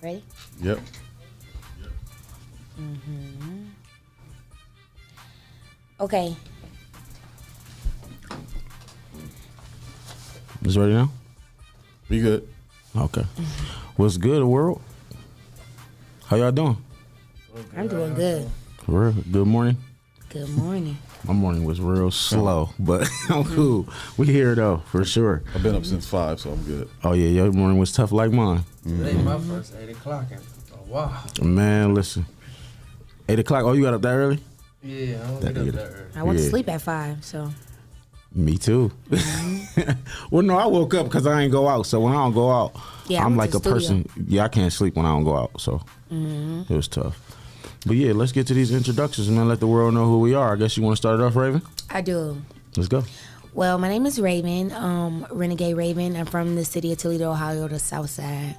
Ready? Yep. Okay. Is it ready now? We good. Okay. What's good, world? How y'all doing? I'm doing good. For real? Good morning. Good morning. My morning was real slow, but I'm cool. We here though, for sure. I've been up since 5, so I'm good. Oh yeah, your morning was tough like mine. Today my first 8 o'clock. Wow. Man, listen. 8 o'clock. Oh, you got up that early? Yeah, I don't get up that early. I went to Yeah. sleep at 5, so. Me too. Well, no, I woke up because I ain't go out. So when I don't go out, Yeah, I I'm went like to a the studio. person. Yeah, I can't sleep when I don't go out. So it was tough. But yeah, let's get to these introductions and then let the world know who we are. I guess you want to start it off, Raven? I do. Let's go. Well, my name is Raven, Renegade Raven. I'm from the city of Toledo, Ohio, the South Side.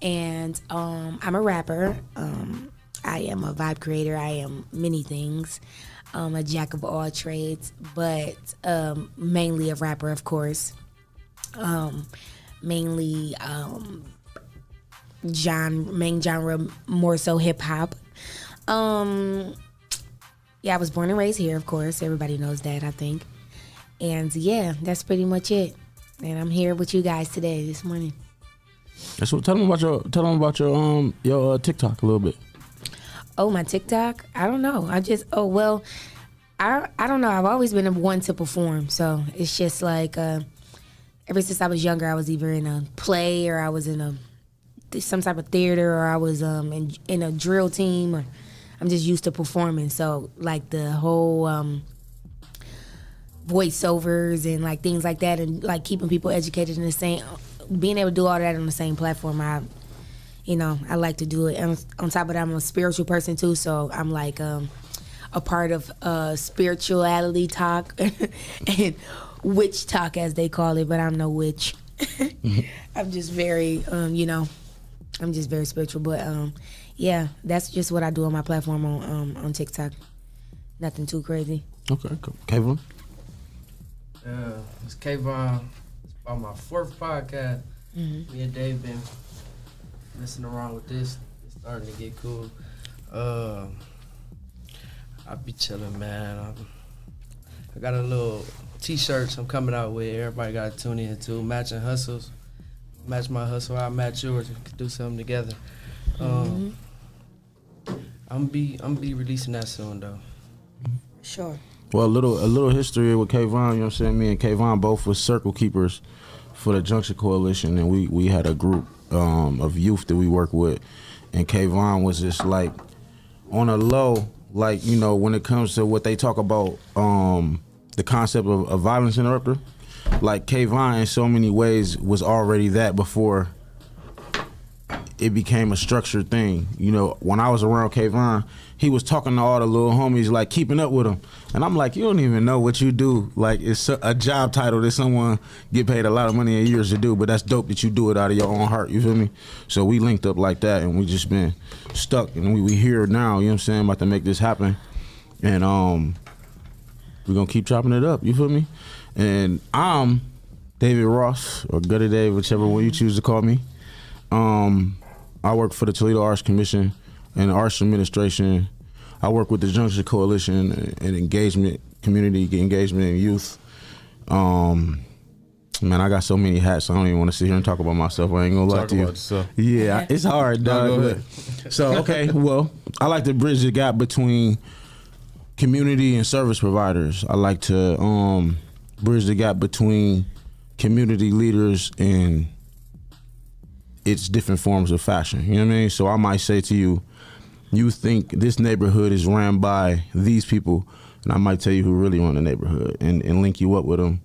And I'm a rapper. I am a vibe creator. I am many things. A jack of all trades, but mainly a rapper, of course. Mainly main genre, more so hip hop. Yeah, I was born and raised here, of course. Everybody knows that, I think. And yeah, that's pretty much it. And I'm here with you guys today, this morning. That's what. Tell them about your TikTok a little bit. Oh, my TikTok? I don't know. I don't know. I've always been one to perform. So it's just like ever since I was younger, I was either in a play or I was in some type of theater or I was in a drill team. Or I'm just used to performing. So like the whole voiceovers and like things like that and like keeping people educated in the same, being able to do all that on the same platform, I like to do it. And on top of that, I'm a spiritual person too, so I'm like a part of spirituality talk and witch talk, as they call it, but I'm no witch. I'm just very, I'm just very spiritual. But yeah, that's just what I do on my platform on TikTok. Nothing too crazy. Okay, cool. Kevin? It's Kayvon. It's about my 4th podcast. Me and Dave been messing around with this. It's starting to get cool. I be chilling, man. I got a little t-shirts I'm coming out with. Everybody got to tune in to matching hustles. Match my hustle, I'll match yours. We can do something together. I'm be releasing that soon though. Sure. Well, a little history with Kayvon. You know what I'm saying? Me and Kayvon both was circle keepers for the Junction Coalition, and we had a group of youth that we work with, and Kayvon was just like on a low, like, when it comes to what they talk about, the concept of a violence interrupter. Like Kayvon in so many ways was already that before it became a structured thing. When I was around Kayvon, he was talking to all the little homies, like keeping up with them. And I'm like, you don't even know what you do. Like, it's a job title that someone get paid a lot of money in years to do, but that's dope that you do it out of your own heart, you feel me? So we linked up like that, and we just been stuck, and we here now, you know what I'm saying, about to make this happen. And we're gonna keep chopping it up, you feel me? And I'm David Ross, or Gutta Dave, whichever one you choose to call me. I work for the Toledo Arts Commission and the Arts Administration. I work with the Junction Coalition and engagement, community engagement and youth. Man, I got so many hats, I don't even want to sit here and talk about myself. I ain't gonna lie to you. Yeah, it's hard, dog. So, okay, well, I like to bridge the gap between community and service providers. I like to bridge the gap between community leaders and its different forms of fashion. You know what I mean? So I might say to you, you think this neighborhood is ran by these people, and I might tell you who really run the neighborhood and link you up with them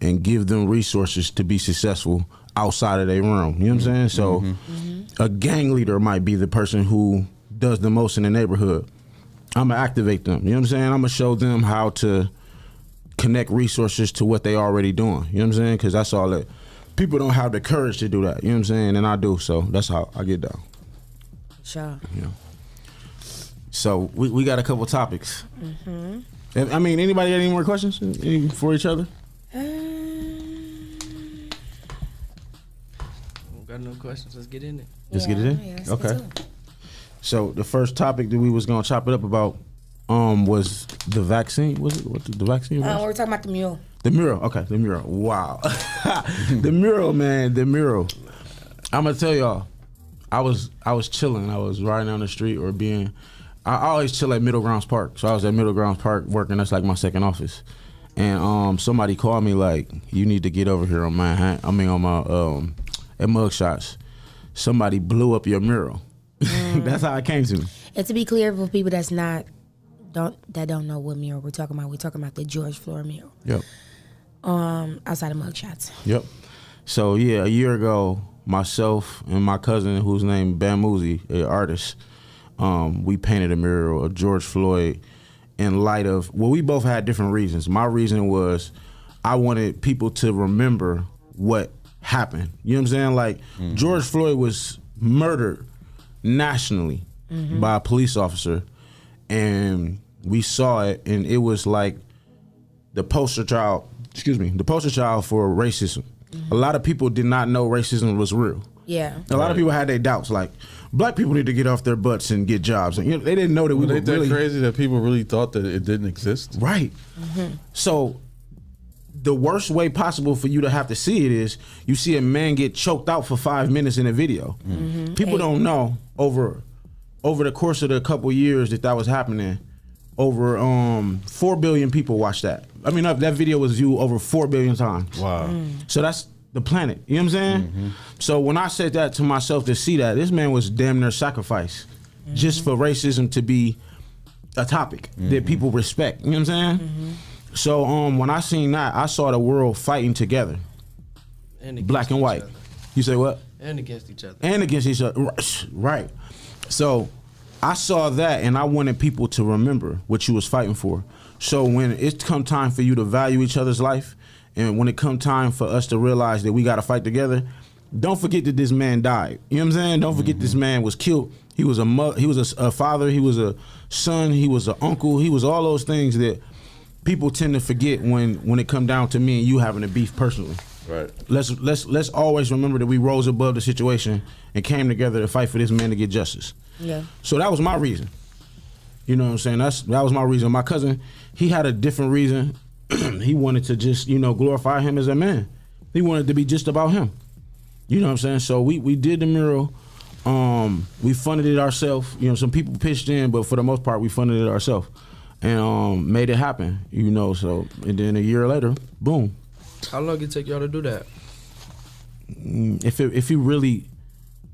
and give them resources to be successful outside of their realm. You know what I'm saying? So a gang leader might be the person who does the most in the neighborhood. I'm gonna activate them. You know what I'm saying? I'm gonna show them how to connect resources to what they already doing. You know what I'm saying? Because that's all that. People don't have the courage to do that. You know what I'm saying? And I do. So that's how I get down. Sure. So we got a couple topics. I mean, anybody got any more questions for each other? Don't got got no questions. Let's get in it. Let's get it in? Yeah, let's Okay. get to it. So the first topic that we was gonna chop it up about was the vaccine. Was it what the vaccine was? We're talking about the mural. The mural. Okay, the mural. Wow. The mural, man. The mural. I'm gonna tell y'all. I was chilling. I was riding down the street or I always chill at Middle Grounds Park. So I was at Middle Grounds Park working. That's like my second office. And somebody called me like, you need to get over here on my at Mug Shots. Somebody blew up your mural. That's how it came to me. And to be clear, for people that don't know what mural we're talking about the George Floyd mural. Yep. Outside of Mugshots. Yep. So yeah, a year ago, myself and my cousin, who's named Bamoozy, an artist, we painted a mural of George Floyd in light of, well, we both had different reasons. My reason was I wanted people to remember what happened. You know what I'm saying? Like, George Floyd was murdered nationally by a police officer, and we saw it, and it was like the poster child for racism. A lot of people did not know racism was real. Yeah. A lot of people had their doubts, like, black people need to get off their butts and get jobs. And, they didn't know that we were Ain't that really crazy that people really thought that it didn't exist? right. So the worst way possible for you to have to see it is you see a man get choked out for 5 minutes in a video. People don't know over the course of the couple years that was happening. Over 4 billion people watched that. I mean, that video was viewed over 4 billion times. Wow. So that's the planet. You know what I'm saying? So when I said that to myself to see that, this man was damn near sacrificed just for racism to be a topic that people respect. You know what I'm saying? So when I seen that, I saw the world fighting together. And Black and white. You say what? And against each other. And against each other. Right. So I saw that, and I wanted people to remember what you was fighting for. So when it come time for you to value each other's life, and when it come time for us to realize that we got to fight together, don't forget that this man died. You know what I'm saying? Don't forget this man was killed. He was a father. He was a son. He was an uncle. He was all those things that people tend to forget when it come down to me and you having a beef personally. Right. Let's always remember that we rose above the situation and came together to fight for this man to get justice. Yeah. So that was my reason. You know what I'm saying? That was my reason. My cousin, he had a different reason. He wanted to just, glorify him as a man. He wanted to be just about him. You know what I'm saying? So we did the mural. We funded it ourselves. Some people pitched in, but for the most part, we funded it ourselves and made it happen. So and then a year later, boom. How long did it take y'all to do that? If you really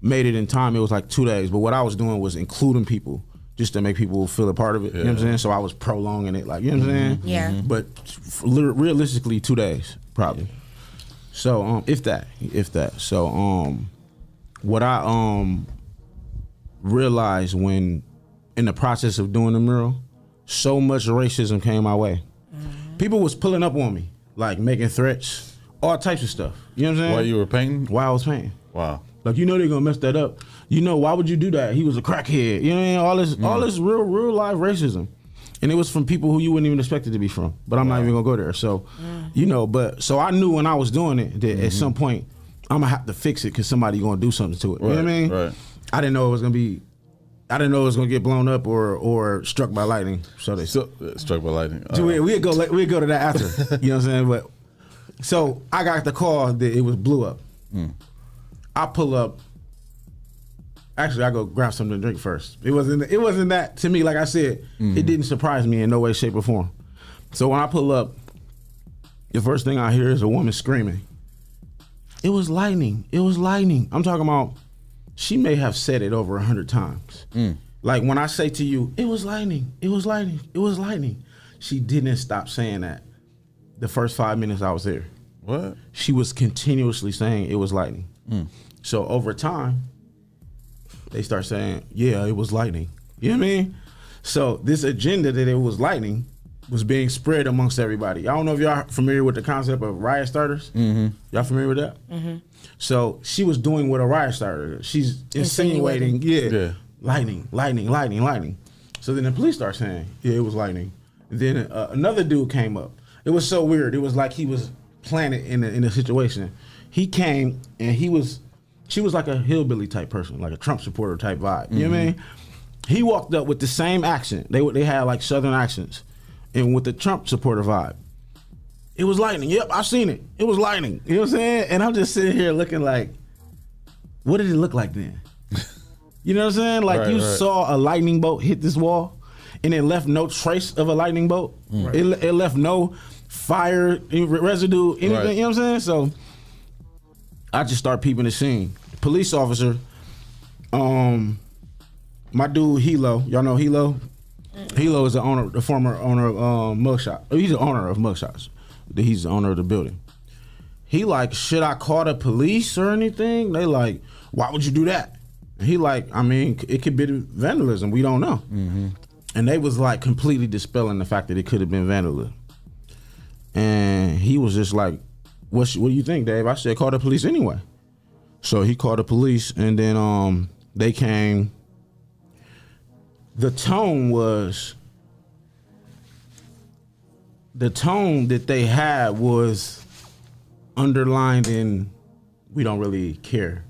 made it in time, it was like 2 days. But what I was doing was including people just to make people feel a part of it. You know what I'm saying? So I was prolonging it, like, you know what I'm saying? Yeah. But realistically, 2 days, probably. So if that. So what I realized when in the process of doing the mural, so much racism came my way. People was pulling up on me, like making threats, all types of stuff. You know what I'm saying? While you were painting? While I was painting. Wow. Like, they're gonna mess that up. Why would you do that? He was a crackhead. You know what I mean? All this real life racism. And it was from people who you wouldn't even expect it to be from. But I'm not even gonna go there. So, so I knew when I was doing it that at some point I'm gonna have to fix it because somebody gonna do something to it. You know what I mean? Right. I didn't know it was gonna get blown up or struck by lightning. So Struck by lightning. we'd go to that after. You know what I'm saying? But so I got the call that it was blew up. I pull up. Actually, I go grab something to drink first. It wasn't that, to me, like I said, it didn't surprise me in no way, shape, or form. So when I pull up, the first thing I hear is a woman screaming. It was lightning. It was lightning. I'm talking about, she may have said it over 100 times. Like when I say to you, it was lightning. It was lightning. It was lightning. She didn't stop saying that the first 5 minutes I was there. What? She was continuously saying it was lightning. So over time, they start saying, yeah, it was lightning. You know what I mean? So this agenda that it was lightning was being spread amongst everybody. I don't know if y'all familiar with the concept of riot starters. Y'all familiar with that? So she was doing what a riot starter is. She's insinuating, lightning, lightning, lightning, lightning. So then the police start saying, yeah, it was lightning. And then another dude came up. It was so weird. It was like he was planted in a situation. He came and he was She was like a hillbilly type person, like a Trump supporter type vibe. You know what I mean? He walked up with the same accent. They had like Southern accents, and with the Trump supporter vibe. It was lightning. Yep, I seen it. It was lightning. You know what I'm saying? And I'm just sitting here looking like, what did it look like then? You know what I'm saying? Like you saw a lightning bolt hit this wall, and it left no trace of a lightning bolt. It left no fire residue, anything. You know what I'm saying? So I just start peeping the scene. Police officer, my dude Hilo, y'all know Hilo? Hilo is the former owner of Mugshot. He's the owner of Mugshots. He's the owner of the building. He like, should I call the police or anything? They like, why would you do that? And he like, I mean, it could be vandalism. We don't know. And they was like completely dispelling the fact that it could have been vandalism. And he was just like, what do you think, Dave? I said, call the police anyway. So he called the police, and then they came. The tone that they had was underlined in, we don't really care.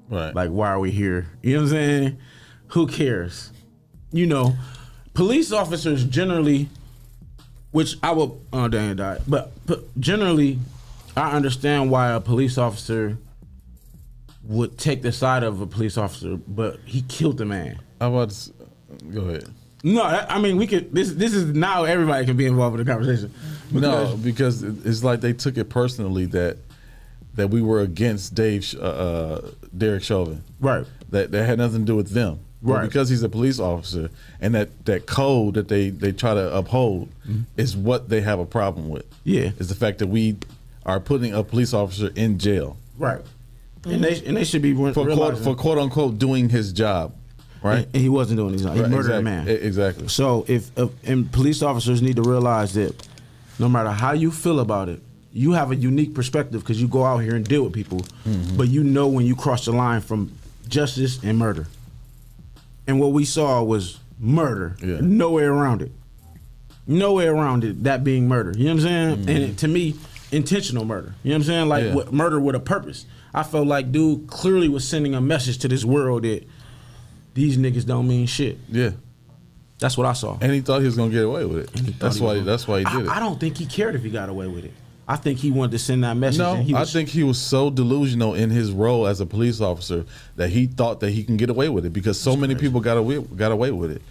Right. Like, why are we here? You know what I'm saying? Who cares? You know, police officers generally, which I will, Daniel died, but generally, I understand why a police officer would take the side of a police officer, but he killed the man. Go ahead. No, I mean, we could. This is now everybody can be involved in the conversation. Because it's like they took it personally that we were against Derek Chauvin. Right. That had nothing to do with them. But Right. because he's a police officer, and that code that they try to uphold is what they have a problem with. Yeah. Is the fact that we are putting a police officer in jail. Right. And they should be for quote unquote doing his job. Right. And he wasn't doing his job. He murdered a man. Exactly. So and police officers need to realize that no matter how you feel about it, you have a unique perspective because you go out here and deal with people, but you know when you cross the line from justice and murder. And what we saw was murder. Yeah. Nowhere around it. Nowhere around it, that being murder. You know what I'm saying? And to me, intentional murder. You know what I'm saying? Like murder with a purpose. I felt like dude clearly was sending a message to this world that these niggas don't mean shit. Yeah. That's what I saw. And he thought he was gonna get away with it. That's why he did it. I don't think he cared if he got away with it. I think he wanted to send that message. No, I think he was so delusional in his role as a police officer that he thought that he can get away with it because so many people got away with it.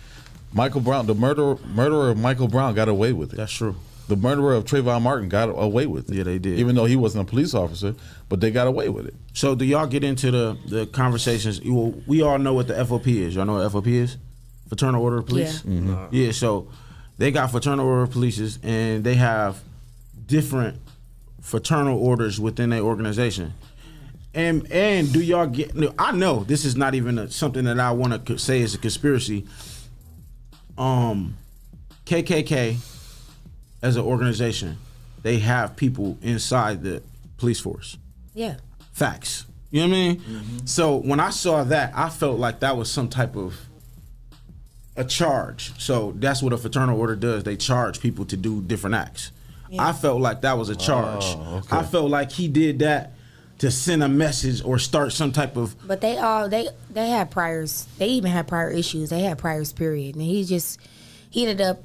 Michael Brown, the murderer of Michael Brown got away with it. That's true. The murderer of Trayvon Martin got away with it. Yeah, they did. Even though he wasn't a police officer, but they got away with it. So do y'all get into the conversations? We all know what the FOP is. Y'all know what FOP is? Fraternal Order of Police? Yeah. Yeah, so they got Fraternal Order of Police, and they have different fraternal orders within their organization. And do y'all get, I know this is not even something that I want to say is a conspiracy. KKK as an organization, they have people inside the police force. Yeah. Facts. You know what I mean? So when I saw that, I felt like that was some type of a charge. So that's what a fraternal order does. They charge people to do different acts. Yeah. I felt like that was a charge. Oh, okay. I felt like he did that to send a message or start some type of. But they had priors. They even had prior issues. They had priors, period. And he ended up,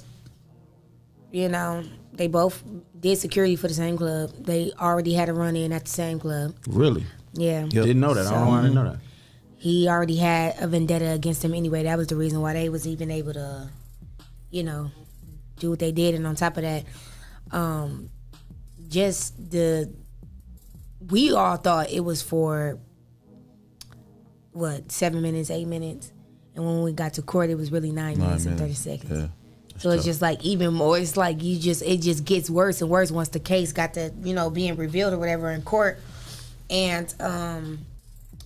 they both did security for the same club. They already had a run in at the same club. Really? Yeah. Didn't know that. I don't know why I didn't know that. He already had a vendetta against him anyway. That was the reason why they was even able to, do what they did. And on top of that, we all thought it was for 7 minutes, 8 minutes, and when we got to court, it was really 9 minutes and 30 seconds. Yeah. So it's just like even more. It's like it just gets worse and worse once the case got to being revealed or whatever in court, and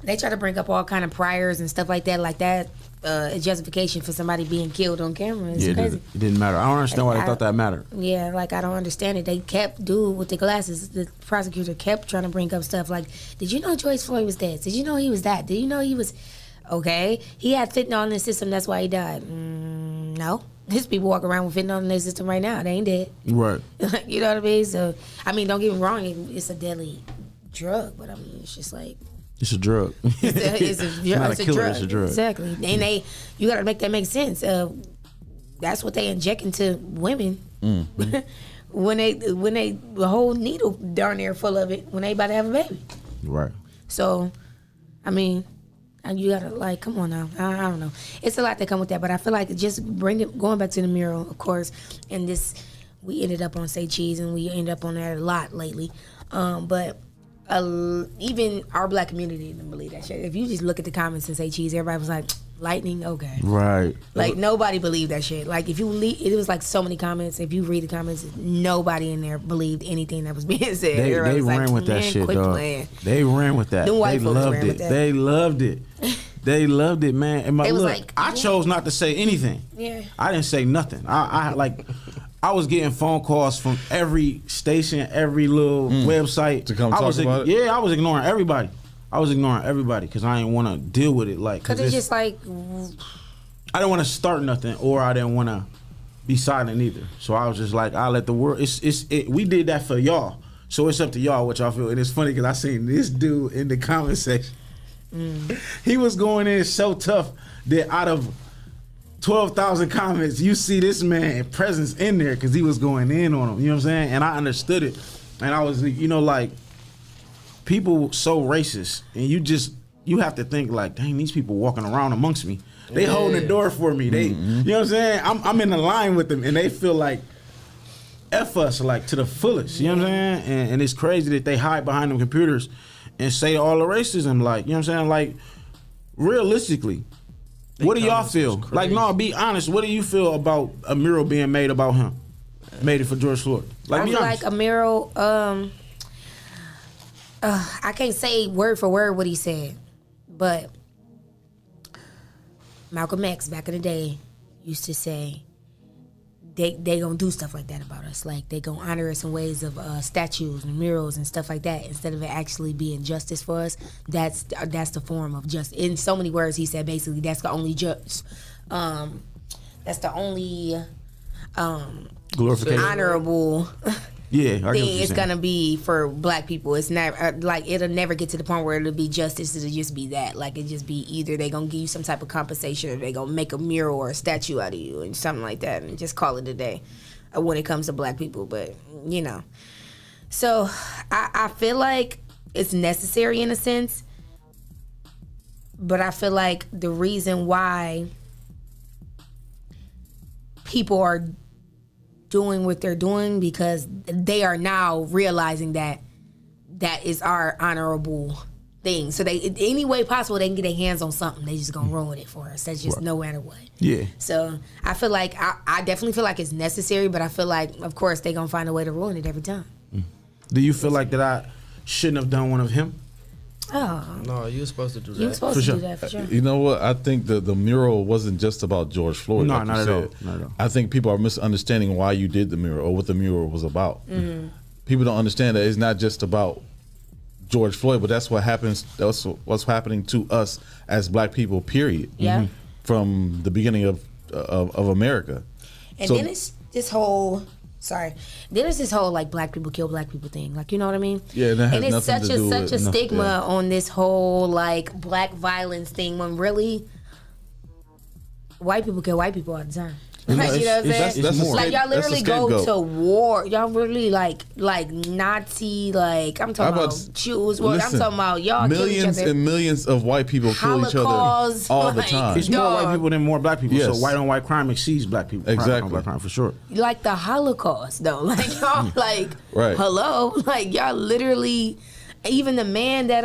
they try to bring up all kind of priors and stuff like that. A justification for somebody being killed on camera. It's crazy. It didn't matter. I don't understand why they thought that mattered. Yeah, I don't understand it. They kept with the glasses. The prosecutor kept trying to bring up stuff like, did you know George Floyd was dead? Did you know he was that? Did you know he was... Okay, he had fentanyl in his system, that's why he died. No. There's people walking around with fentanyl in their system right now. They ain't dead. Right. You know what I mean? So, don't get me wrong, it's a deadly drug, but it's just like... It's a drug. It's not a killer, drug. it's a drug. Exactly. And you got to make that make sense. That's what they inject into women. when they the whole needle darn near full of it when they about to have a baby. Right. So, I mean, and you gotta like, come on now. I don't know. It's a lot that come with that, but I feel like just going back to the mural, of course, and this, we ended up on Say Cheese, and we ended up on that a lot lately. But even our black community didn't believe that shit. If you just look at the comments and Say Cheese, everybody was like, lightning, okay. Right. Like, nobody believed that shit. Like, if you it was like so many comments. If you read the comments, nobody in there believed anything that was being said. They ran like, with that shit, dog. Playing. They ran with that. Them white They folks loved ran it. with that. They loved it. They loved it, man. And They was look, like, I chose not to say anything. Yeah. I didn't say nothing. I was getting phone calls from every station, every little website to come talk about it. Yeah, I was ignoring everybody. Because I didn't want to deal with it. Like, Because it's just like, I didn't want to start nothing, or I didn't want to be silent either. So I was just like, I let the world. We did that for y'all, so it's up to y'all what y'all feel. And it's funny because I seen this dude in the comment section. He was going in so tough that out of 12,000 comments, you see this man presence in there because he was going in on him. You know what I'm saying? And I understood it, and I was, like, people so racist, and you have to think like, dang, these people walking around amongst me. They holding the door for me. They, you know what I'm saying? I'm in the line with them, and they feel like F us like to the fullest. You know what I'm saying? And it's crazy that they hide behind them computers and say all the racism. Like, you know what I'm saying? Like, realistically, what do y'all feel? Like, no, be honest. What do you feel about a mural being made about him? Made it for George Floyd. Like, I be feel honest. like a mural. I can't say word for word what he said, but Malcolm X back in the day used to say they gonna do stuff like that about us. Like, they gonna honor us in ways of statues and murals and stuff like that, instead of it actually being justice for us. That's the form of justice. In so many words, he said basically that's the only that's the only Glorification. honorable Yeah, I get what thing you're it's saying. gonna be for black people. It's never like, it'll never get to the point where it'll be justice. It'll just be that. Like, it just be either they gonna give you some type of compensation, or they gonna make a mural or a statue out of you and something like that, and just call it a day when it comes to black people. But so I feel like it's necessary in a sense, but I feel like the reason why people are doing what they're doing, because they are now realizing that is our honorable thing. So they, any way possible, they can get their hands on something, they just gonna ruin it for us. That's just no matter what. Yeah. So I feel like I definitely feel like it's necessary, but I feel like, of course, they gonna find a way to ruin it every time. Do you feel like that I shouldn't have done one of him? Oh, No, you were supposed to do that. you were supposed For to sure. do that for sure. You know what? I think the mural wasn't just about George Floyd. No, like not you at said. all. Not at all. I think people are misunderstanding why you did the mural or what the mural was about. Mm-hmm. People don't understand that it's not just about George Floyd, but that's what happens. That's what's happening to us as black people. Period. Yeah. From the beginning of America. And So- then it's this whole, then it's this whole like black people kill black people thing. Like, you know what I mean? Yeah, that has and it's nothing such to do such with a stigma yeah. on this whole like black violence thing, when really white people kill white people all the time. Like, you know what I'm saying? that's more. Like, y'all that's a literally go scapegoat. to war. Y'all really like Nazi, like, I'm talking How about about- Jews. Well, I'm Listen, talking about y'all kill each millions other. and millions of white people kill each other Holocaust, all the like, time. It's more Dog. white people than more black people. So Yes. white on white crime exceeds black people. Exactly. Crime on black crime for sure. Like the Holocaust, though. Like, y'all, like, Right. hello? Like, y'all literally, even the man that,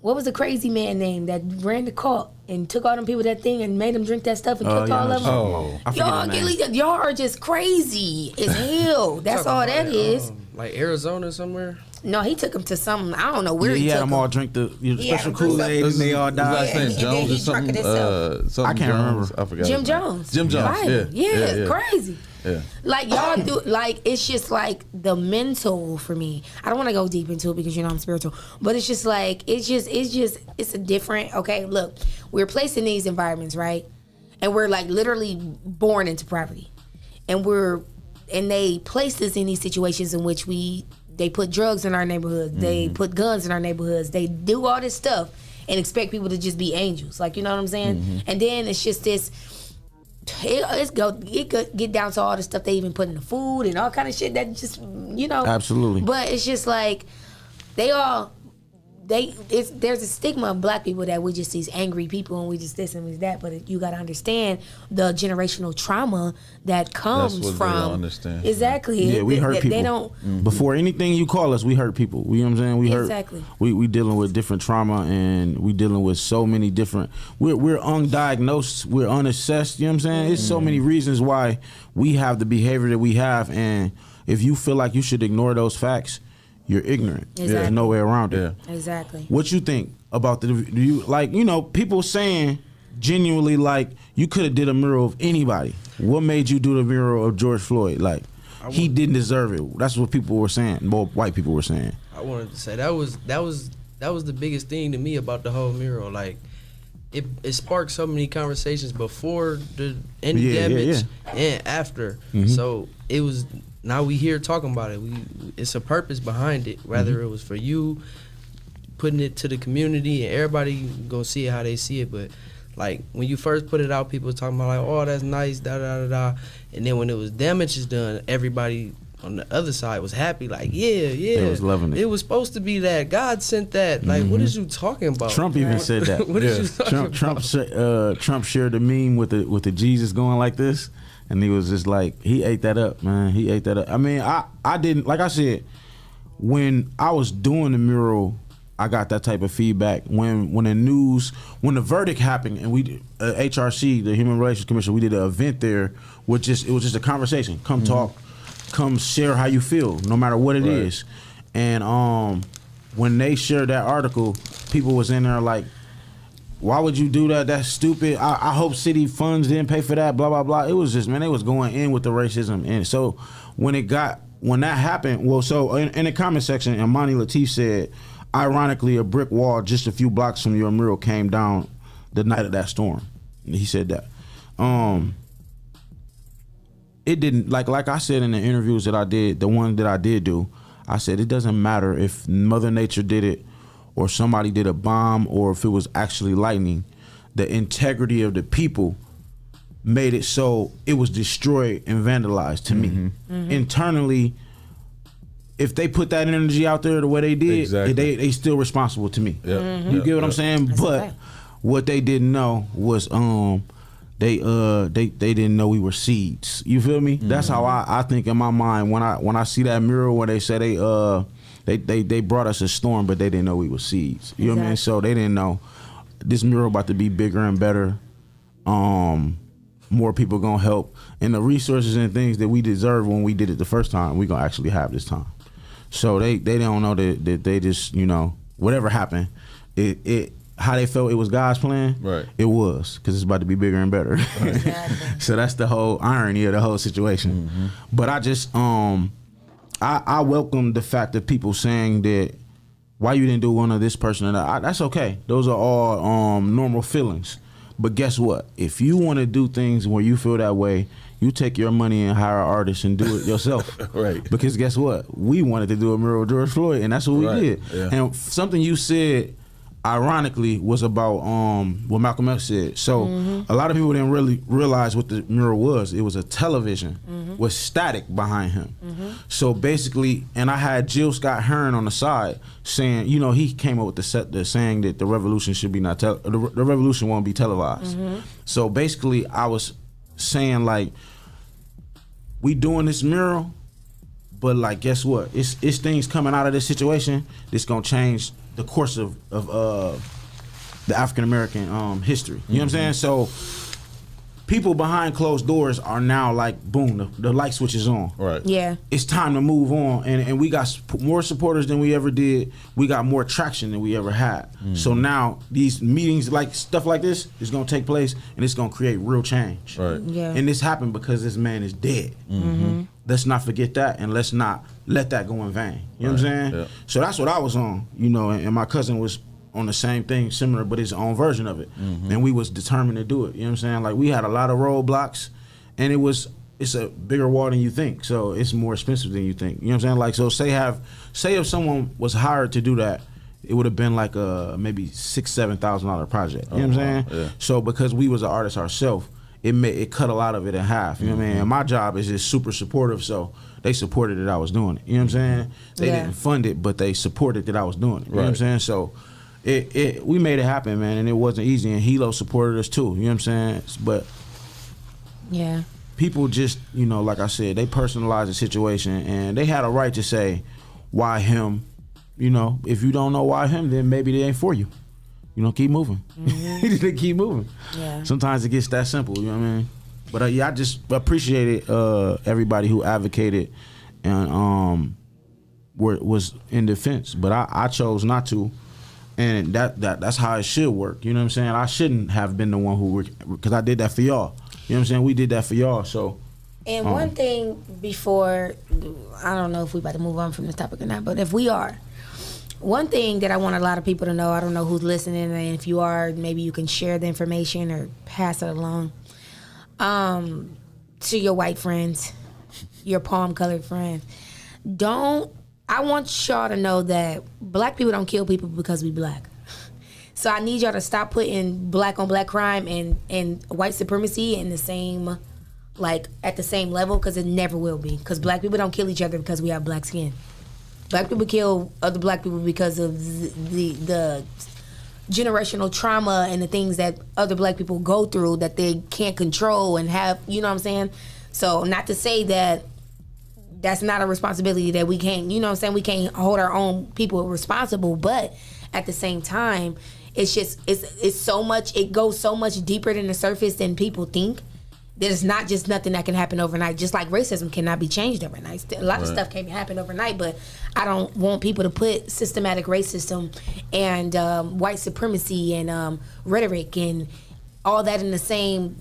what was the crazy man name that ran the cult and took all them people that thing and made them drink that stuff and killed yeah, all of them? Oh. I forget his name. Y'all are just crazy as hell. That's all that is. Like Arizona somewhere. No, he took them to some, I don't know where Yeah, he he had took them them. all drink the Yeah, special Bruce- Kool-Aid and they all His died. last name and then Jones he or something. drunk it Something I can't Jones. remember. I forgot. Jim his name. Jones. Jim Jones. Right. Yeah. It's crazy. Yeah. Like, y'all do, like, it's just like the mental for me. I don't want to go deep into it because, you know, I'm spiritual, but it's just like, it's a different, okay, look, we're placed in these environments, right? And we're like literally born into poverty. And they placed us in these situations in which we they put drugs in our neighborhoods. They put guns in our neighborhoods. They do all this stuff and expect people to just be angels. Like, you know what I'm saying? And then it's just this. It could get down to all the stuff they even put in the food and all kind of shit that just, you know. Absolutely. But it's just like there's a stigma of black people that we just these angry people and we just this and we that. But you got to understand the generational trauma that comes That's what from. They don't understand. Exactly. Yeah, we hurt people. They don't. Before anything you call us, we hurt people. You know what I'm saying? We hurt. Exactly. We dealing with different trauma and we dealing with so many different. We're undiagnosed. We're unassessed. You know what I'm saying? There's so many reasons why we have the behavior that we have, and if you feel like you should ignore those facts, you're ignorant. Exactly. There's no way around it. Yeah. Exactly. What you think about do you like, you know, people saying genuinely like you could have did a mural of anybody. What made you do the mural of George Floyd? Like he didn't deserve it. That's what people were saying. More white people were saying. I wanted to say that was the biggest thing to me about the whole mural. Like it sparked so many conversations before the damage and after. So it was. Now we here talking about it. It's a purpose behind it. Whether it was for you, putting it to the community, and everybody gonna see it how they see it. But like when you first put it out, people was talking about like, oh, that's nice, da da da da. And then when it was damage done, everybody on the other side was happy. Like, yeah, They was loving it. It was supposed to be that. God sent that. Like, what is you talking about? Trump even said that. What is you talking about? Trump shared the meme with the Jesus going like this. And he was just like, he ate that up, man. He ate that up. I mean, I didn't, like I said, when I was doing the mural, I got that type of feedback. When the verdict happened, and we HRC, the Human Relations Commission, we did an event there. It was just a conversation. Come talk, come share how you feel, no matter what it is. And when they shared that article, people was in there like, why would you do that? That's stupid. I hope city funds didn't pay for that, blah, blah, blah. It was just, man, they was going in with the racism. And so when that happened, well, so in the comment section, Imani Latif said, ironically, a brick wall just a few blocks from your mural came down the night of that storm. He said that. It didn't, like I said in the interviews that I did, the one that I did do, I said it doesn't matter if Mother Nature did it, or somebody did a bomb, or if it was actually lightning, the integrity of the people made it so it was destroyed and vandalized to me. Internally, if they put that energy out there the way they did, they still responsible to me. You get what I'm saying? That's but what they didn't know was they didn't know we were seeds. You feel me? That's how I think in my mind when I see that mural where they say they brought us a storm, but they didn't know we were seeds. You know what I mean? So they didn't know this mural about to be bigger and better. More people gonna help, and the resources and things that we deserve when we did it the first time, we gonna actually have this time. So they don't know that they just, you know, whatever happened, it how they felt it was God's plan. Right. It was, because it's about to be bigger and better. Right. So that's the whole irony of the whole situation. But I just I welcome the fact that people saying that why you didn't do one of this person and that. That's okay. Those are all normal feelings. But guess what? If you want to do things where you feel that way, you take your money and hire an artist and do it yourself. Right. Because guess what? We wanted to do a mural of George Floyd, and that's what we did. Yeah. And something you said, ironically, was about what Malcolm X said. So a lot of people didn't really realize what the mural was. It was a television with static behind him. So basically, and I had Jill Scott Heron on the side saying, you know, he came up with the saying that the revolution should be the revolution won't be televised. So basically, I was saying like, we doing this mural, but like, guess what? It's things coming out of this situation that's gonna change the course of the African American history. You know what I'm saying? So people behind closed doors are now like, boom, the light switch is on. Right. Yeah. It's time to move on, and we got more supporters than we ever did. We got more traction than we ever had. So now these meetings, like stuff like this, is gonna take place, and it's gonna create real change. Right. Yeah. And this happened because this man is dead. Let's not forget that, and let's not let that go in vain. You know what I'm saying? Yeah. So that's what I was on, you know, and my cousin was on the same thing, similar, but his own version of it. And we was determined to do it. You know what I'm saying? Like, we had a lot of roadblocks, and it was it's a bigger wall than you think, so it's more expensive than you think. You know what I'm saying? Like, so say if someone was hired to do that, it would have been like a maybe $6,000-7,000 project. You know what I'm saying? Yeah. So because we was an artist ourselves, it cut a lot of it in half. You know what I mean? And my job is just super supportive, so they supported that I was doing it. You know what I'm saying? They didn't fund it, but they supported that I was doing it. You know what I'm saying? So we made it happen, man, and it wasn't easy. And Hilo supported us too. You know what I'm saying? But yeah. People just, you know, like I said, they personalized the situation, and they had a right to say, why him? You know, if you don't know why him, then maybe they ain't for you. You know, keep moving. Keep moving. Yeah. Sometimes it gets that simple, you know what I mean? But yeah, I just appreciated everybody who advocated and was in defense. But I chose not to, and that's how it should work. You know what I'm saying? I shouldn't have been the one who, because I did that for y'all. You know what I'm saying? We did that for y'all, so. And one thing before, I don't know if we about to move on from this topic or not, but if we are, one thing that I want a lot of people to know, I don't know who's listening, and if you are, maybe you can share the information or pass it along to your white friends, your palm-colored friends. I want y'all to know that black people don't kill people because we black. So I need y'all to stop putting black on black crime and white supremacy in the same, like, at the same level, because it never will be. Because black people don't kill each other because we have black skin. Black people kill other black people because of the generational trauma and the things that other black people go through that they can't control and have, you know what I'm saying? So not to say that that's not a responsibility that we can't, you know what I'm saying, we can't hold our own people responsible, but at the same time, it's just, it's so much, it goes so much deeper than the surface than people think. There's not just nothing that can happen overnight. Just like racism cannot be changed overnight. A lot of stuff can't happen overnight, but I don't want people to put systematic racism and white supremacy and rhetoric and all that in the same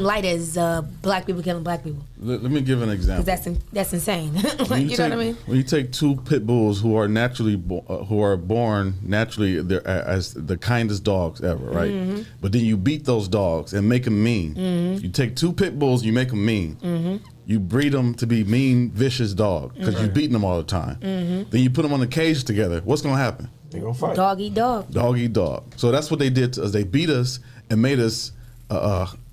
light as black people killing black people. Let me give an example. Because that's insane. Like, you know what I mean? When you take two pit bulls who are naturally born naturally as the kindest dogs ever, right? Mm-hmm. But then you beat those dogs and make them mean. Mm-hmm. You take two pit bulls, you make them mean. Mm-hmm. You breed them to be mean, vicious dogs because you're beating them all the time. Mm-hmm. Then you put them on the cage together. What's going to happen? They're going to fight. Dog eat dog. Dog eat dog. So that's what they did to us. They beat us and made us.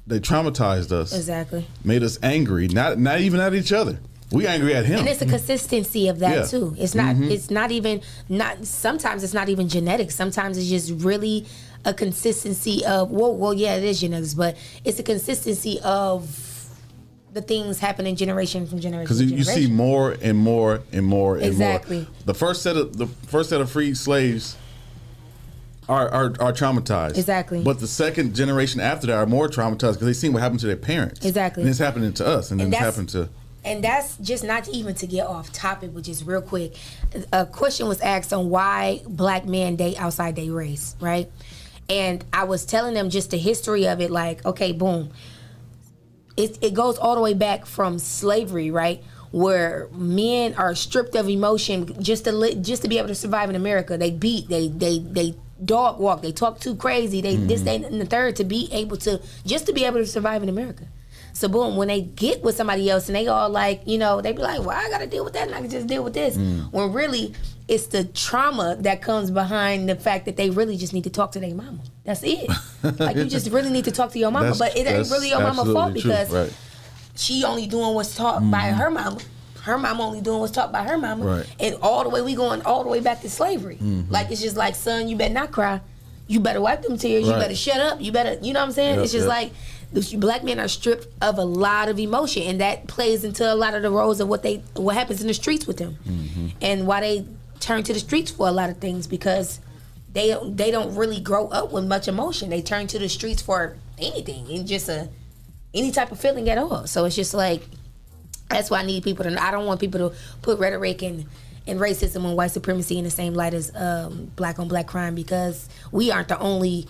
They traumatized us. Exactly. Made us angry. Not even at each other. We angry at him. And it's a consistency of that too. It's not. Mm-hmm. It's not even. Sometimes it's not even genetics. Sometimes it's just really a consistency of. Well, yeah, it is genetics, but it's a consistency of the things happening generation from generation. Because you see more and more and more and exactly. more. The first set of freed slaves are traumatized. Exactly. But the second generation after that are more traumatized because they seen what happened to their parents. Exactly. And it's happening to us, and then it's happened to. And that's just not even to get off topic, but just real quick. A question was asked on why black men date outside their race, right? And I was telling them just the history of it, like, okay, boom. It goes all the way back from slavery, right? Where men are stripped of emotion just to be able to survive in America. They beat, they dog walk, they talk too crazy, they this, they, and the third to be able to survive in America. So boom, when they get with somebody else and they all like, you know, they be like, well, I gotta deal with that and I can just deal with this. When really it's the trauma that comes behind the fact that they really just need to talk to their mama. That's it. Like, you just really need to talk to your mama. But it ain't really your mama's fault because she only doing what's taught by her mama. Her mama only doing what's taught by her mama. Right. And all the way, we going all the way back to slavery. Like, it's just like, son, you better not cry. You better wipe them tears. You better shut up. You better, you know what I'm saying? It's just like, black men are stripped of a lot of emotion, and that plays into a lot of the roles of what happens in the streets with them, and why they turn to the streets for a lot of things, because they don't really grow up with much emotion. They turn to the streets for anything, and just any type of feeling at all. So it's just like, that's why I need people to. I don't want people to put rhetoric and racism and white supremacy in the same light as black on black crime, because we aren't the only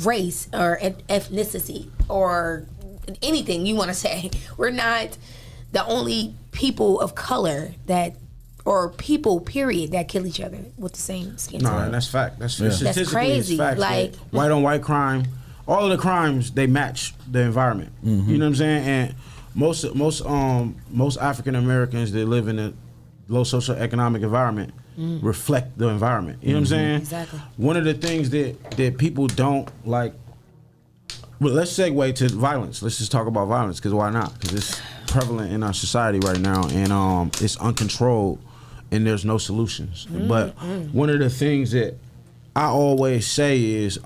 race or ethnicity or anything you want to say. We're not the only people of color or people period that kill each other with the same skin tone. No, that's fact. That's crazy. Fact. Like, white on white crime all of the crimes they match the environment. You know what I'm saying? And most African Americans that live in a low socioeconomic environment reflect the environment. You know what I'm saying? Exactly. One of the things that people don't like. Well, let's segue to violence. Let's just talk about violence, because why not? Because it's prevalent in our society right now, and it's uncontrolled, and there's no solutions. But one of the things that I always say is,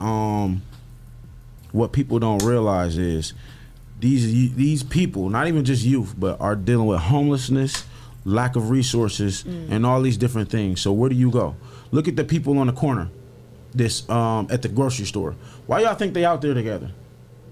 what people don't realize is these people, not even just youth, but are dealing with homelessness, lack of resources, and all these different things. So where do you go? Look at the people on the corner, at the grocery store. Why y'all think they out there together?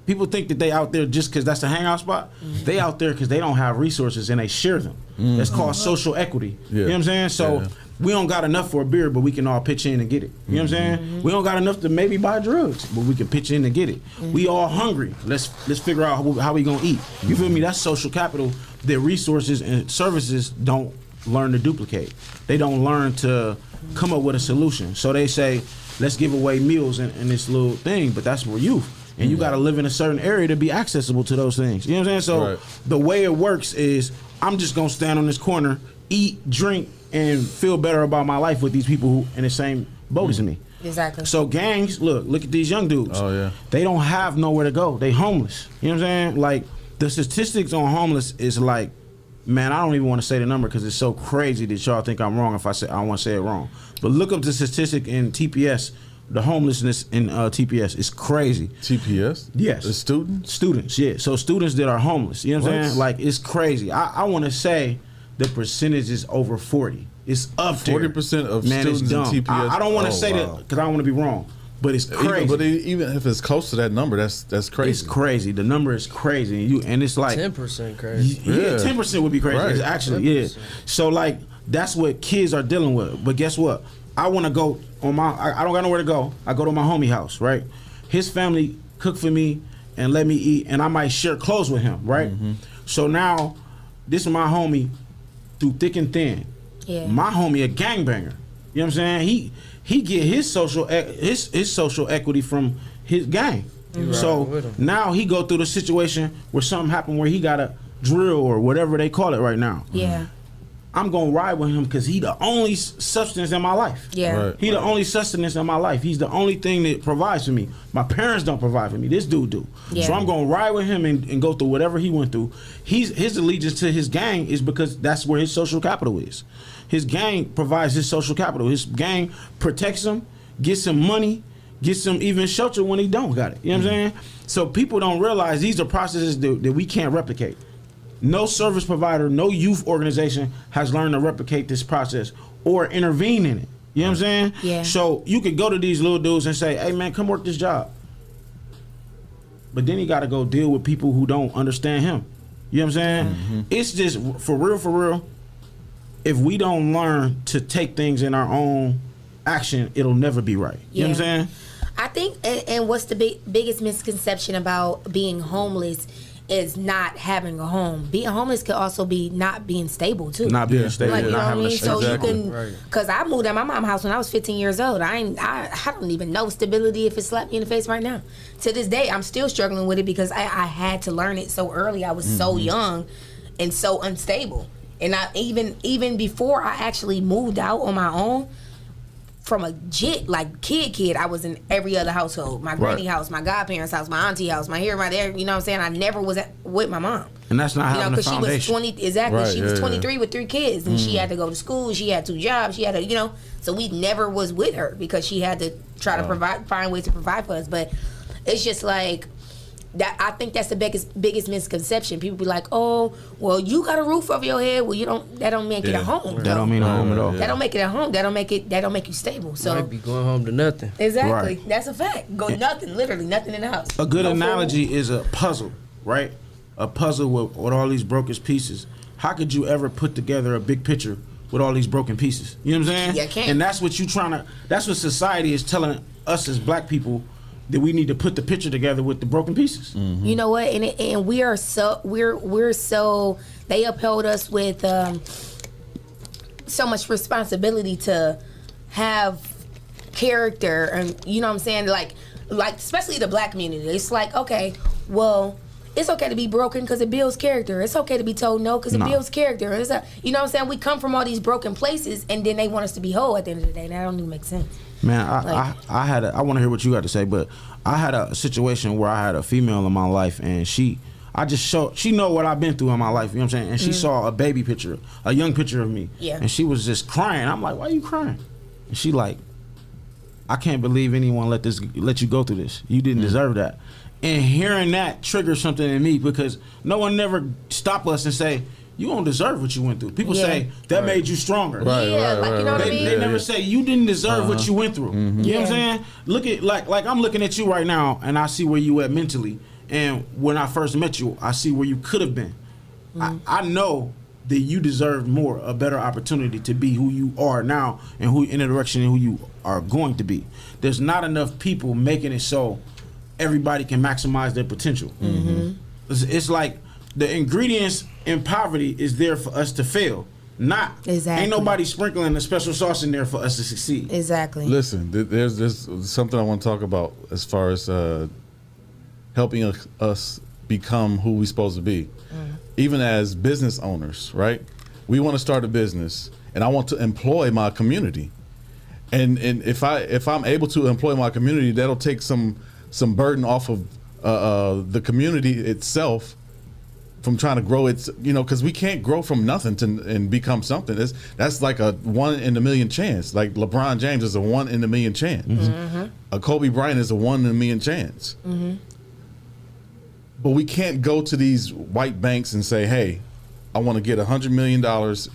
People think that they out there just because that's the hangout spot. They out there because they don't have resources and they share them. That's called social equity. You know what I'm saying? So we don't got enough for a beer, but we can all pitch in and get it. You know what I'm saying? We don't got enough to maybe buy drugs, but we can pitch in and get it. We all hungry. Let's figure out how we gonna eat. You feel me? That's social capital that resources and services don't learn to duplicate. They don't learn to come up with a solution. So they say, let's give away meals in this little thing, but that's for youth. And you got to live in a certain area to be accessible to those things. You know what I'm saying? So the way it works is, I'm just going to stand on this corner, eat, drink, and feel better about my life with these people who in the same boat as me. Exactly. So gangs, look at these young dudes. Oh, yeah. They don't have nowhere to go. They homeless. You know what I'm saying? Like, the statistics on homeless is like, man, I don't even want to say the number because it's so crazy that y'all think I'm wrong if I say I want to say it wrong. But look up the statistic in TPS. The homelessness in TPS is crazy. TPS? Yes. The students? Students, yeah. So students that are homeless. You know what I'm saying? Like, it's crazy. I want to say the percentage is over 40. It's up there. 40% of man, students it's dumb. in TPS? I don't want to say that because I don't want to be wrong. But it's crazy. Even if it's close to that number, that's crazy. It's crazy. The number is crazy. And it's like 10% crazy. Yeah, 10% would be crazy. Right. Actually, 10%. Yeah. So like, that's what kids are dealing with. But guess what? I want to go on I don't got nowhere to go. I go to my homie house, right? His family cook for me and let me eat, and I might share clothes with him, right? So now, this is my homie through thick and thin. Yeah. My homie a gangbanger. You know what I'm saying? He get his social equity from his gang. So now he go through the situation where something happened where he got a drill or whatever they call it right now. Yeah. I'm gonna ride with him because he the only substance in my life. Yeah. Right. He the only sustenance in my life. He's the only thing that provides for me. My parents don't provide for me. This dude do. Yeah. So I'm gonna ride with him and go through whatever he went through. His allegiance to his gang is because that's where his social capital is. His gang provides his social capital. His gang protects him, gets him money, gets him even shelter when he don't got it. You know what I'm saying? So people don't realize these are processes that we can't replicate. No service provider, no youth organization has learned to replicate this process or intervene in it. You know what I'm saying? Yeah. So you could go to these little dudes and say, hey man, come work this job. But then you gotta go deal with people who don't understand him. You know what I'm saying? It's just, for real, if we don't learn to take things in our own action, it'll never be right. You know what I'm saying? I think, and what's the biggest misconception about being homeless is not having a home. Being homeless could also be not being stable too. Not being stable. Like, you know not what I having mean? So exactly. you can, because I moved out my mom's house when I was 15 years old. I don't even know stability if it slapped me in the face right now. To this day, I'm still struggling with it because I had to learn it so early. I was so young and so unstable. And I even before I actually moved out on my own, from a kid, I was in every other household. My granny house, my godparents' house, my auntie house, my here, my there. You know what I'm saying? I never was with my mom. And that's not having a foundation. She was 20, exactly. Right, she was 23 with 3 kids, and she had to go to school. She had 2 jobs. She had to, so we never was with her because she had to try to find ways to provide for us. But it's just like that. I think that's the biggest misconception. People be like, "Oh, well, you got a roof over your head. Well, that don't make it a home. That don't mean a home at all. That don't make it a home. That don't make you stable. So might be going home to nothing. Exactly. Right. That's a fact. Go nothing. Literally nothing in the house. A good analogy is a puzzle, right? A puzzle with all these broken pieces. How could you ever put together a big picture with all these broken pieces? You know what I'm saying? Yeah, I can't. And that's what that's what society is telling us as black people, that we need to put the picture together with the broken pieces. You know what? And we are we're so, they upheld us with so much responsibility to have character, and you know what I'm saying, like especially the black community. It's like, okay, well, it's okay to be broken because it builds character. It's okay to be told no because it builds character. You know what I'm saying? We come from all these broken places, and then they want us to be whole at the end of the day. That don't even make sense. Man, I want to hear what you got to say, but I had a situation where I had a female in my life, and she know what I've been through in my life, you know what I'm saying? And she saw a baby picture, a young picture of me. Yeah. And she was just crying. I'm like, why are you crying? And she like, I can't believe anyone let you go through this. You didn't deserve that. And hearing that triggered something in me, because no one never stop us and say, you don't deserve what you went through. People say that made you stronger. You know what I mean? They never say you didn't deserve what you went through. You know what I'm saying? Look at like I'm looking at you right now, and I see where you at mentally. And when I first met you, I see where you could have been. I know that you deserve more, a better opportunity to be who you are now, and who in the direction who you are going to be. There's not enough people making it so everybody can maximize their potential. It's like the ingredients in poverty is there for us to fail. Ain't nobody sprinkling a special sauce in there for us to succeed. Exactly. Listen, there's something I want to talk about as far as helping us become who we're supposed to be. Even as business owners, right? We want to start a business, and I want to employ my community. And if I'm able to employ my community, that'll take some burden off of the community itself from trying to grow its, because we can't grow from nothing and become something. That's like a 1 in a million chance. Like LeBron James is a 1 in a million chance. A Kobe Bryant is a 1 in a million chance. But we can't go to these white banks and say, hey, I want to get $100 million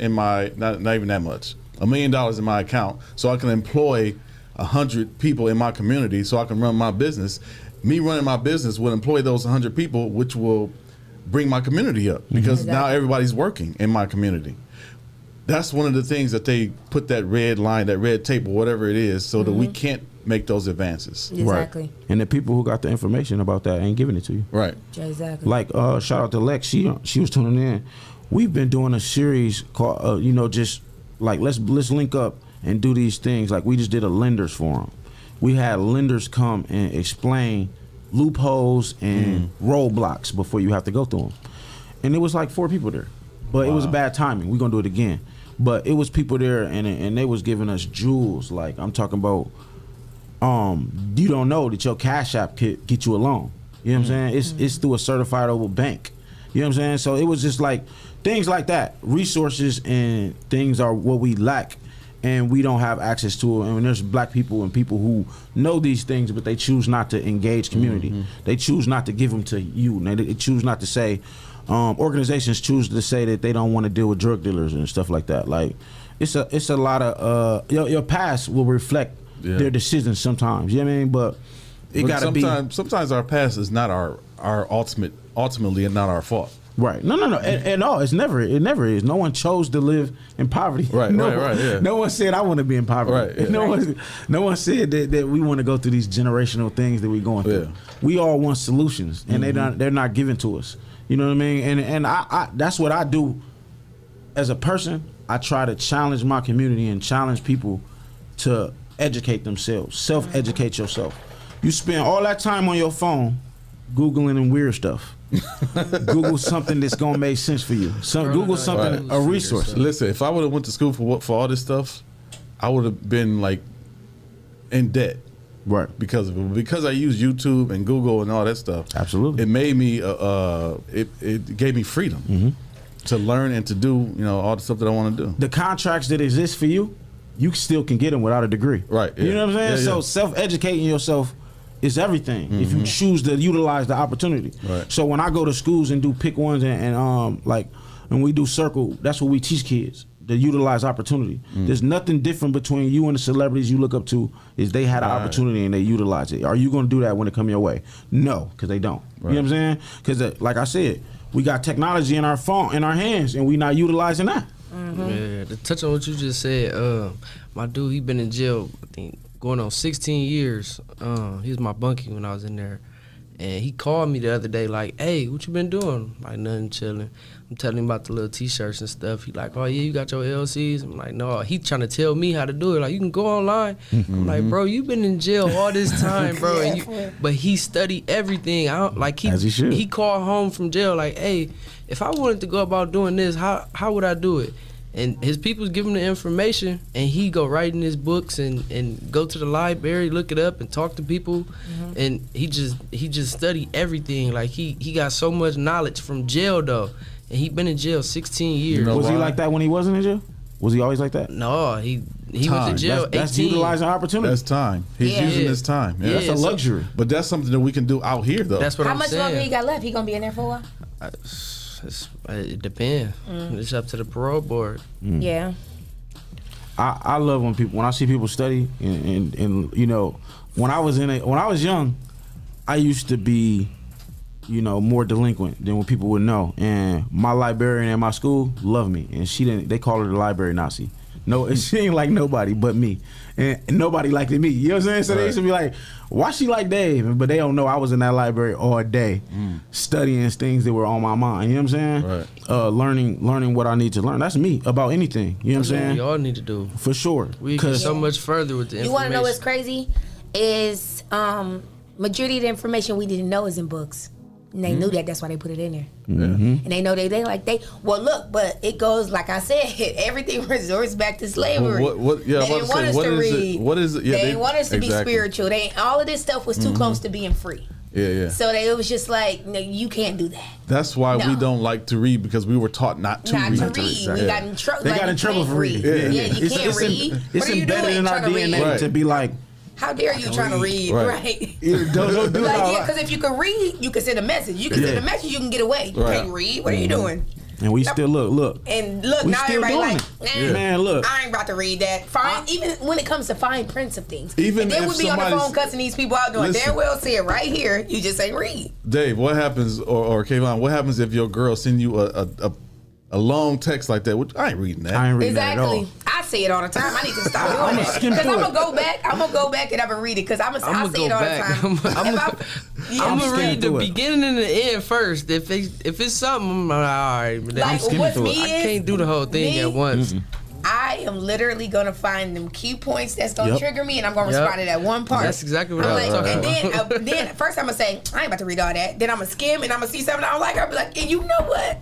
in my, not even that much, $1 million in my account so I can employ 100 people in my community so I can run my business. Me running my business will employ those 100 people, which will bring my community up, because now everybody's working in my community. That's one of the things that they put that red line, that red tape, or whatever it is, so that we can't make those advances. Exactly. Right. And the people who got the information about that ain't giving it to you. Right. Exactly. Like shout out to Lex. She was tuning in. We've been doing a series called just like let's link up and do these things. Like we just did a lenders forum. We had lenders come and explain loopholes and roadblocks before you have to go through them. And it was like 4 people there. But it was bad timing. We're gonna do it again. But it was people there, and they was giving us jewels. Like I'm talking about, you don't know that your Cash App could get you a loan. You know what I'm saying? It's through a certified over bank. You know what I'm saying? So it was just like things like that. Resources and things are what we lack, and we don't have access to it. And when there's black people and people who know these things, but they choose not to engage community. They choose not to give them to you. And they choose not to say. Organizations choose to say that they don't want to deal with drug dealers and stuff like that. Like it's a lot of your past will reflect their decisions sometimes. You know what I mean? But it gotta be. Sometimes our past is not our ultimately and not our fault. Right. No. And no, it never is. No one chose to live in poverty. Right. Yeah. No one said I want to be in poverty. Right. Yeah. No one said that we want to go through these generational things that we're going through. Yeah. We all want solutions, and they're not given to us. You know what I mean? And I that's what I do as a person. I try to challenge my community and challenge people to educate themselves, self-educate yourself. You spend all that time on your phone Googling and weird stuff. Google something that's gonna make sense for you. Google something, a resource. Listen, if I would have went to school for all this stuff, I would have been like in debt. Right. Because I use YouTube and Google and all that stuff. Absolutely. It made me it gave me freedom to learn and to do, all the stuff that I want to do. The contracts that exist for you, you still can get them without a degree. Right. Yeah. You know what I'm saying? So self-educating yourself is everything if you choose to utilize the opportunity. Right. So when I go to schools and do pick ones and when we do circle, that's what we teach kids. To utilize opportunity. There's nothing different between you and the celebrities you look up to. Is they had an opportunity and they utilize it. Are you going to do that when it come your way? No, because they don't. Right. You know what I'm saying? Because like I said, we got technology in our phone, in our hands, and we not utilizing that. Yeah, to touch on what you just said, my dude, he been in jail, I think, going on 16 years. He was my bunkie when I was in there. And he called me the other day like, hey, what you been doing? Like, nothing, chilling. I'm telling him about the little T-shirts and stuff. He like, oh, yeah, you got your LCs? I'm like, no. He trying to tell me how to do it. Like, you can go online. I'm like, bro, you been in jail all this time, bro. But he studied everything. As he should. He called home from jail like, hey, if I wanted to go about doing this, how would I do it? And his people's give him the information, and he go write in his books and go to the library, look it up, and talk to people. And he just study everything. Like he got so much knowledge from jail though, and he been in jail 16 years. You know Was he why? like that when he wasn't in jail? Was he always like that? No, he went Time. to jail. That's 18. utilizing opportunity. That's time. He's Yeah. using his time. Yeah. That's a so- luxury. But that's something that we can do out here, though. That's what How I'm much saying. longer he got left? He gonna be in there for a while? It depends. It's up to the parole board. Yeah. I love when I see people study and you know, when I was young, I used to be, you know, more delinquent than what people would know. And my librarian at my school loved me, and they call her the library Nazi. No, she ain't like nobody but me, and nobody liked me. You know what I'm saying? So they used to be like, why she like Dave? But they don't know I was in that library all day studying things that were on my mind. You know what I'm saying? Right. Learning what I need to learn. That's me about anything. You know what I'm saying? We all need to do. For sure. We get so much further with the information. You want to know what's crazy? Is majority of the information we didn't know is in books. And they knew that. That's why they put it in there. And they know well, look, but it goes, like I said, everything resorts back to slavery. What They didn't want us to read. What is it? Yeah, they didn't want us to be exactly. spiritual. All of this stuff was too close to being free. Yeah. So it was just like, no, you can't do that. That's why No. we don't like to read, because we were taught not to Not read. to read. We got in trouble. They got in trouble for reading. Yeah, you can't read. It's What are you embedded doing in our trying to read? DNA Right. to be like, How dare you trying to read? Right. don't do Like, all yeah, that. because if you can read, you can send a message. You can send a message, you can get away. You Right. can't read. What are you doing? And we still look. And look, We now still everybody doing like, it. Man, look. I ain't about to read that. Even when it comes to fine prints of things. Even and then if we be on the phone somebody's- cussing these people out doing Listen. damn well say it right here. You just ain't read. Dave, what happens, or Kayvon, what happens if your girl send you a long text like that? Which I ain't reading that. I ain't reading that at all. Exactly. I say it all the time. I need to stop I'ma doing that. skim Because through I'm it. going to go back. I'm going to go back and I'm going to read it. Because I say it all the time. I'm gonna read the through it. beginning and the end first. If it's something, I'm like, all right. But Like, skimming what's through me it. I can't do the whole thing me, at once. I am literally gonna find them key points that's gonna Yep. trigger me, and I'm gonna Yep. respond to that one part. That's exactly what I'm I'm like, talking and about. then first I'm gonna say I ain't about to read all that. Then I'm gonna skim and I'm gonna see something I don't like. I'll be like, and you know what?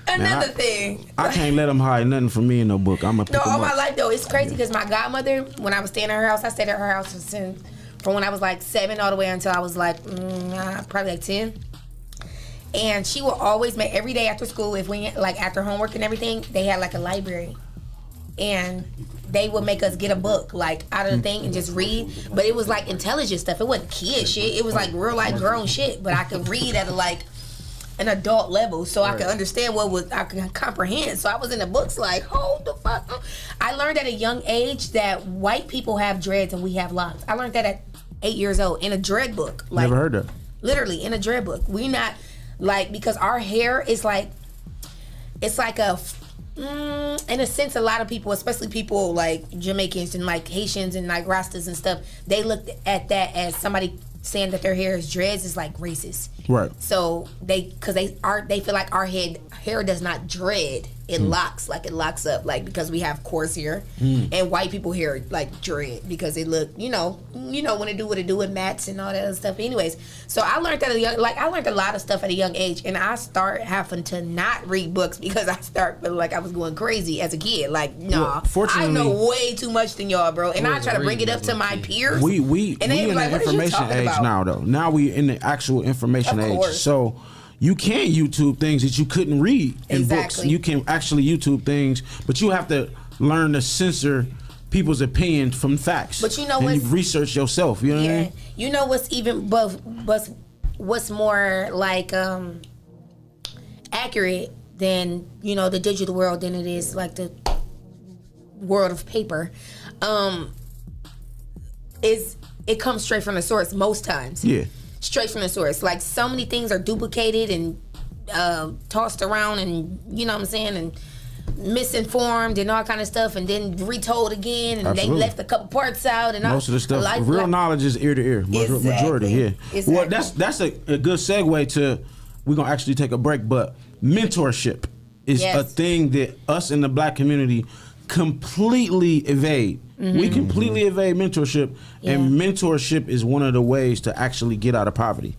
Another thing. I can't let them hide nothing from me in no book. I'm gonna No, pick all them my up. life though, it's crazy because my godmother, when I was staying at her house, I stayed at her house from when I was like 7 all the way until I was like probably like 10. And she would always make every day after school, if we like after homework and everything, they had like a library, and they would make us get a book like out of the thing and just read. But it was like intelligent stuff. It wasn't kid shit. It was like real life grown shit. But I could read at an adult level, so I could understand I could comprehend. So I was in the books like, hold the fuck up. I learned at a young age that white people have dreads and we have locks. I learned that at 8 years old in a dread book. Like, Never heard that. literally in a dread book. We not like, because our hair is like, it's like a in a sense, a lot of people, especially people like Jamaicans and like Haitians and like Rastas and stuff, they look at that as somebody saying that their hair is dreads is like racist. Right. So they feel like our hair does not dread. It locks up, like, because we have coarse hair, and white people hair like dread because it look, you know when it do what it do with mats and all that other stuff. Anyways, so I learned that I learned a lot of stuff at a young age, and I start having to not read books because I start feeling like I was going crazy as a kid. Like, nah, fortunately, I know way too much than y'all, bro, and I try to bring it up to my peers. We and they in be like, the what are you information talking age about? now though. Now we in the actual information Of age. course. So you can YouTube things that you couldn't read in books. Exactly. You can actually YouTube things, but you have to learn to censor people's opinions from facts. But you know and what's- you research yourself. You know what I mean? You know what's even what's more like accurate than the digital world than it is like the world of paper, is it comes straight from the source most times. Yeah. Straight from the source. Like, so many things are duplicated and tossed around, and you know what I'm saying, and misinformed and all kind of stuff, and then retold again, and Absolutely. they left a couple parts out. And most of the stuff, real knowledge is ear to ear. Majority, yeah. Exactly. Well, that's a good segue to. We're gonna actually take a break, but mentorship is a thing that us in the black community completely evade. We completely evade mentorship, and mentorship is one of the ways to actually get out of poverty.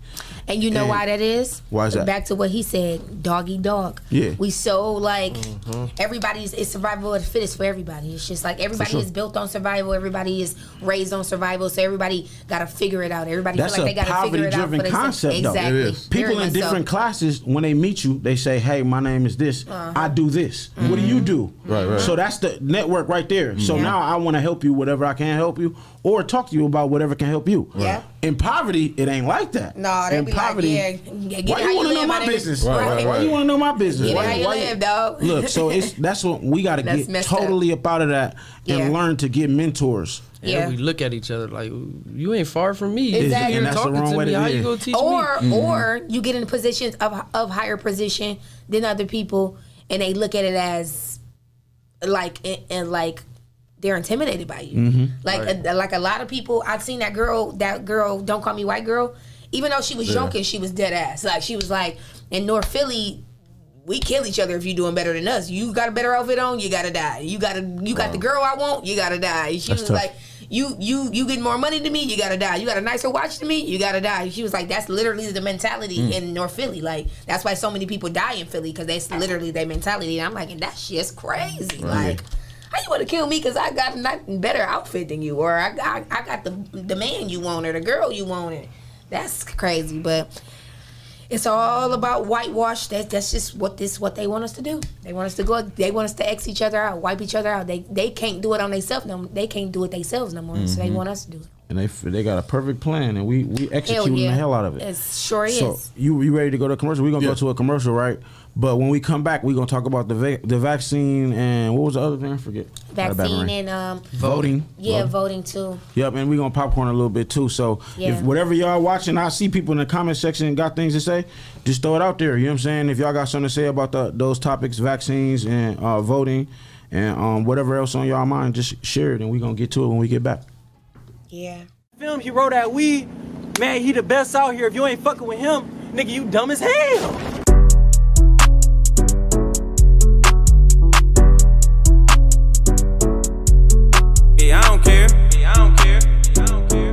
And you know why that is? Why is that? Back to what he said, dog eat dog. Yeah. We so like it's survival of the fittest for everybody. It's just like everybody is built on survival. Everybody is raised on survival. So everybody got to figure it out. Everybody feel like they got to figure it out for themselves. Concept, though. Exactly. It is. People in different classes, when they meet you, they say, "Hey, my name is this. I do this. What do you do?" Right. So that's the network right there. So now I want to help you, whatever I can help you, or talk to you about whatever can help you. Yeah. In poverty, it ain't like that. No, they in be poverty, like, why you want to know my business? Right. Why you want to know my business? Get it how you live, dog. Look, so that's what we got to get messed totally up out of that and learn to get mentors. And we look at each other like, you ain't far from me. Exactly. You're And that's the talking wrong to way me. to How do you it. gonna teach or me? or you get in positions of higher position than other people, and they look at it as like like they're intimidated by you. Like a lot of people. I've seen that girl. Don't call me white girl. Even though she was joking, she was dead ass. Like she was like, in North Philly, we kill each other if you doing better than us. You got a better outfit on, you gotta die. You got the girl I want, you gotta die. She was like, you get more money than me, you gotta die. You got a nicer watch than me, you gotta die. She was like, that's literally the mentality in North Philly. Like that's why so many people die in Philly, because that's literally their mentality. And I'm like, and that shit's crazy. Like, how you want to kill me because I got a better outfit than you, or I got the man you want, or the girl you wanted? That's crazy. But it's all about whitewash. That's just what they want us to do. They want us to go. They want us to X each other out, wipe each other out. They can't do it on themselves. No, they can't do it themselves no more. So they want us to do it. And they got a perfect plan, and we executing the hell out of it. It sure is. So you ready to go to a commercial? We're gonna go to a commercial, right? But when we come back, we're gonna talk about the vaccine and what was the other thing? I forget. Vaccine and voting. Yeah, voting too. Yep, and we're gonna popcorn a little bit too. So if whatever y'all watching, I see people in the comment section got things to say, just throw it out there. You know what I'm saying? If y'all got something to say about those topics, vaccines and voting and whatever else on y'all mind, just share it, and we're gonna get to it when we get back. Yeah. Film, he wrote that weed. Man, he the best out here. If you ain't fucking with him, nigga, you dumb as hell. Yeah, I don't care. Yeah, I don't care. I don't care.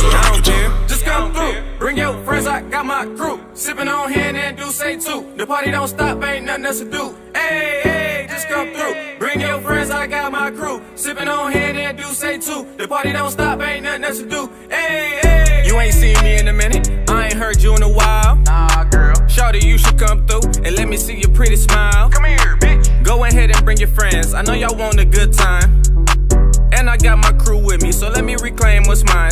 Yeah, I don't care. Just come through. Bring your friends, I got my crew. Sipping on hand and do say too. The party don't stop, ain't nothing else to do. Hey, hey, just come through. Bring your friends, I got my crew. Sipping on hand and do say too. The party don't stop, ain't nothing else to do. Hey, hey. You ain't seen me in a minute. I ain't heard you in a while. Nah, girl. Shawty, you should come through and let me see your pretty smile. Come here, bitch. Go ahead and bring your friends. I know y'all want a good time. And I got my crew with me, so let me reclaim what's mine.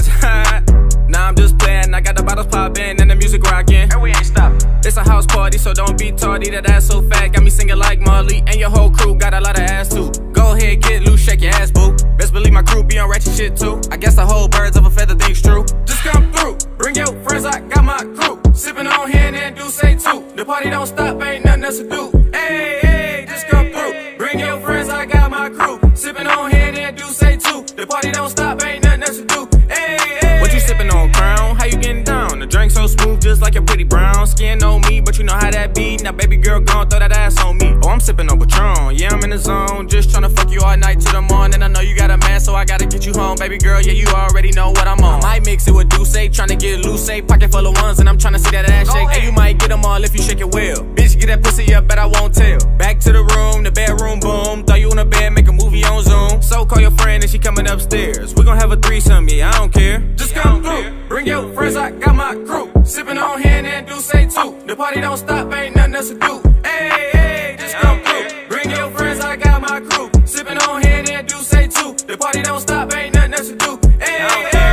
Nah, I'm just playing. I got the bottles popping and the music rocking. And we ain't stopping. It's a house party, so don't be tardy. That ass so fat, got me singing like Marley. And your whole crew got a lot of ass too. Go ahead, get loose, shake your ass, boo. Best believe my crew be on ratchet shit too. I guess the whole birds of a feather thing's true. Just come through, bring your friends, I got my crew. Sipping on hand and do say too. The party don't stop, ain't nothing else to do. Hey, hey, just come through. Bring your friends, I got my crew. Sipping on hand and do say too. The party don't stop, ain't nothing else to do. Hey, hey. What you sipping on, Crown? How you getting down? The drink so smooth, just like your pretty brown skin on me, but you know how that be. Now baby girl gon' throw that ass on me. Oh, I'm sipping on Patron, yeah, I'm in the zone. Just tryna fuck you all night till the morning. I know you got a man, so I gotta get you home. Baby girl, yeah, you already know what I'm on. I might mix it with Douce, tryna get loose, pocket full of ones, and I'm tryna see that ass shake. And you might get them all if you shake it well. Bitch, get that pussy up, but I won't tell. Back to the room, the bedroom, boom. Throw you in the bed, make a movie on Zoom. So call your friend and she coming upstairs. We gon' have a threesome, yeah, I don't care. Just come through, bring your friends, I got my crew. Sipping on hand and do say too. The party don't stop, ain't nothing else to do. Hey, hey, just come through. Bring your friends, I got my crew. Sipping on hand and do say too. The party don't stop, ain't nothing else to do. Hey, hey, hey.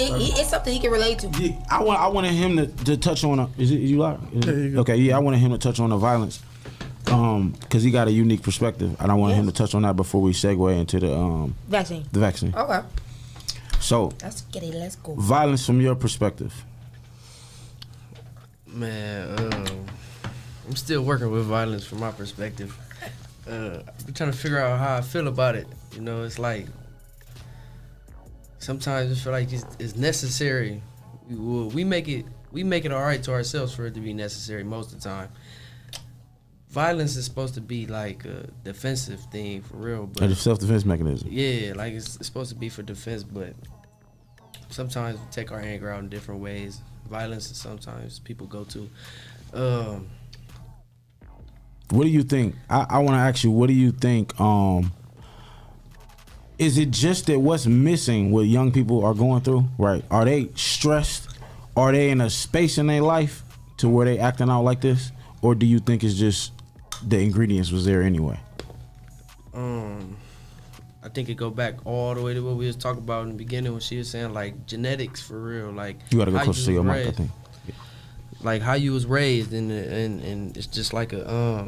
it's something he can relate to. Yeah, I wanted him to touch on. Is it you live? Okay, yeah, I wanted him to touch on the violence, because he got a unique perspective, and I wanted him to touch on that before we segue into the Vaccine. The vaccine. Okay. So Let's get it. Let's go. violence from your perspective. Man, I'm still working with violence from my perspective. I'm trying to figure out how I feel about it. You know, it's like sometimes I feel like it's necessary. We make it all right to ourselves for it to be necessary most of the time. Violence is supposed to be like a defensive thing for real, but A self-defense mechanism. yeah, like it's supposed to be for defense, but sometimes we take our anger out in different ways. Violence is sometimes people go to. What do you think? I want to ask you, what do you think? Is it just that what's missing what young people are going through, right? Are they stressed? Are they in a space in their life to where they acting out like this? Or do you think it's just the ingredients was there anyway? I think it go back all the way to what we was talking about in the beginning when she was saying like genetics for real, like You gotta go how closer to your was mic, I raised. think. Like how you was raised, and it's just like a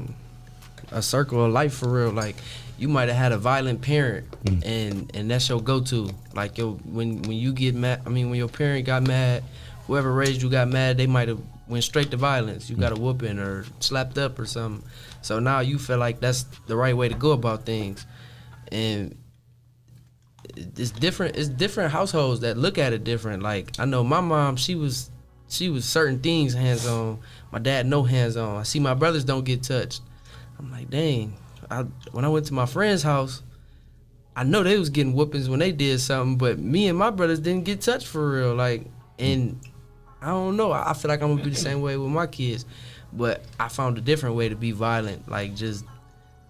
circle of life for real. Like you might have had a violent parent, and that's your go-to. Like when you get mad, I mean when your parent got mad, whoever raised you got mad, they might have went straight to violence. You got a whooping or slapped up or something. So now you feel like that's the right way to go about things, and it's different. It's different households that look at it different. Like I know my mom, she was certain things hands on. My dad no hands on. I see my brothers don't get touched. I'm like, dang. When I went to my friend's house, I know they was getting whoopings when they did something, but me and my brothers didn't get touched for real. Like, and I don't know. I feel like I'm gonna be the same way with my kids, but I found a different way to be violent, like just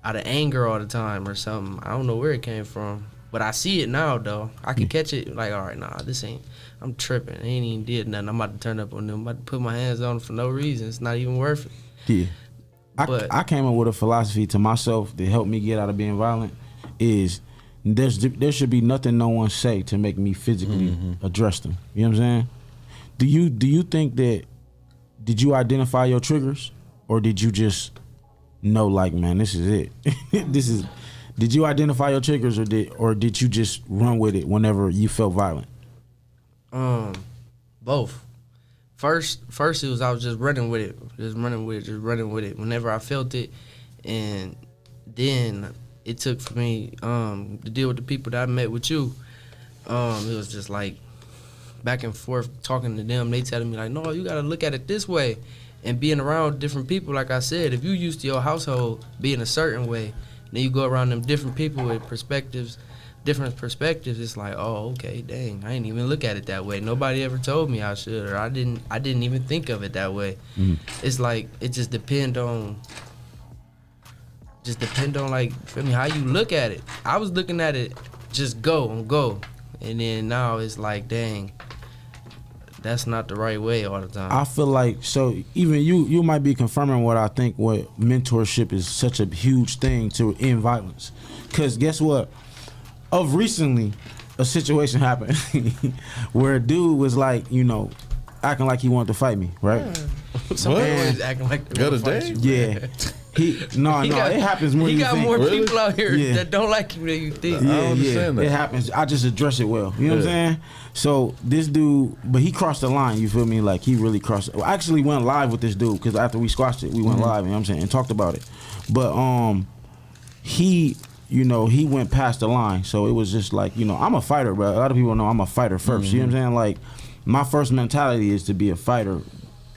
out of anger all the time or something. I don't know where it came from, but I see it now though. I can catch it. Like, all right, nah, this ain't. I'm tripping. I ain't even did nothing. I'm about to turn up on them. I'm about to put my hands on them for no reason. It's not even worth it. Yeah. But I came up with a philosophy to myself that helped me get out of being violent is there should be nothing no one say to make me physically address them. You know what I'm saying? Do you think that, did you identify your triggers, or did you just know like, man, this is it? Did you identify your triggers, or did you just run with it whenever you felt violent? Both. First it was I was just running with it whenever I felt it, and then it took for me to deal with the people that I met with you. It was just like back and forth talking to them. They telling me like, no, you gotta look at it this way, and being around different people. Like I said, if you used to your household being a certain way, then you go around them different people with different perspectives, it's like, oh, okay, dang, I didn't even look at it that way. Nobody ever told me I should, or I didn't even think of it that way. It's like it just depend on like, feel me, how you look at it. I was looking at it just go, and then now it's like, dang, that's not the right way all the time. I feel like, so even you might be confirming what I think, what mentorship is such a huge thing to end violence. Because guess what? Of recently, a situation happened where a dude was like, you know, acting like he wanted to fight me, right? Somebody always acting like they Got a wanna fight date? you. Yeah. It happens more than He you got think. more Really? people out here Yeah. that don't like you than you think. I don't understand that. It happens. I just address it well. You know what I'm Yeah. saying? So this dude, but he crossed the line. You feel me? Like he really crossed. I actually went live with this dude because after we squashed it, we went live. You know what I'm saying? And talked about it. But he, you know, he went past the line. So it was just like, you know, I'm a fighter, bro. A lot of people know I'm a fighter 1st. You know what I'm saying? Like my first mentality is to be a fighter.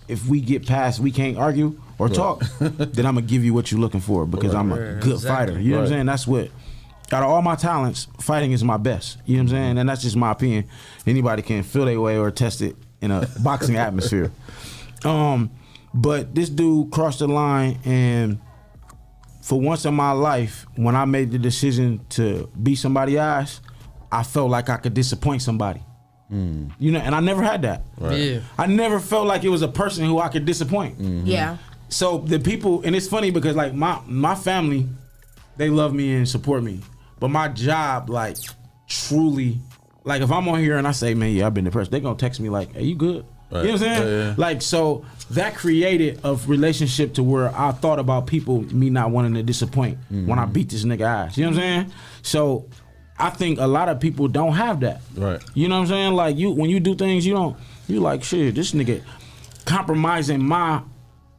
If we get past, we can't argue or talk, then I'm gonna give you what you're looking for because I'm a good Exactly. fighter. You know what I'm Right. saying? That's what, out of all my talents, fighting is my best. You know what I'm saying? And that's just my opinion. Anybody can feel their way or test it in a boxing atmosphere. But this dude crossed the line, and for once in my life, when I made the decision to beat somebody's ass, I felt like I could disappoint somebody. You know, and I never had that. Yeah. I never felt like it was a person who I could disappoint. Yeah. So the people, and it's funny because like my family, they love me and support me, but my job like truly like if I'm on here and I say, man, yeah, I've been depressed, they gonna text me like, hey, you good? Right. You know what I'm saying? Yeah. Like, so that created a relationship to where I thought about people, me not wanting to disappoint when I beat this nigga ass. You know what I'm saying? So I think a lot of people don't have that. Right. You know what I'm saying? Like when you do things, you like, shit, this nigga compromising my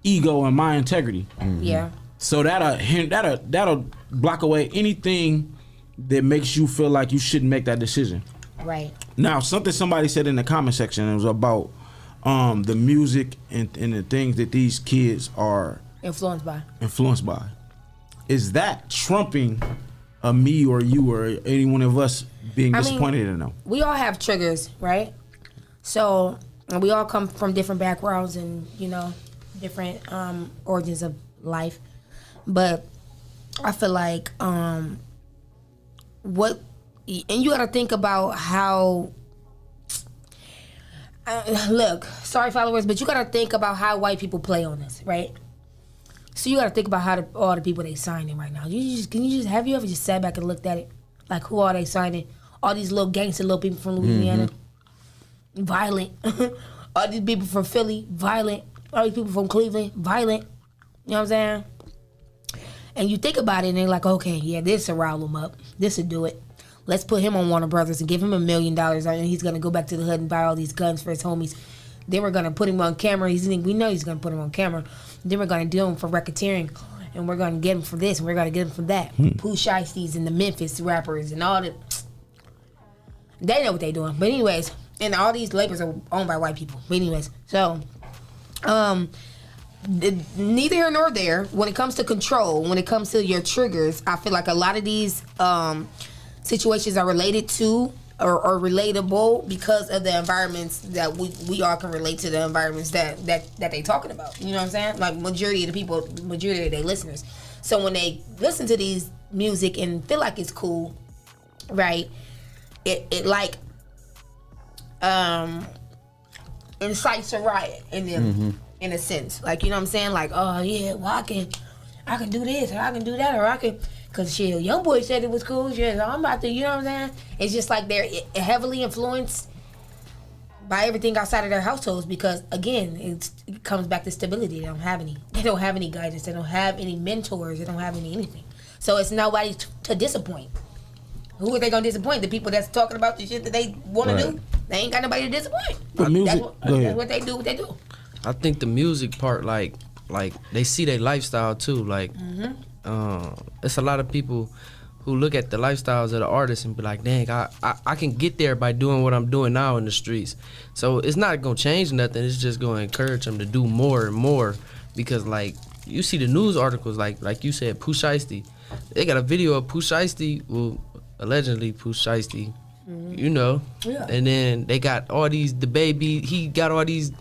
ego and my integrity. Yeah. So that'll block away anything that makes you feel like you shouldn't make that decision. Right. Now, something somebody said in the comment section, it was about the music and the things that these kids are Influenced by. Is that trumping a me or you or any one of us being disappointed in them? We all have triggers, right? So we all come from different backgrounds and, different origins of life. But I feel like and you got to think about how look, sorry followers, but you got to think about how white people play on this, right? So you got to think about how all the people they signing right now. Have you ever just sat back and looked at it? Like, who are they signing? All these little gangster little people from Louisiana, violent. All these people from Philly, violent. All these people from Cleveland, violent. You know what I'm saying? And you think about it and they're like, okay, yeah, this will rile him up. This will do it. Let's put him on Warner Brothers and give him $1 million, and he's gonna go back to the hood and buy all these guns for his homies. Then we're gonna put him on camera. We know he's gonna put him on camera. Then we're gonna do him for racketeering, and we're gonna get him for this, and we're gonna get him for that. Pooh Shiesties and the Memphis rappers and all that. They know what they're doing. But anyways, and all these labels are owned by white people. But anyways, so neither here nor there. When it comes to control, when it comes to your triggers, I feel like a lot of these situations are related to or relatable because of the environments that we all can relate to, the environments that they talking about. You know what I'm saying? Like majority of their listeners. So when they listen to these music and feel like it's cool, right? It like incites a riot in them in a sense. Like, you know what I'm saying? Like, oh yeah, well I can do this or I can do that or I can. Cause shit, young boy said it was cool. Shit, so I'm about to, you know what I'm saying? It's just like they're heavily influenced by everything outside of their households. Because again, it comes back to stability. They don't have any guidance. They don't have any mentors. They don't have anything. So it's nobody to disappoint. Who are they gonna disappoint? The people that's talking about the shit that they want to do. They ain't got nobody to disappoint. The music, that's what they do. What they do. I think the music part, like they see their lifestyle too. Like, it's a lot of people who look at the lifestyles of the artists and be like, dang, I can get there by doing what I'm doing now in the streets. So it's not gonna change nothing. It's just gonna encourage them to do more and more. Because like you see the news articles, like you said, Pooh Shiesty. They got a video of Pooh Shiesty, well, allegedly Pooh Shiesty, you know. Yeah. And then they got all these, he got all these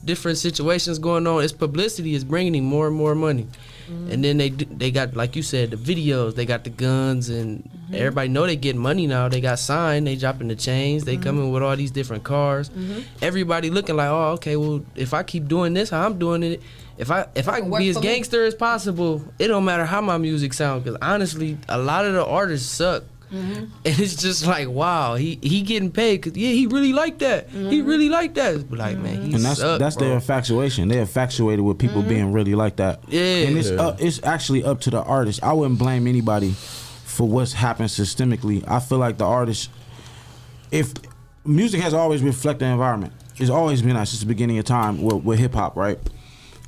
different situations going on. It's publicity is bringing him more and more money. And then they got, like you said, the videos. They got the guns, and everybody know they getting money now. They got signed. They dropping the chains. They coming with all these different cars. Everybody looking like, oh, okay. Well, if I keep doing this, how I'm doing it, if I can be as gangster as possible, it don't matter how my music sounds. Because honestly, a lot of the artists suck. And it's just like, wow, he getting paid because he really like that. He really like that. But like, man, and that's their infatuation. They're infatuated with people being really like that. Yeah, and it's actually up to the artist. I wouldn't blame anybody for what's happened systemically. I feel like the artist, if music has always reflected the environment, it's always been that since the beginning of time with hip hop, right?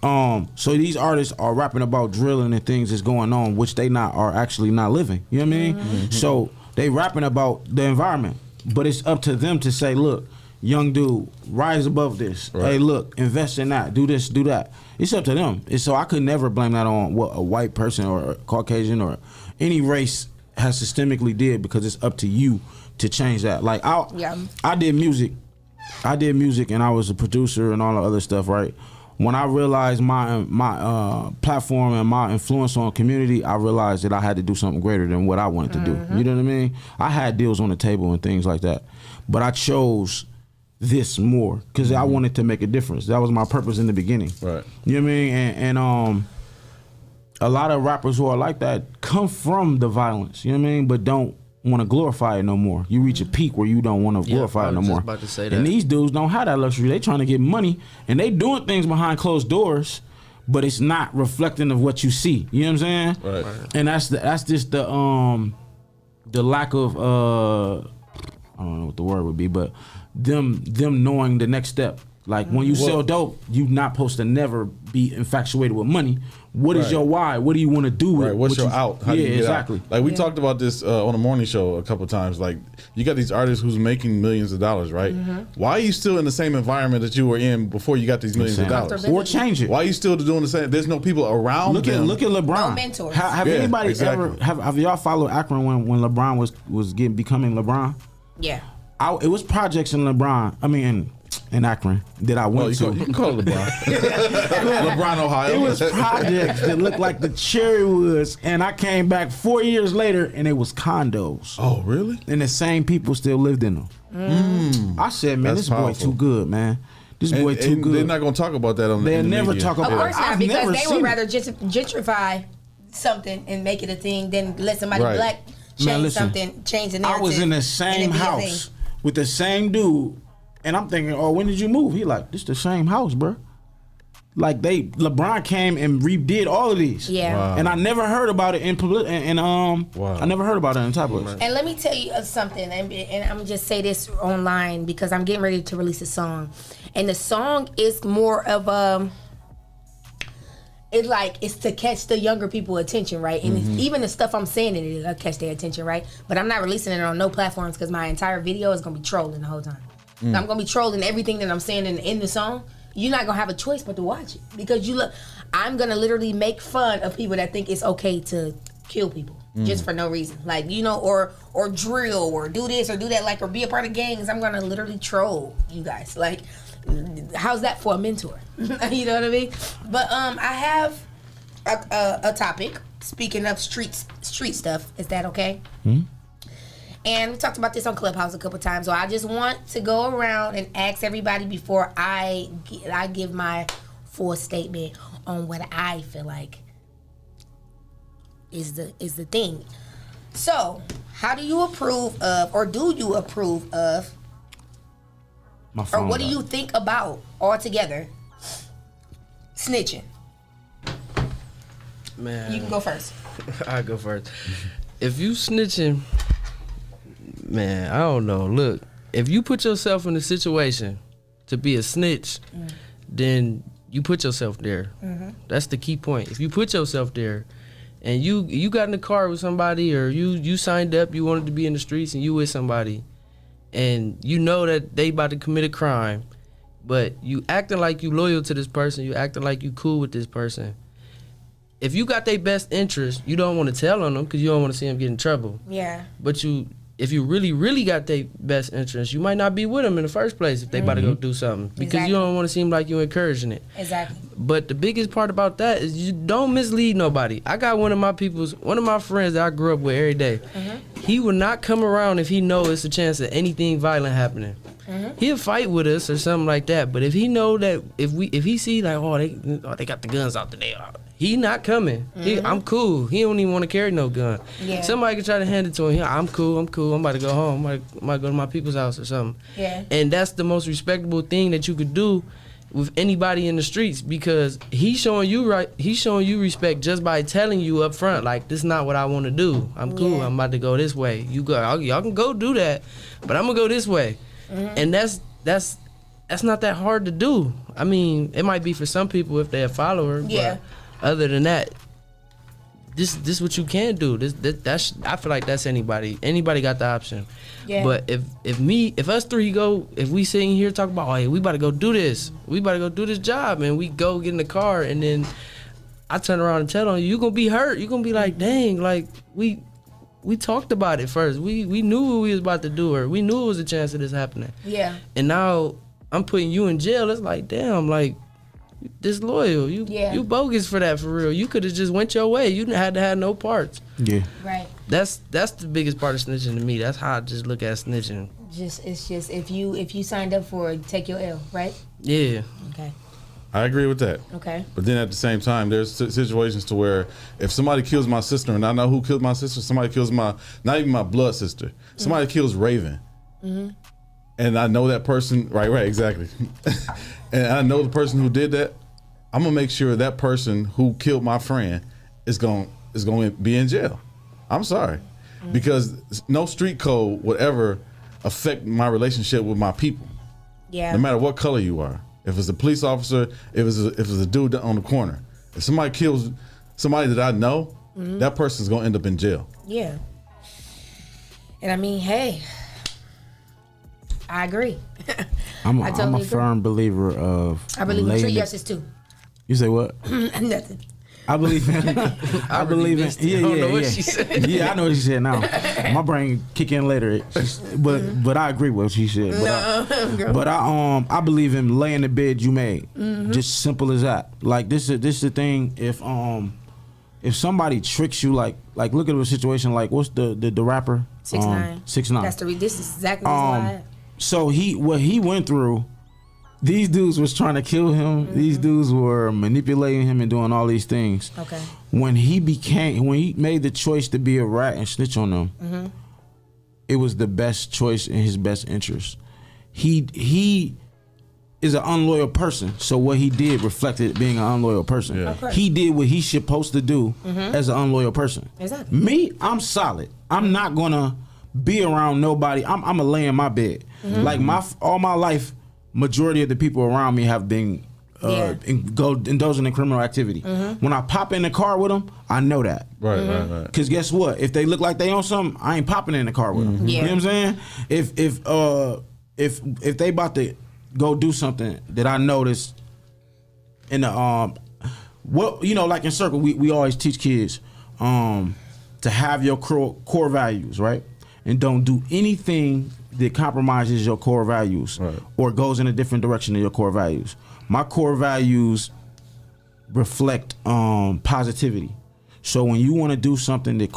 So these artists are rapping about drilling and things that's going on, which they are actually not living. You know what I mean? So they rapping about the environment, but it's up to them to say, look, young dude, rise above this. Right. Hey, look, invest in that. Do this, do that. It's up to them. So I could never blame that on what a white person or a Caucasian or any race has systemically did, because it's up to you to change that. Like I did music and I was a producer and all the other stuff, right? When I realized my platform and my influence on community, I realized that I had to do something greater than what I wanted to do. You know what I mean? I had deals on the table and things like that, but I chose this more because I wanted to make a difference. That was my purpose in the beginning. Right. You know what I mean? And a lot of rappers who are like that come from the violence. You know what I mean? But don't want to glorify it no more. You reach a peak where you don't want to glorify it no more. About to say that. And these dudes don't have that luxury. They trying to get money, and they doing things behind closed doors, but it's not reflecting of what you see. You know what I'm saying? Right. And that's just the lack of I don't know what the word would be, but them knowing the next step. Like when you sell dope, you not supposed to never be infatuated with money. What is your why? What do you want to do with it? What's your out? How do you get exactly. out? Like we talked about this on the morning show a couple of times. Like you got these artists who's making millions of dollars, right? Why are you still in the same environment that you were in before you got these millions of dollars? Or change it. Why are you still doing the same? There's no people around them. Look at LeBron. No mentors. Have anybody ever have y'all followed Akron when LeBron was becoming LeBron? Yeah. It was projects in LeBron. I mean, in Akron that I went to. You can call it LeBron. LeBron, Ohio. It was projects that looked like the cherry woods, and I came back 4 years later, and it was condos. Oh, really? And the same people still lived in them. I said, man, That's this boy powerful. too good, man. This boy too good. They're not going to talk about that on They'll in the never media. talk Of about course it. not, I've because never they seen would it. rather gentrify something and make it a thing than let somebody Right. black change something, change the narrative. I was in the and same it be a house thing. with the same dude, and I'm thinking, oh, when did you move? He like, this the same house, bro. Like LeBron came and redid all of these. Yeah. Wow. And I never heard about it in I never heard about it in tabloids. And let me tell you something, and I'm gonna just say this online because I'm getting ready to release a song, and the song is more of it's to catch the younger people attention, right? And it's, even the stuff I'm saying in it will catch their attention, right? But I'm not releasing it on no platforms because my entire video is gonna be trolling the whole time. So I'm gonna be trolling everything that I'm saying in the song. You're not gonna have a choice but to watch it because I'm gonna literally make fun of people that think it's okay to kill people just for no reason, like or drill or do this or do that, like or be a part of gangs. I'm gonna literally troll you guys. Like, how's that for a mentor? You know what I mean? But I have a topic. Speaking of street stuff, is that okay? And we talked about this on Clubhouse a couple times. So I just want to go around and ask everybody before I give my full statement on what I feel like is the thing. So, how do you approve of, or do you approve of, or what do you think about altogether snitching? Man, You can go first. I go first. If you snitching, man, I don't know. Look, if you put yourself in a situation to be a snitch, then you put yourself there. That's the key point. If you put yourself there, and you got in the car with somebody, or you signed up, you wanted to be in the streets, and you with somebody, and you know that they about to commit a crime, but you acting like you loyal to this person, you acting like you cool with this person. If you got their best interest, you don't want to tell on them because you don't want to see them get in trouble. Yeah. But if you really, really got their best interest, you might not be with them in the first place if they about to go do something because you don't want to seem like you're encouraging it. Exactly. But the biggest part about that is you don't mislead nobody. I got one of my friends that I grew up with every day. He will not come around if he knows it's a chance of anything violent happening. He'll fight with us or something like that. But if he know that if he see like they got the guns out there, he not coming. I'm cool. He don't even want to carry no gun. Yeah. Somebody could try to hand it to him. I'm cool. I'm about to go home. I might go to my people's house or something. Yeah. And that's the most respectable thing that you could do with anybody in the streets because he's showing you respect just by telling you up front, like, this is not what I want to do. I'm cool. Yeah. I'm about to go this way. You go. Y'all can go do that, but I'm gonna go this way. And that's not that hard to do. I mean, it might be for some people if they're a follower. Yeah. But other than that, this what you can do. That's I feel like that's anybody. Anybody got the option. Yeah. But if us three if we sitting here talking about, oh, hey, we about to go do this. We about to go do this job, and we go get in the car, and then I turn around and tell on you, you're gonna be hurt. You're gonna be like, dang, like we talked about it first. We knew what we was about to do, or we knew it was a chance of this happening. Yeah. And now I'm putting you in jail. It's like, damn, like, disloyal. You bogus for that, for real. You could have just went your way. You didn't have to have no parts. Yeah. Right. That's the biggest part of snitching to me. That's how I just look at snitching. It's just if you signed up for it, take your L, right? Yeah. Okay. I agree with that. Okay. But then at the same time, there's situations to where if somebody kills my sister and I know who killed my sister, somebody kills not even my blood sister, somebody kills Raven, and I know that person, right, exactly, and I know the person who did that, I'm gonna make sure that person who killed my friend is going to be in jail. I'm sorry, because no street code would ever affect my relationship with my people. Yeah. No matter what color you are. If it's a police officer, if it's a dude on the corner, if somebody kills somebody that I know, that person's gonna end up in jail. Yeah. And I mean, hey, I agree. I'm I totally a firm believer of. I believe in treat justice too. You say what? Nothing. I believe in. I believe in. Yeah. She said. Yeah, I know what she said now. My brain kick in later. But I agree with what she said. But I believe in laying the bed you made. Just simple as that. Like this is the thing. If somebody tricks you, like look at a situation like what's the rapper 6ix9ine. 6ix9ine. This is exactly why. So what he went through. These dudes was trying to kill him. These dudes were manipulating him and doing all these things. Okay. When he made the choice to be a rat and snitch on them, it was the best choice in his best interest. He is an unloyal person, so what he did reflected being an unloyal person. Yeah. He did what he's supposed to do as an unloyal person. Exactly. Me, I'm solid. I'm not gonna be around nobody. I'm gonna lay in my bed. Like all my life. Majority of the people around me have been indulging in criminal activity. When I pop in the car with them, I know that. Right. Because guess what? If they look like they own something, I ain't popping in the car with them. You know what I'm saying? If they about to go do something that I noticed in the like in circle, we always teach kids to have your core values, right? And don't do anything that compromises your core values or goes in a different direction than your core values. My core values reflect positivity. So when you want to do something that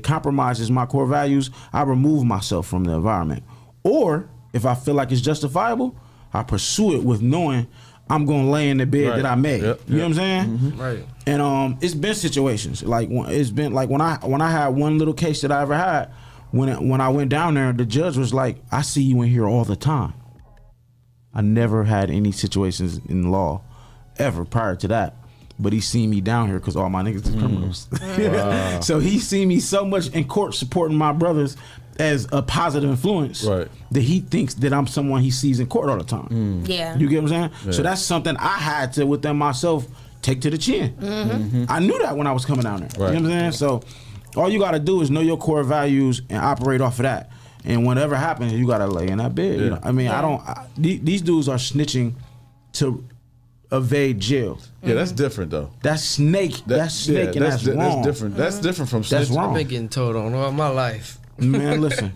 compromises my core values, I remove myself from the environment. Or if I feel like it's justifiable, I pursue it with knowing I'm gonna lay in the bed that I made. You know what I'm saying? Right. And it's been situations like when I had one little case that I ever had. When I went down there, the judge was like, I see you in here all the time. I never had any situations in law ever prior to that. But he seen me down here because all my niggas is criminals. Wow. So he seen me so much in court supporting my brothers as a positive influence that he thinks that I'm someone he sees in court all the time. Yeah. You get what I'm saying? Yeah. So that's something I had to, within myself, take to the chin. I knew that when I was coming down there. You know what I'm saying? So all you got to do is know your core values and operate off of that. And whatever happens, you got to lay in that bed. You know? I mean, these dudes are snitching to evade jail. Yeah, that's different though. That's snake. That's snake, and that's wrong. That's different. That's different from snitching. That's wrong. I've been getting told on all my life. Man, listen.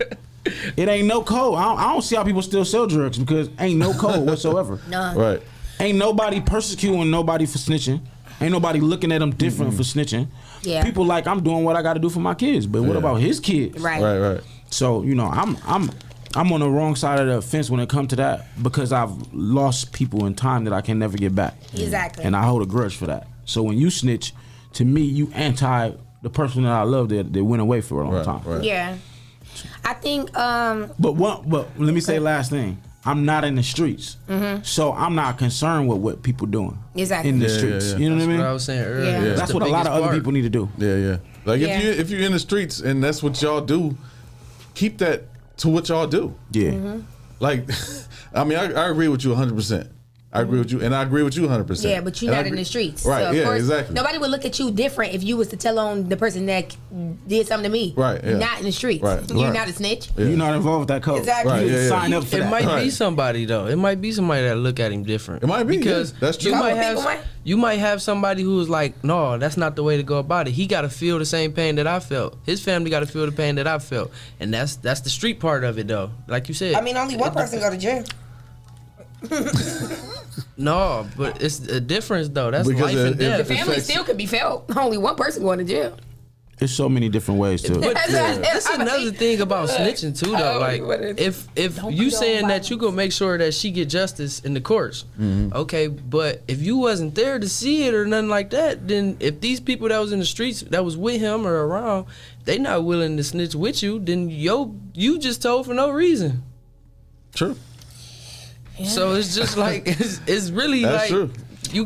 It ain't no code. I don't see how people still sell drugs because ain't no code whatsoever. None. Right. Ain't nobody persecuting nobody for snitching. Ain't nobody looking at them different for snitching. Yeah. People like, I'm doing what I got to do for my kids, but what about his kids? Right. So I'm on the wrong side of the fence when it comes to that because I've lost people in time that I can never get back. Exactly. And I hold a grudge for that. So when you snitch, to me, you anti the person that I love that went away for a long time. Right. Yeah. I think. But let me say last thing. I'm not in the streets, so I'm not concerned with what people doing in the streets. Yeah. You know what I mean? What I was saying earlier. Yeah. That's what a lot of other people need to do. Yeah. Like if you're in the streets and that's what y'all do, keep that to what y'all do. Yeah. Like, I mean, I agree with you 100%. I agree with you, and I agree with you 100%. Yeah, but you're not in the streets. Right, so of course, exactly. Nobody would look at you different if you was to tell on the person that did something to me. Right, yeah. You're not in the streets. Right. You're not a snitch. Yeah. You're not involved with that code. Exactly. Right, You sign up for It that. might be somebody though. It might be somebody that look at him different. It might be because that's true. you might have somebody who's like, no, that's not the way to go about it. He got to feel the same pain that I felt. His family got to feel the pain that I felt, and that's the street part of it though. Like you said. I mean, only one person go to jail. No, but it's a difference though. That's Because life and death. The family still could be felt. Only one person going to jail. There's so many different ways to. But that's another thing about snitching too, though. Like, if you saying that you gonna make sure that she get justice in the courts, okay. But if you wasn't there to see it or nothing like that, then if these people that was in the streets that was with him or around, they not willing to snitch with you, then you just told for no reason. True. Yeah. So it's just like it's really That's like. true.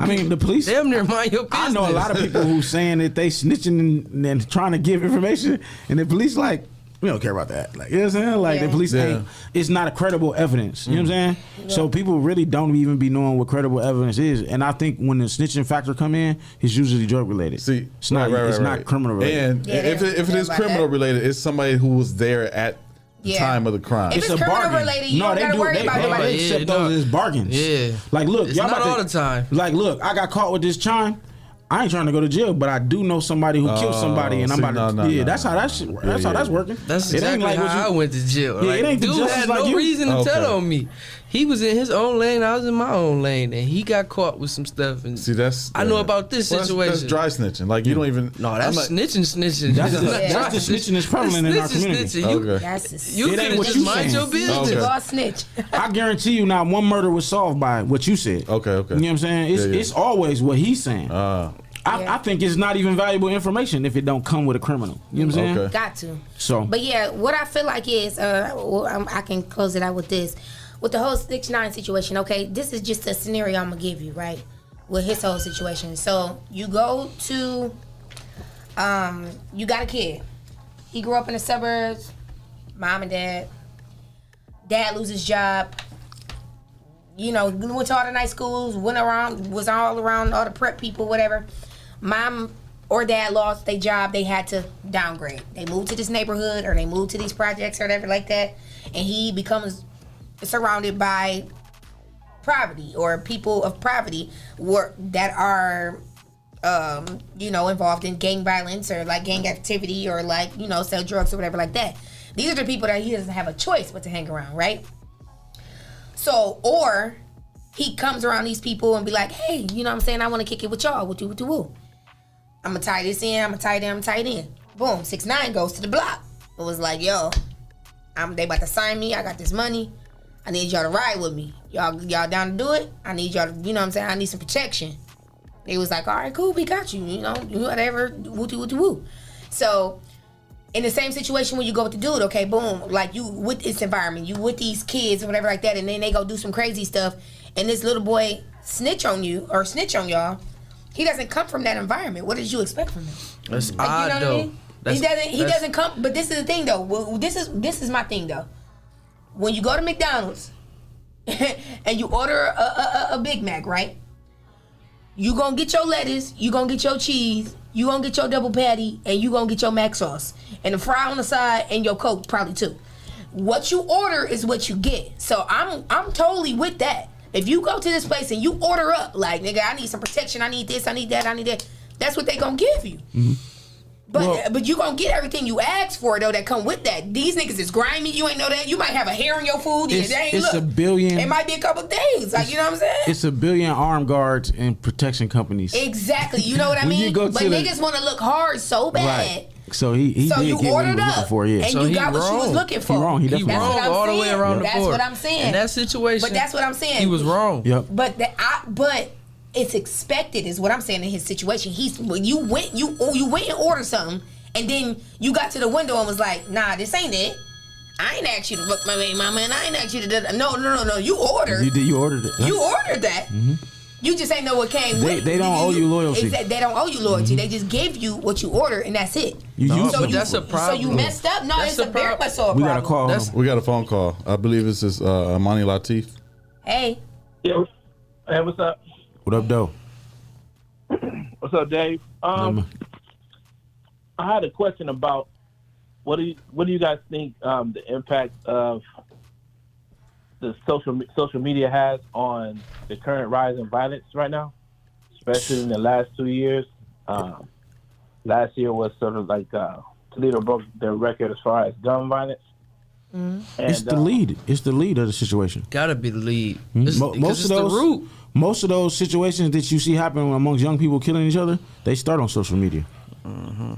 I mean, the police. Damn near mind your business. I know a lot of people who saying that they snitching and trying to give information, and the police like, we don't care about that. Like, you know what I'm saying? Like, the police ain't, it's not a credible evidence. You know what I'm saying? Yeah. So people really don't even be knowing what credible evidence is. And I think when the snitching factor come in, it's usually drug related. See, it's not, it's not criminal related. And if it is criminal related, it's somebody who was there at the time of the crime. If it's a bargain. Related, you don't gotta worry about it. They accept those as bargains. Yeah. Like, look, it's y'all not all the time. Like, look, I got caught with this chime. I ain't trying to go to jail, but I do know somebody who killed somebody, and I'm about to. That's how that's working. That's exactly how I went to jail. Yeah, it ain't dude had no reason to tell on me. He was in his own lane, I was in my own lane, and he got caught with some stuff. And see, I know about this situation. That's dry snitching. Like, you don't even. No, that's snitching. That's the snitching is prevalent in our community. You could just mind your business. You all snitch. I guarantee you, not one murder was solved by what you said. Okay. You know what I'm saying? It's always what he's saying. I think it's not even valuable information if it don't come with a criminal. You know what I'm saying? Okay. Got to. So, but yeah, what I feel like is, I can close it out with this. With the whole 6ix9ine situation, okay, this is just a scenario I'm gonna give you, right? With his whole situation. So you go to, you got a kid. He grew up in the suburbs, mom and dad. Dad loses his job. You know, went to all the nice schools, was all around all the prep people, whatever. Mom or dad lost their job, they had to downgrade. They moved to this neighborhood or they moved to these projects or whatever like that, and he becomes surrounded by poverty or people of poverty that are, involved in gang violence or like gang activity or like, sell drugs or whatever like that. These are the people that he doesn't have a choice but to hang around, right? So, or he comes around these people and be like, hey, you know what I'm saying? I want to kick it with y'all. What you woo? I'm going to tie this in. I'm going to tie it in. I'm going to tie it in. Boom. 6ix9ine goes to the block. It was like, yo, they about to sign me. I got this money. I need y'all to ride with me. Y'all down to do it? I need y'all to, you know what I'm saying? I need some protection. They was like, all right, cool. We got you. Whatever. Woo. So, in the same situation when you go with the dude, okay, boom, like you with this environment, you with these kids or whatever like that, and then they go do some crazy stuff, and this little boy snitch on you or snitch on y'all. He doesn't come from that environment. What did you expect from him? That's odd, though. He doesn't come. But this is the thing, though. Well, this is my thing, though. When you go to McDonald's and you order a Big Mac, right? You gonna get your lettuce, you gonna get your cheese, you gonna get your double patty, and you gonna get your mac sauce and the fry on the side and your Coke probably too. What you order is what you get. So I'm totally with that. If you go to this place and you order up, like, nigga, I need some protection, I need this, I need that, I need that, that's what they gonna give you. Mm-hmm. But you gonna get everything you ask for, though, that come with that. These niggas is grimy, you ain't know that. You might have a hair in your food. A billion. It might be a couple things, like, you know what I'm saying? It's a billion armed guards and protection companies. Exactly, you know what I mean? But niggas want to look hard so bad. Right. So he did get what he was looking for, yeah. And so you got what you was looking for. He wrong. He definitely wrong all the way around the board. That's what I'm saying. In that situation. But that's what I'm saying. He was wrong. Yep. But it's expected, is what I'm saying in his situation. You went and ordered something, and then you got to the window and was like, nah, this ain't it. I ain't asked you to book my baby mama, and I ain't asked you to do that. No. You ordered. You ordered it. You ordered that. Mm-hmm. You just ain't know what came with. They don't owe you loyalty. They don't owe you loyalty. Mm-hmm. They just gave you what you ordered, and that's it. That's a problem. So you messed up? No, it's a very much so a problem. We got a call. We got a phone call. I believe this is Amani Latif. Hey. Yeah. Hey, what's up? What up, Doe? What's up, Dave? I had a question about what do you guys think the impact of the social media has on the current rise in violence right now, especially in the last 2 years. Last year was sort of like Toledo broke their record as far as gun violence. Mm-hmm. And, it's the lead. It's the lead of the situation. Gotta be the lead. Mm-hmm. Most of those situations that you see happen amongst young people killing each other, they start on social media. Mm-hmm.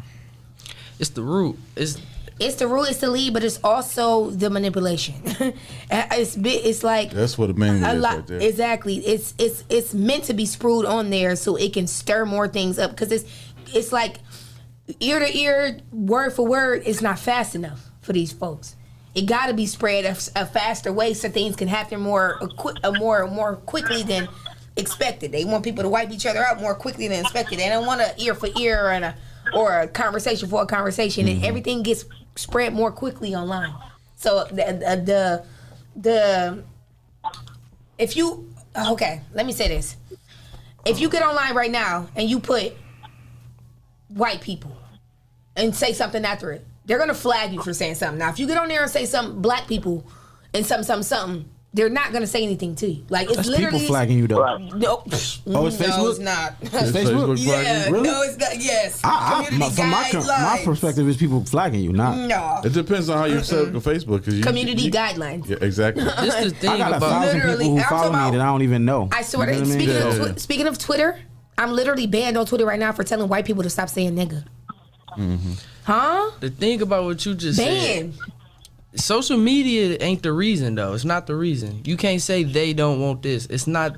It's the root. It's the root, it's the lead, but it's also the manipulation. It's like that's what the main is lot, right there. Exactly. It's meant to be screwed on there so it can stir more things up, because it's like ear to ear, word for word. It's not fast enough for these folks. It got to be spread a faster way so things can happen more quickly than expected. They want people to wipe each other out more quickly than expected. They don't want an ear for ear or a conversation for a conversation, and everything gets spread more quickly online. So if you let me say this: if you get online right now and you put white people and say something after it, they're gonna flag you for saying something. Now, if you get on there and say something black people and something, they're not gonna say anything to you. Like, it's That's literally people flagging you though. Nope. Oh, it's Facebook? No, it's not. It's Facebook? Yeah, Really? no, it's not. Yes. From my perspective, is people flagging you, not. No. It depends on how you set up Facebook. Community guidelines. Yeah, exactly. This the thing I got about 1,000 Literally, people who I'm follow talking me that I don't even know. I swear You know to what I mean? speaking of Twitter, I'm literally banned on Twitter right now for telling white people to stop saying nigga. Huh? the thing about what you just Banned. said. Social media ain't the reason though. It's not the reason. You can't say they don't want this. It's not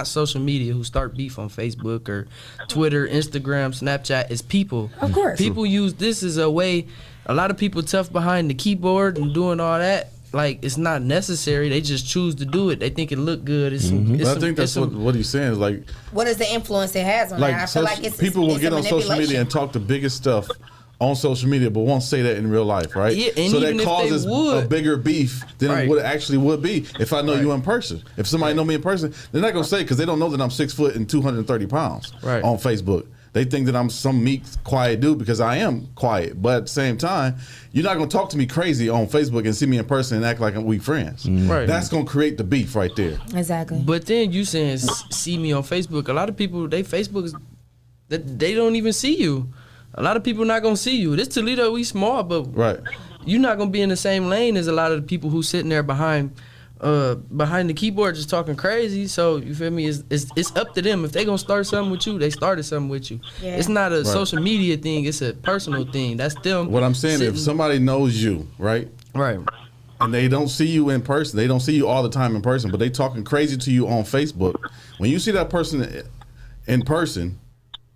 social media who start beef on Facebook or Twitter, Instagram, Snapchat. It's people. Of course. People use this as a way. A lot of people tough behind the keyboard and doing all that. Like, it's not necessary. They just choose to do it. They think it look good. It's But I think that's what he's saying is like What is the influence it has on that? I feel like it's people will it's get a on social media manipulation. and talk the biggest stuff on social media, but won't say that in real life, right? Yeah, and so even that if causes they would- a bigger beef than Right. what it actually would be if I know you in person. If somebody know me in person, they're not gonna say, because they don't know that I'm 6 foot and 230 pounds Right. on Facebook. They think that I'm some meek, quiet dude because I am quiet. But at the same time, you're not gonna talk to me crazy on Facebook and see me in person and act like we friends. Right. That's gonna create the beef right there. Exactly. But then you saying see me on Facebook. A lot of people, they Facebook is that they don't even see you. A lot of people not gonna see you. This Toledo, we small, but Right. you're not gonna be in the same lane as a lot of the people who sitting there behind the keyboard just talking crazy. So you feel me? It's up to them. If they gonna start something with you, they started something with you. Yeah. It's not a social media thing. It's a personal thing. That's them. What I'm saying, sitting- if somebody knows you, right? right. And they don't see you in person. They don't see you all the time in person, but they talking crazy to you on Facebook. When you see that person in person,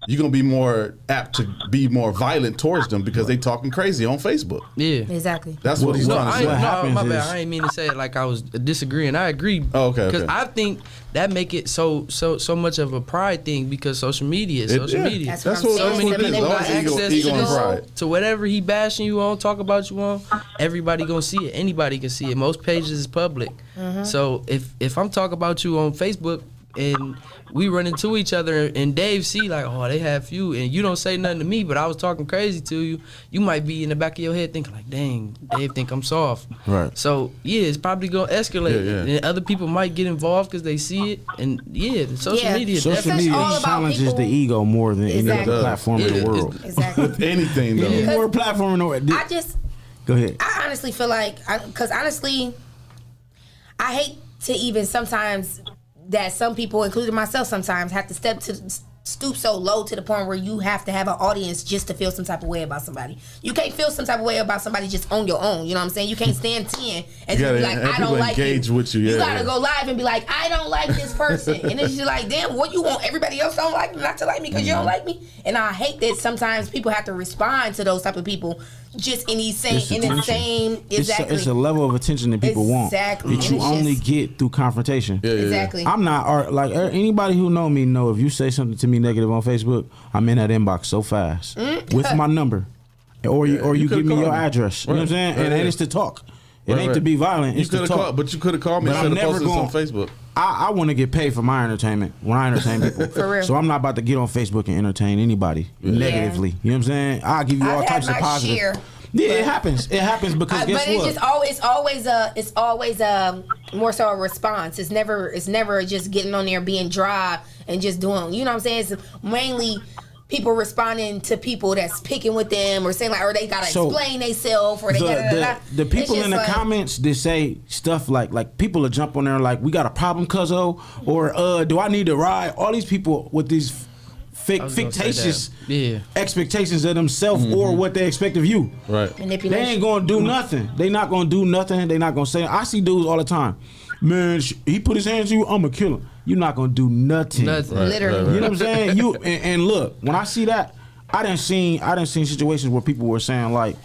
you're gonna be more apt to be more violent towards them because they talking crazy on Facebook. Yeah. Exactly. That's what he's No, trying to I say. ain't, no, happens my bad. is- I ain't mean to say it like I was disagreeing. I agree. Oh, okay, Because okay. I think that make it so much of a pride thing because social media is social media. That's That's what what, I'm that's saying. what it is. So many All people ego, access ego to and this- pride. to whatever he bashing you on, talk about you on, everybody gonna see it. Anybody can see it. Most pages is public. So if I'm talking about you on Facebook and we run into each other and Dave see like, oh, they have you and you don't say nothing to me, but I was talking crazy to you, you might be in the back of your head thinking like, dang, Dave think I'm soft. Right. So yeah, it's probably gonna escalate, Yeah, yeah. and other people might get involved because they see it, and yeah, the social Yeah. media Social definitely. media all about challenges people- the ego more than any Exactly. other platform in Yeah, the world. Exactly. With anything though. Any more platform in the world. Go ahead. I honestly feel like, because honestly, I hate to even sometimes that some people, including myself sometimes, have to stoop so low to the point where you have to have an audience just to feel some type of way about somebody. You can't feel some type of way about somebody just on your own. You know what I'm saying? You can't stand 10 and You just be gotta like, have I people don't like engage you. with you, You yeah, gotta yeah. go live and be like, I don't like this person. And then you're like, damn, what you want? Everybody else don't like me, not to like me because you don't like me? And I hate that sometimes people have to respond to those type of people just in the same, exactly. It's a level of attention that people Exactly. want that And you it's only just- get through confrontation. Yeah, yeah, yeah. Exactly. I'm not like anybody who know me know if you say something to me negative on Facebook, I'm in that inbox so fast with my number, or you you give could've me your called me. address. You know what I'm saying? Right, and right. it's to talk. It Right, ain't to right. be violent. You It's to could have talk. called, but you could have called me But I'm instead of never posting this on going. Facebook. I want to get paid for my entertainment when I entertain people. For real. So I'm not about to get on Facebook and entertain anybody negatively. You know what I'm saying? I'll give you all I've types had of my positive. share, Yeah, it happens. It happens because guess but what? it's always more so a response. It's never just getting on there being dry and just doing. You know what I'm saying? It's mainly people responding to people that's picking with them or saying like, or they gotta explain themselves or they gotta. The It's people just in the like- comments that say stuff like people will jump on there like we got a problem, cuzzo, or do I need to ride? All these people with these fictitious expectations of themselves or what they expect of you. Right. They ain't gonna do nothing. They not gonna do nothing. They not gonna say. I see dudes all the time. Man, he put his hands on you, I'm gonna kill him. You're not gonna do nothing. Literally. You know what I'm saying? You and look, when I see that, I done seen situations where people were saying like,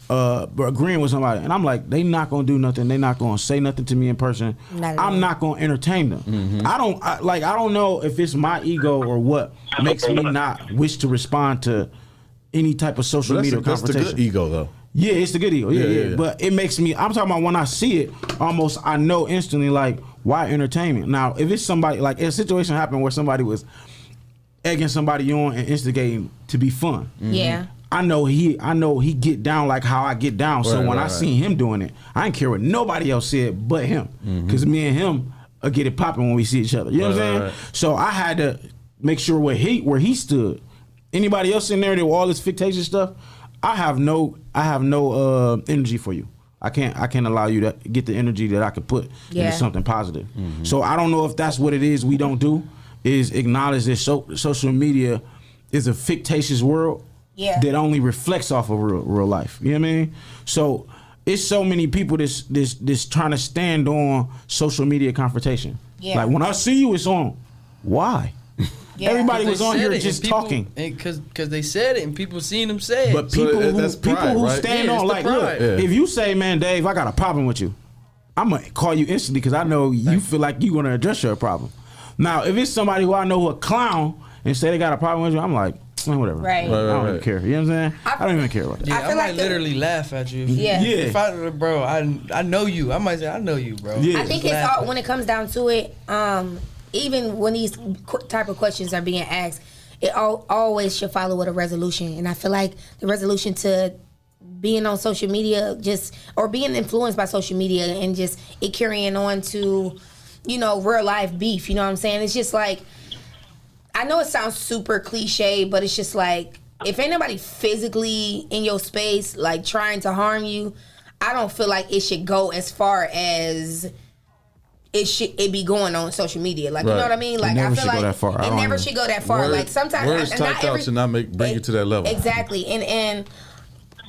agreeing with somebody, and I'm like, they not gonna do nothing. They not gonna say nothing to me in person. I'm not gonna entertain them. I don't know if it's my ego or what makes me not wish to respond to any type of social media conversation. That's the good ego, though. Yeah, it's the good ego. Yeah. But it makes me. I'm talking about when I see it, almost I know instantly like, why entertainment? Now, if it's somebody like if a situation happened where somebody was egging somebody on and instigating to be fun. Yeah. I know he get down like how I get down. So when I seen him doing it, I didn't care what nobody else said but him. Because me and him get it popping when we see each other. You know what I'm saying? So I had to make sure where he stood. Anybody else in there that with all this fictitious stuff, I have no energy for you. I can't allow you to get the energy that I could put into something positive. So I don't know if that's what it is we don't do, is acknowledge that social media is a fictitious world that only reflects off of real life. You know what I mean? So it's so many people this trying to stand on social media confrontation. Yeah. Like when I see you, it's on. Why? Yeah. Everybody was on here just talking. Because they said it and people seen them say it. But people who stand on, like, look, if you say, man, Dave, I got a problem with you, I'm going to call you instantly because I know you feel like you're going to address your problem. Now, if it's somebody who I know who a clown and say they got a problem with you, I'm like, man, whatever. Right. I don't even care. You know what I'm saying? I don't even care about that. Yeah, I might literally laugh at you. If I know you. I might say, I know you, bro. Yeah. I think it's all, when it comes down to it, even when these type of questions are being asked, it always should follow with a resolution. And I feel like the resolution to being on social media or being influenced by social media and just it carrying on to, real life beef, you know what I'm saying? It's just like, I know it sounds super cliche, but it's just like, if ain't nobody physically in your space, like trying to harm you, I don't feel like it should go as far as it be going on social media. Like, you know what I mean? Like, I feel like it never should go that far. Like, sometimes words typed out should not bring you to that level. Exactly. And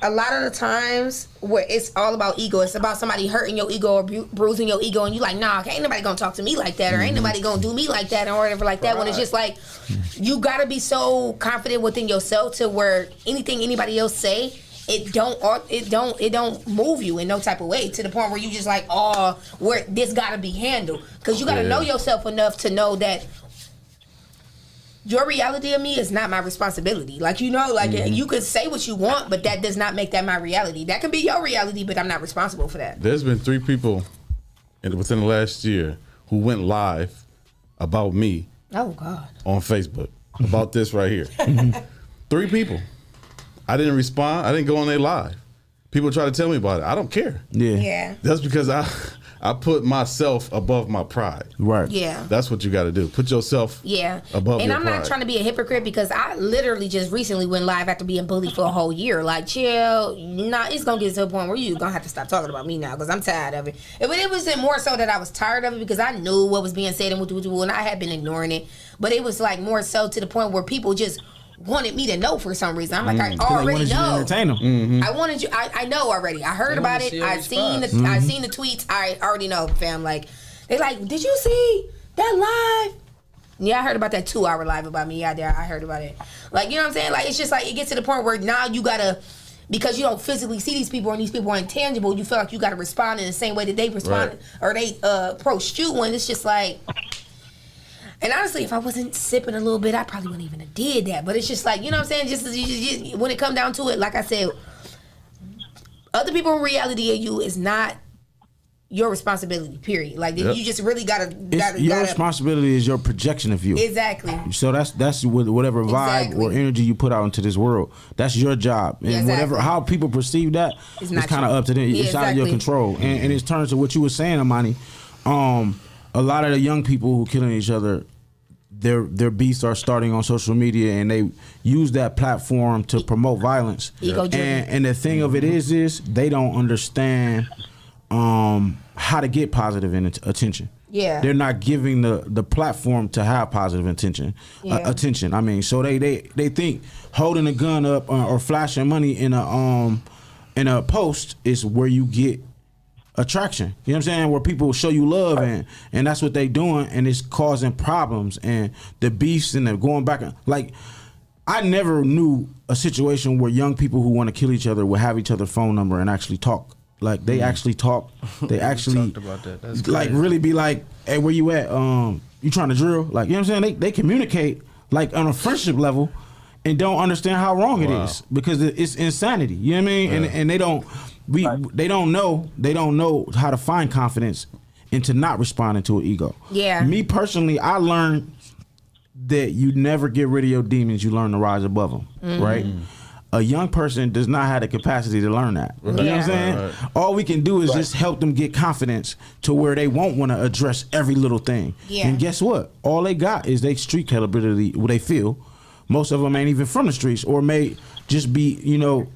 a lot of the times where it's all about ego, it's about somebody hurting your ego or bruising your ego, and you like, nah, ain't nobody gonna talk to me like that, or ain't nobody gonna do me like that, or whatever like that. When it's just like, you gotta be so confident within yourself to where anything anybody else say, it don't move you in no type of way to the point where you just like, oh, where this gotta be handled, because you gotta know yourself enough to know that your reality of me is not my responsibility. Like, you could say what you want, but that does not make that my reality. That can be your reality, but I'm not responsible for that. There's been 3 people within the last year who went live about me. Oh God. On Facebook about this right here. 3 people. I didn't respond. I didn't go on their live. People try to tell me about it. I don't care. Yeah. That's because I put myself above my pride. Right. Yeah. That's what you got to do. Put yourself above your pride. And I'm not trying to be a hypocrite, because I literally just recently went live after being bullied for a whole year. Like, chill. It's going to get to a point where you're going to have to stop talking about me now, because I'm tired of it. But it was more so that I was tired of it because I knew what was being said and I had been ignoring it. But it was like more so to the point where people just wanted me to know for some reason. I'm like, I already know. Entertain them. I wanted you. I know already. I heard about it. I seen the tweets. I already know, fam. Like, they like, did you see that live? Yeah, I heard about that 2-hour live about me. Yeah, I heard about it. Like, you know what I'm saying? Like, it's just like it gets to the point where now you gotta, because you don't physically see these people and these people are intangible, you feel like you gotta respond in the same way that they responded or they approached you. And it's just like. And honestly, if I wasn't sipping a little bit, I probably wouldn't even have did that. But it's just like, you know what I'm saying? Just when it comes down to it, like I said, other people's reality of you is not your responsibility, period. Like, you just really gotta your responsibility is your projection of you. Exactly. So that's whatever vibe or energy you put out into this world. That's your job. And whatever how people perceive that is kind of up to them. It's out of your control. And it turns to what you were saying, Amani. A lot of the young people who killing each other, their beefs are starting on social media, and they use that platform to promote violence. And the thing of it is they don't understand how to get positive attention. Yeah. They're not giving the platform to have positive attention. I mean, so they think holding a gun up or flashing money in a post is where you get attraction. You know what I'm saying? Where people show you love and that's what they doing, and it's causing problems and the beefs and the going back. Like, I never knew a situation where young people who want to kill each other would have each other's phone number and actually talk. Like, they actually talk. They actually talked about that. That's like crazy. really be like, hey, where you at? You trying to drill? Like, you know what I'm saying? They communicate like on a friendship level and don't understand how wrong it is because it's insanity. You know what I mean? Yeah. And they don't know how to find confidence into not responding to an ego. Yeah. Me personally, I learned that you never get rid of your demons. You learn to rise above them. Right. A young person does not have the capacity to learn that. You know what I'm saying? Right. All we can do is just help them get confidence to where they won't want to address every little thing. Yeah. And guess what? All they got is they street credibility, what they feel. Most of them ain't even from the streets or may just be, you know,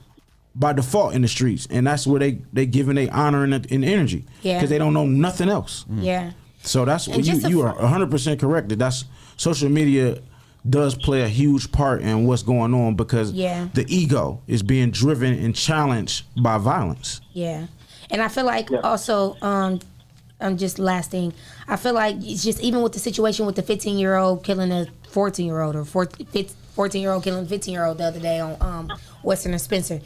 by default in the streets. And that's where they giving their honor and energy. Yeah. Because they don't know nothing else. Yeah. So that's what you are 100% correct. That's social media does play a huge part in what's going on because the ego is being driven and challenged by violence. Yeah. And I feel like also, just last thing, I feel like it's just even with the situation with the 15-year-old killing a 14-year-old or 14-year-old killing a 15-year-old the other day on Western and Spencer.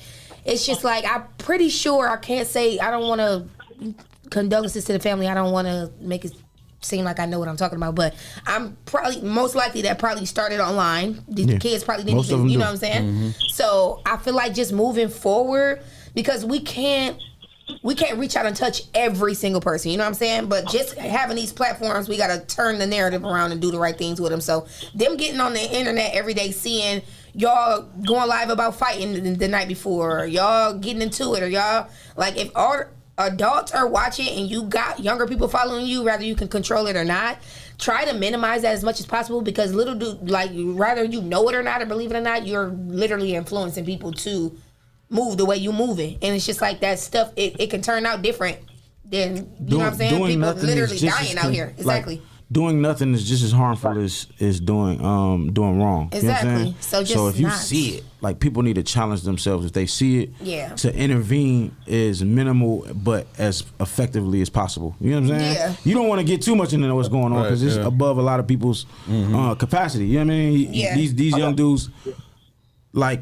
It's just like, I'm pretty sure, I can't say, I don't want to, condolences to the family, I don't want to make it seem like I know what I'm talking about, but I'm probably most likely that probably started online. The kids probably didn't even, you know what I'm saying? So I feel like just moving forward, because we can't reach out and touch every single person, you know what I'm saying? But just having these platforms, we got to turn the narrative around and do the right things with them. So them getting on the internet every day, seeing y'all going live about fighting the night before, or y'all getting into it, or y'all, like, if all adults are watching and you got younger people following you, whether you can control it or not, try to minimize that as much as possible, because little dude, like, whether you know it or not or believe it or not, you're literally influencing people to move the way you move it. And it's just like that stuff, it can turn out different than, you know what I'm saying? People literally dying out here. Exactly. Like, doing nothing is just as harmful as doing wrong. Exactly. You know what I'm saying? So if you see it, like, people need to challenge themselves. If they see it, to intervene is minimal but as effectively as possible. You know what I'm saying? Yeah. You don't want to get too much into what's going on because it's above a lot of people's capacity. You know what I mean? These young dudes, like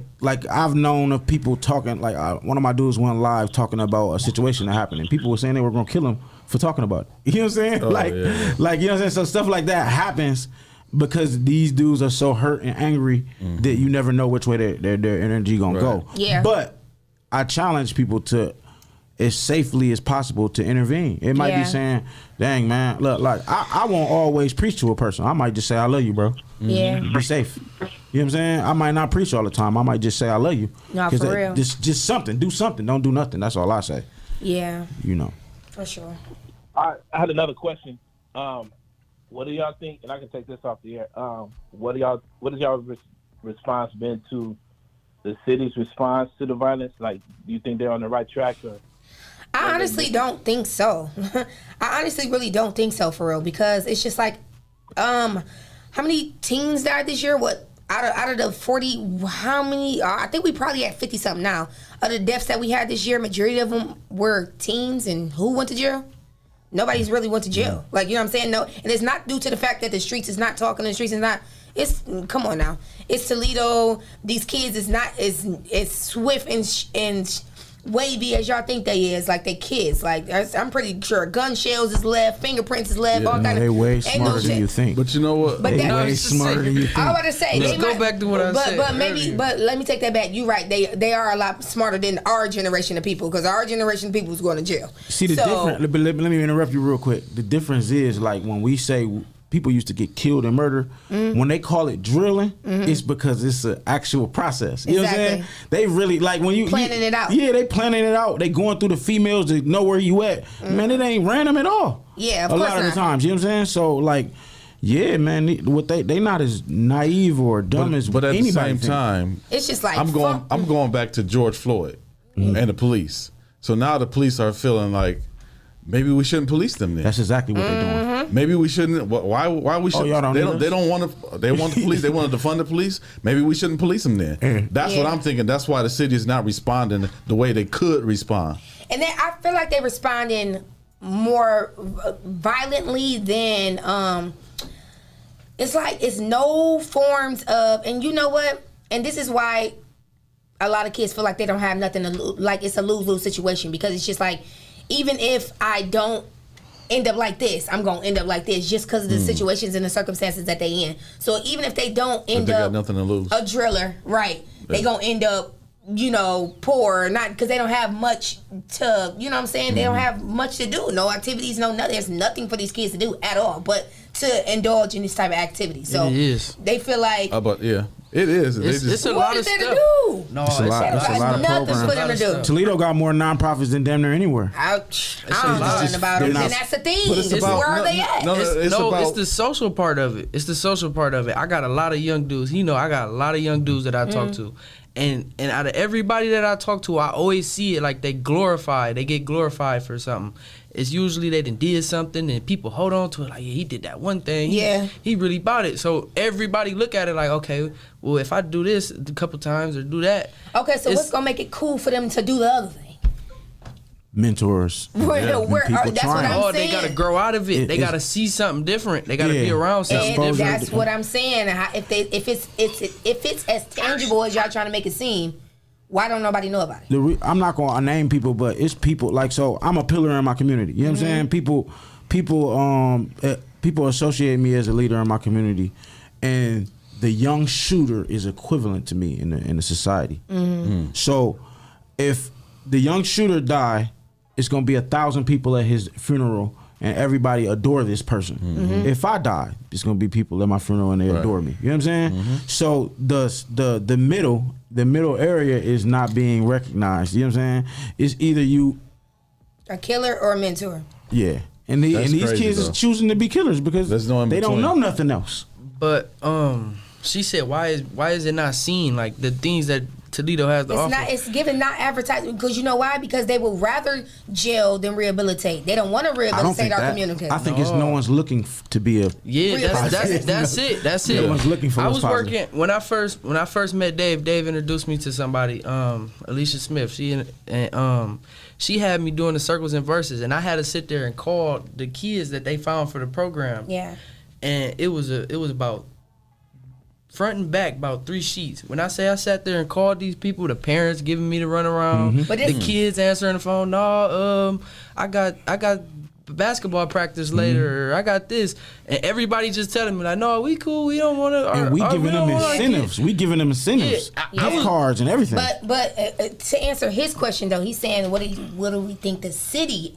I've known of people talking, like one of my dudes went live talking about a situation that happened and people were saying they were going to kill him for talking about it. You know what I'm saying? Like, you know what I'm saying? So stuff like that happens because these dudes are so hurt and angry that you never know which way their energy gonna go. Yeah. But I challenge people to, as safely as possible, to intervene. It might be saying, dang, man, look, like, I won't always preach to a person. I might just say, I love you, bro. Yeah. Be safe. You know what I'm saying? I might not preach all the time. I might just say, I love you. No, for real. Just something. Do something. Don't do nothing. That's all I say. Yeah. You know. For sure. I had another question. What do y'all think? And I can take this off the air. What has y'all response been to the city's response to the violence? Like, do you think they're on the right track? Or I honestly don't think so. I honestly really don't think so, for real, because it's just like, how many teens died this year? What out of the 40? How many? I think we probably at 50 something now. Of the deaths that we had this year, majority of them were teens, and who went to jail? Nobody's really went to jail. Like, you know what I'm saying? No, and it's not due to the fact that the streets is not talking. The streets is not. It's, come on now. It's Toledo. These kids is not as swift and wavy as y'all think they is. Like, they kids. Like, I'm pretty sure gun shells is left, fingerprints is left. All kind of. They way smarter than you think. But you know what? But they way smarter than you think. I was about to say. Let's go back to what I said. But maybe. But let me take that back. You're right. They are a lot smarter than our generation of people, because our generation of people is going to jail. See the difference. Let me interrupt you real quick. The difference is, like, when we say people used to get killed and murdered, when they call it drilling, it's because it's an actual process. You know what I'm saying? They really, like, when you planning it out. Yeah, they planning it out. They going through the females to know where you at. Man, it ain't random at all. Yeah, a lot of the times. You know what I'm saying? So, like, yeah, man, they not as naive or dumb as but at anybody the same think. time, it's just like, I'm going back to George Floyd and the police. So now the police are feeling like maybe we shouldn't police them then. That's exactly what they're doing. Maybe we shouldn't. Why we should? y'all don't they need don't. us? They don't want to. They want the police. They want to defund the police. Maybe we shouldn't police them then. That's what I'm thinking. That's why the city is not responding the way they could respond. And then I feel like they're responding more violently than it's like it's no forms of, and you know what? And this is why a lot of kids feel like they don't have nothing to lose, like it's a lose-lose situation, because it's just like, even if I don't end up like this, I'm gonna end up like this just because of the situations and the circumstances that they in. So even if they don't end they up got nothing to lose, a driller, right? They gonna end up, you know, poor, not because they don't have much to, you know what I'm saying? They don't have much to do, no activities, no nothing. There's nothing for these kids to do at all, but to indulge in this type of activity. So It is. they feel like, but yeah, it is. It's a what lot is of there stuff. to do? No, It's a lot of Nothing for programs. them to do. Toledo got more nonprofits than damn near anywhere. Ouch. I don't know lot. nothing about They're it. not- And that's the thing. But it's about- Where are no, they at? no, It's about the social part of it. It's the social part of it. I got a lot of young dudes. You know, I got a lot of young dudes that I talk to. And out of everybody that I talk to, I always see it like they get glorified for something. It's usually they did something and people hold on to it like, yeah, he did that one thing. He really bought it. So everybody look at it like, okay, well, if I do this a couple times or do that. Okay, so what's gonna make it cool for them to do the other thing? Mentors. That's what I'm saying. They gotta grow out of it. They gotta see something different. They gotta be around something And different. that's what I'm saying. If it's as tangible as y'all trying to make it seem, why don't nobody know about it? I'm not gonna name people, but it's people like, so I'm a pillar in my community. You know what I'm saying? People associate me as a leader in my community, and the young shooter is equivalent to me in the society. So if the young shooter die, it's gonna be 1,000 people at his funeral, and everybody adore this person. If I die, it's gonna be people at my funeral and they adore me. You know what I'm saying? So the middle area is not being recognized. You know what I'm saying? It's either you a killer or a mentor. Yeah. And these crazy, kids though. is choosing to be killers because There's no in they don't between. know nothing else. But she said, why is it not seen, like the things that Toledo has to offer? It's given not advertising, because you know why? Because they will rather jail than rehabilitate. They don't want to I don't rehabilitate think our that. community. I think it's no one's looking to be a. Yeah, that's it. That's it. No one's looking for I what's was working when I first met Dave. Dave introduced me to somebody, Alicia Smith. She had me doing the circles and verses, and I had to sit there and call the kids that they found for the program. Yeah. And it was about front and back, about 3 sheets. When I say I sat there and called these people, the parents giving me the runaround, But the kids answering the phone. No, I got basketball practice later. Or I got this, and everybody just telling me like, no, we cool. We don't want to. And we giving them incentives. We giving them incentives, gift cards and everything. But to answer his question though, he's saying what do we think the city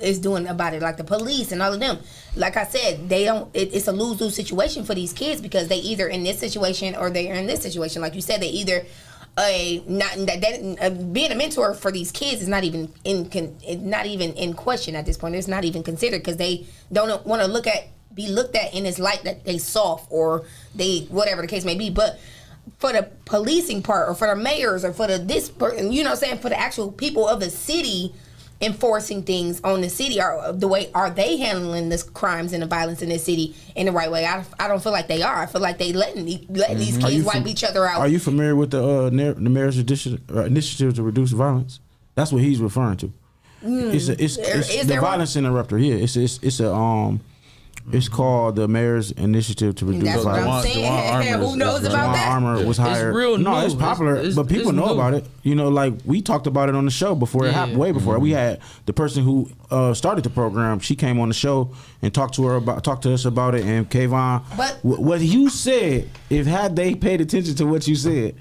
is doing about it, like the police and all of them. Like I said, they don't. It's a lose-lose situation for these kids because they either in this situation or they are in this situation. Like you said, they either being a mentor for these kids is not even in question at this point. It's not even considered because they don't want to be looked at in this light that they soft or they whatever the case may be. But for the policing part or for the mayors or for you know what I'm saying, for the actual people of the city enforcing things on the city, are they handling the crimes and the violence in this city in the right way? I don't feel like they are. I feel like they letting these kids wipe each other out. Are you familiar with the mayor's initiative to reduce violence? That's what he's referring to. It's the violence interrupter. Yeah, it's called the mayor's initiative to reduce That's violence. what I'm saying. Who knows about that? Armour was hired. It's real no, news. it's popular, but people it's know new. about it. You know, like we talked about it on the show before it happened. Way before we had the person who started the program. She came on the show and talked to us about it. And Kayvon, But- what you said, had they paid attention to what you said,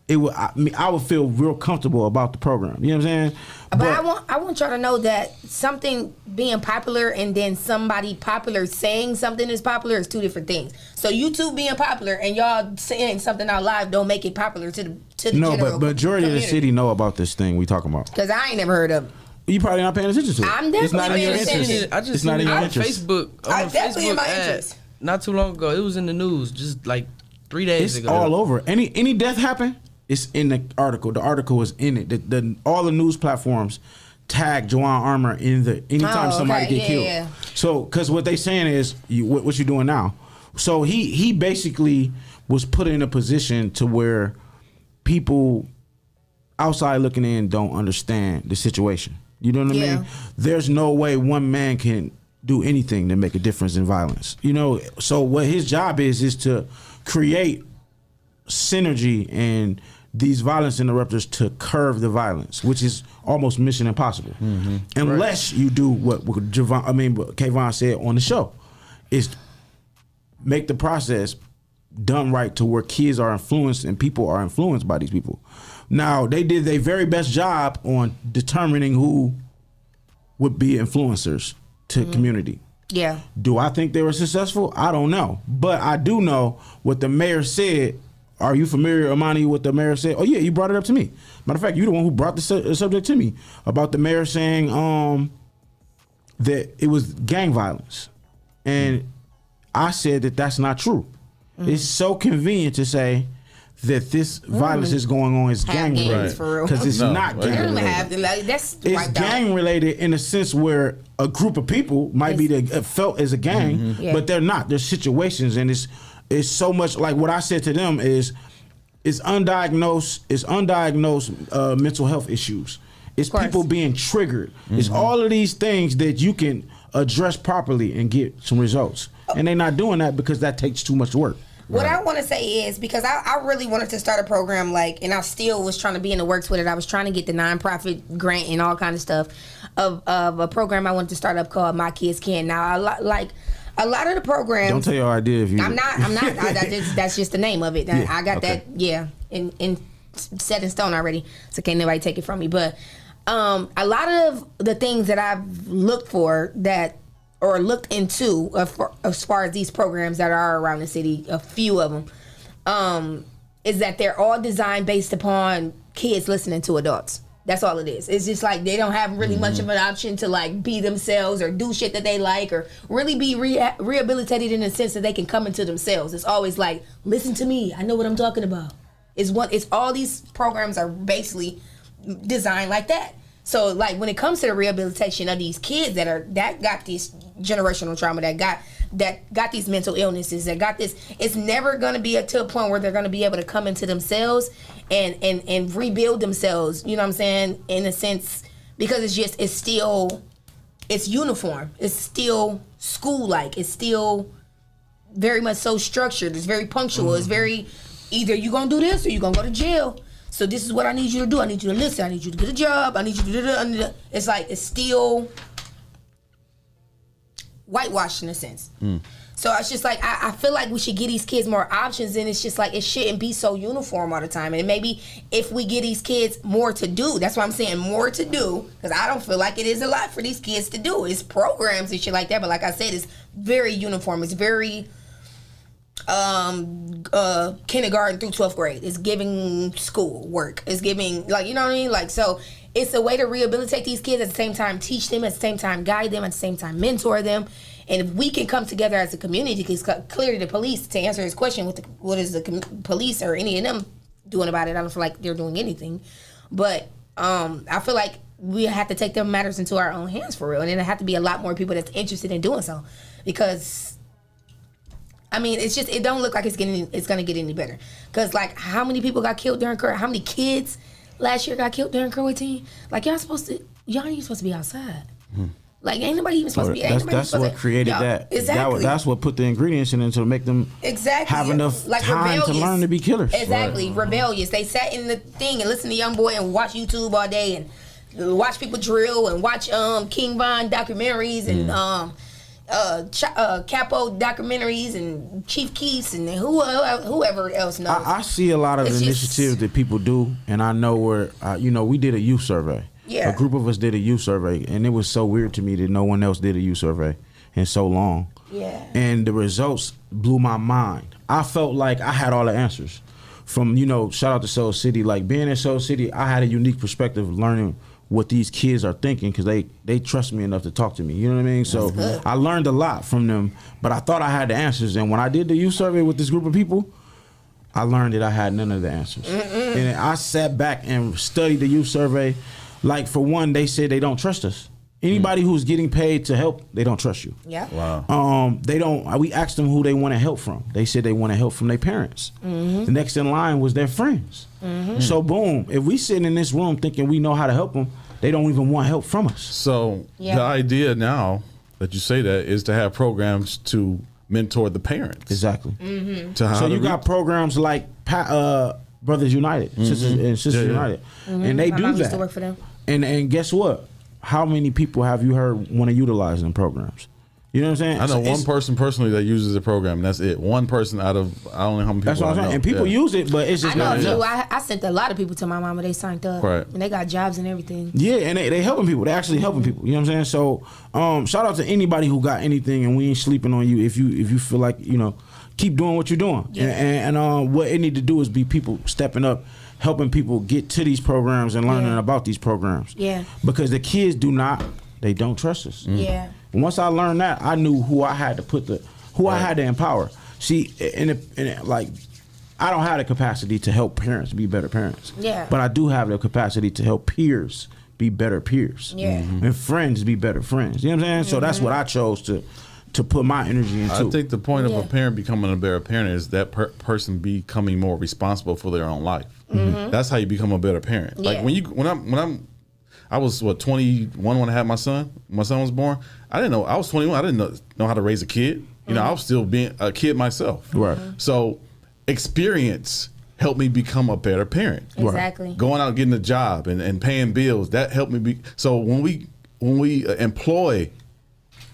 I would feel real comfortable about the program. You know what I'm saying? But I want y'all to know that something being popular and then somebody popular saying something is popular is two different things. So you two being popular and y'all saying something out loud don't make it popular to the no, general but majority of the community. city know about this thing we talking about. Because I ain't never heard of it. You probably not paying attention to it. I'm It's not definitely in your paying attention. interest. I It's not in your on interest. Facebook. I definitely in my ad, interest. not too long ago. It was in the news, just like 3 days It's ago. all over. Any death happen, it's in the article. The article is in it. All the news platforms, tag Juwan Armour in the anytime somebody get killed. Yeah. So, because what they saying is, what you doing now? So he basically was put in a position to where people outside looking in don't understand the situation. You know what I mean? There's no way one man can do anything to make a difference in violence. You know, so what his job is to create synergy and these violence interrupters to curb the violence, which is almost mission impossible. Unless you do what Kayvon said on the show, is make the process done right to where kids are influenced and people are influenced by these people. Now, they did their very best job on determining who would be influencers to community. Yeah. Do I think they were successful? I don't know. But I do know what the mayor said. Are you familiar, Amani, what the mayor said? Oh, yeah, you brought it up to me. Matter of fact, you're the one who brought the subject to me about the mayor saying that it was gang violence. And I said that that's not true. It's so convenient to say that this violence is going on is gang related, because it's not gang related. It's gang related in a sense where a group of people might be felt as a gang, but they're not. There's situations, and it's so much like what I said to them is undiagnosed mental health issues. It's people being triggered. It's all of these things that you can address properly and get some results, and they're not doing that because that takes too much work. What I want to say is, because I really wanted to start a program, and I still was trying to be in the works with it. I was trying to get the nonprofit grant and all kind of stuff of a program I wanted to start up called My Kids Can. Now, a lot of the programs. Don't tell your idea if you. I'm not. That's just the name of it. I got that. Yeah, in set in stone already. So can't nobody take it from me. But a lot of the things that I've looked for or looked into as far as these programs that are around the city, a few of them, is that they're all designed based upon kids listening to adults. That's all it is. It's just like they don't have really much of an option to be themselves or do shit that they like or really be rehabilitated in the sense that they can come into themselves. It's always like, listen to me, I know what I'm talking about. It's all these programs are basically designed like that. So when it comes to the rehabilitation of these kids that got this generational trauma, that got these mental illnesses, that got this, it's never gonna be to a point where they're gonna be able to come into themselves and rebuild themselves, you know what I'm saying, in a sense, because it's uniform, it's still school-like, it's still very much so structured, it's very punctual, it's very, either you gonna do this or you gonna go to jail. So this is what I need you to do. I need you to listen. I need you to get a job. I need you to do. It's it's still whitewashed in a sense. So it's just I feel like we should give these kids more options, and it's just it shouldn't be so uniform all the time. And maybe if we give these kids more to do, that's why I'm saying more to do, because I don't feel like it is a lot for these kids to do. It's programs and shit like that, but like I said, it's very uniform. It's very kindergarten through 12th grade. It's giving school work. It's giving you know what I mean? So it's a way to rehabilitate these kids, at the same time teach them, at the same time guide them, at the same time mentor them. And if we can come together as a community, because clearly the police, to answer his question, what is the police or any of them doing about it? I don't feel like they're doing anything. But I feel like we have to take them matters into our own hands for real. And then there have to be a lot more people that's interested in doing so, because it don't look like it's gonna get any better. Cause how many people got killed during quarantine? How many kids last year got killed during quarantine? Y'all ain't supposed to be outside. Ain't nobody even supposed to be. That's what created that. Exactly. That's what put the ingredients in it to make them have enough time to learn to be killers. Exactly, rebellious. They sat in the thing and listened to Young Boy and watch YouTube all day and watch people drill and watch King Von documentaries and Capo documentaries and Chief Keef and whoever else knows. I see a lot of initiatives that people do, and I know where we did a youth survey. Yeah. A group of us did a youth survey, and it was so weird to me that no one else did a youth survey in so long. Yeah. And the results blew my mind. I felt like I had all the answers. From, shout out to Soul City. Being in Soul City, I had a unique perspective of learning what these kids are thinking, because they trust me enough to talk to me. You know what I mean? So I learned a lot from them, but I thought I had the answers. And when I did the youth survey with this group of people, I learned that I had none of the answers. And I sat back and studied the youth survey. Like for one, they said they don't trust us. Anybody who's getting paid to help, they don't trust you. Yeah. Wow. They don't. We asked them who they want to help from. They said they want to help from their parents. The next in line was their friends. So boom, if we sitting in this room thinking we know how to help them, they don't even want help from us. So the idea now that you say that is to have programs to mentor the parents. Exactly. To how So to you got programs like Brothers United, Sisters United, and they My do mom that. used to work for them. And guess what? How many people have you heard want to utilize them programs? You know what I'm saying? I know So one person personally that uses the program. And that's it. One person out of I don't know how many people. That's what I'm I saying. know. And people use it, but it's just I know not a few. enough. I sent a lot of people to my mama. They signed up, Right. and they got jobs and everything. Yeah, and they helping people. They actually helping people. You know what I'm saying? So shout out to anybody who got anything, and we ain't sleeping on you. If you feel like keep doing what you're doing. Yeah. And what it need to do is be people stepping up, helping people get to these programs and learning about these programs. Yeah. Because the kids they don't trust us. Yeah. And once I learned that, I knew who I had to I had to empower. See, like I don't have the capacity to help parents be better parents. Yeah. But I do have the capacity to help peers be better peers. Yeah. And friends be better friends. You know what I'm saying? So that's what I chose to put my energy into. I think the point of a parent becoming a better parent is that person becoming more responsible for their own life. That's how you become a better parent. Like I was 21 when I had my son. My son was born. I didn't know. I was 21. I didn't know how to raise a kid. I was still being a kid myself. Right. So experience helped me become a better parent. Exactly. Going out and getting a job and paying bills, that helped me be. So when we employ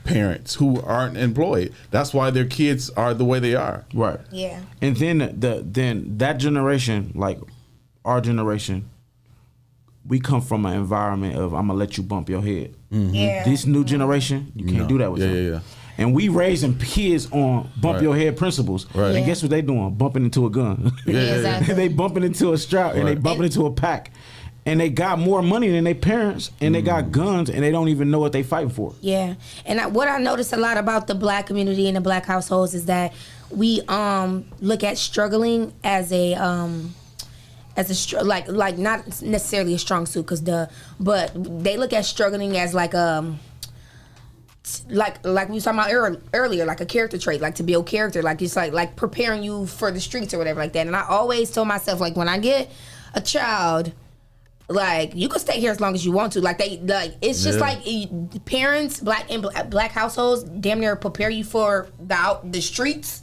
parents who aren't employed, that's why their kids are the way they are. Right. Yeah. And then then that generation, like our generation, we come from an environment of I'm gonna let you bump your head. Yeah. This new generation, you can't do that with them. Yeah. And we raising kids on bump your head principles. Right. And guess what they doing? Bumping into a gun. Exactly. They bumping into a strap and they bumping into a pack. And they got more money than their parents, and they got guns, and they don't even know what they fighting for. Yeah, and what I noticed a lot about the black community and the black households is that we look at struggling as a like not necessarily a strong suit but they look at struggling as like we was talking about earlier, like a character trait, like to build character, like it's like preparing you for the streets or whatever like that. And I always told myself, like, when I get a child, like, you can stay here as long as you want to. Like, it's just like parents, black households, damn near prepare you for the streets,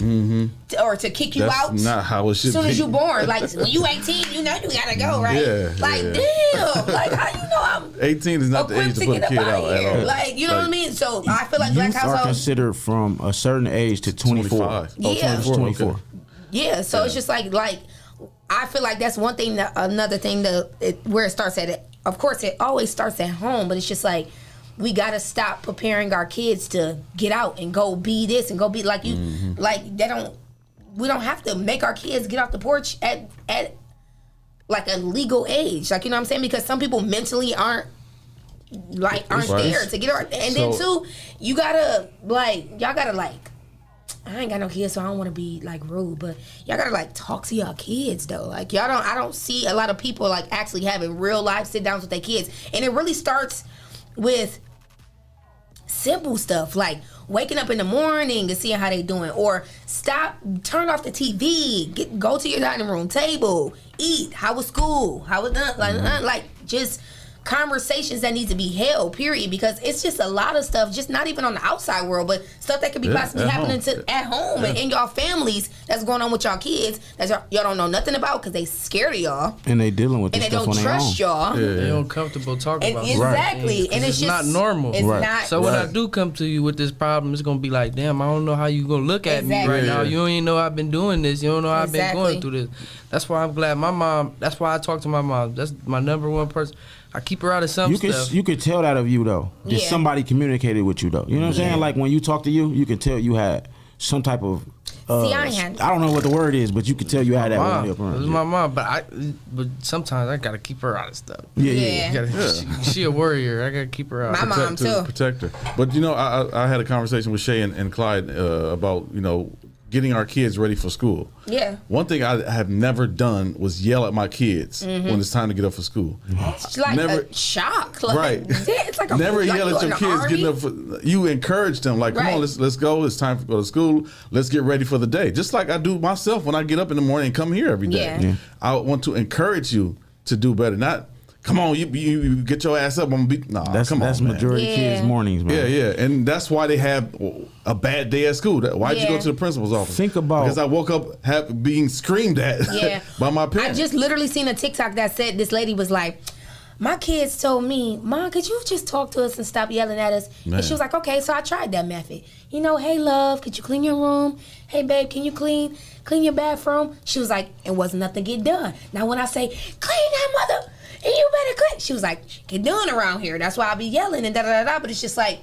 or to kick you out. That's not how it should be. As soon as you're born, like when you 18, you gotta go, right? Yeah, damn, like how you know I'm 18 is not the age to put a kid out at all. Like, you know what I mean? So I feel like black Youth are households considered from a certain age to 24. 25. Yeah. 24. Okay. Yeah, so it's just like I feel like that's one thing. Another thing where it starts at. Of course, it always starts at home, but it's just like we gotta stop preparing our kids to get out and go be this and go be like you. Like we don't have to make our kids get off the porch at like a legal age. Like, you know what I'm saying? Because some people mentally aren't there to get out. And then too, you gotta y'all gotta I ain't got no kids, so I don't want to be rude, but y'all gotta talk to y'all kids though. Like, I don't see a lot of people actually having real life sit downs with their kids, and it really starts with simple stuff like waking up in the morning and seeing how they doing, or turn off the TV, go to your dining room table, eat. How was school? How was done? Just conversations that need to be held, period, because it's just a lot of stuff, just not even on the outside world, but stuff that could be possibly happening at home and in y'all families that's going on with y'all kids that y'all don't know nothing about because they scared of y'all, and they dealing with and this they stuff don't on their own. trust y'all. They uncomfortable talking about exactly, right. And it's just not normal. It's not. So when I do come to you with this problem, it's gonna be like, damn, I don't know how you gonna look at me right now. You don't even know I've been doing this. You don't know I've been going through this. That's why I'm glad my mom. That's why I talk to my mom. That's my number one person. I keep her out of some stuff. You could tell that of you though. That somebody communicated with you though. You know what I'm saying? Like when you talk to you can tell you had some type of. I don't know what the word is, but you could tell you had that one. It was my mom, but sometimes I gotta keep her out of stuff. Yeah. She a warrior. I gotta keep her out. My mom too. Protect her. But I had a conversation with Shay and Clyde about getting our kids ready for school. Yeah. One thing I have never done was yell at my kids when it's time to get up for school. It's like Never- a shock. Like, Right. It's like a Never like yell you at in your the kids army. getting up. You encourage them, like, come Right. on, let's go. It's time to go to school. Let's get ready for the day. Just like I do myself when I get up in the morning and come here every day. Yeah. I want to encourage you to do better. Not, come on, you get your ass up. I'm gonna be. Nah, That's come on, man. majority Yeah. kids' mornings, man. Yeah, and that's why they have a bad day at school. Why'd you Yeah. go to the principal's office? Think about- because I woke up being screamed at Yeah. by my I parents. just literally seen a TikTok that said this lady was like, my kids told me, Mom, could you just talk to us and stop yelling at us? Man. And she was like, okay, so I tried that method. You know, hey, love, could you clean your room? Hey, babe, can you clean your bathroom? She was like, and wasn't nothing get done. Now, when I say, clean that mother, and you better clean, she was like, get done around here. That's why I be yelling and da-da-da-da. But it's just like,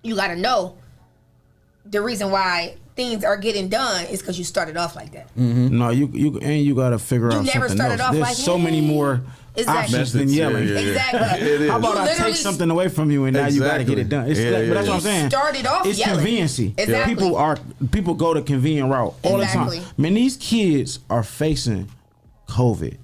you got to know the reason why things are getting done is because you started off like that. No, you got to figure You out never something started else. off There's like, so many hey. more Exactly. options than Methods, yelling. yeah. Exactly. It is. How about You I literally take something away from you and now you got to get it done? It's Yeah, like, but that's yeah. what I'm saying. Started off It's yelling. conveniency. Exactly. People go to convenient route all Exactly. the time. Man, these kids are facing COVID.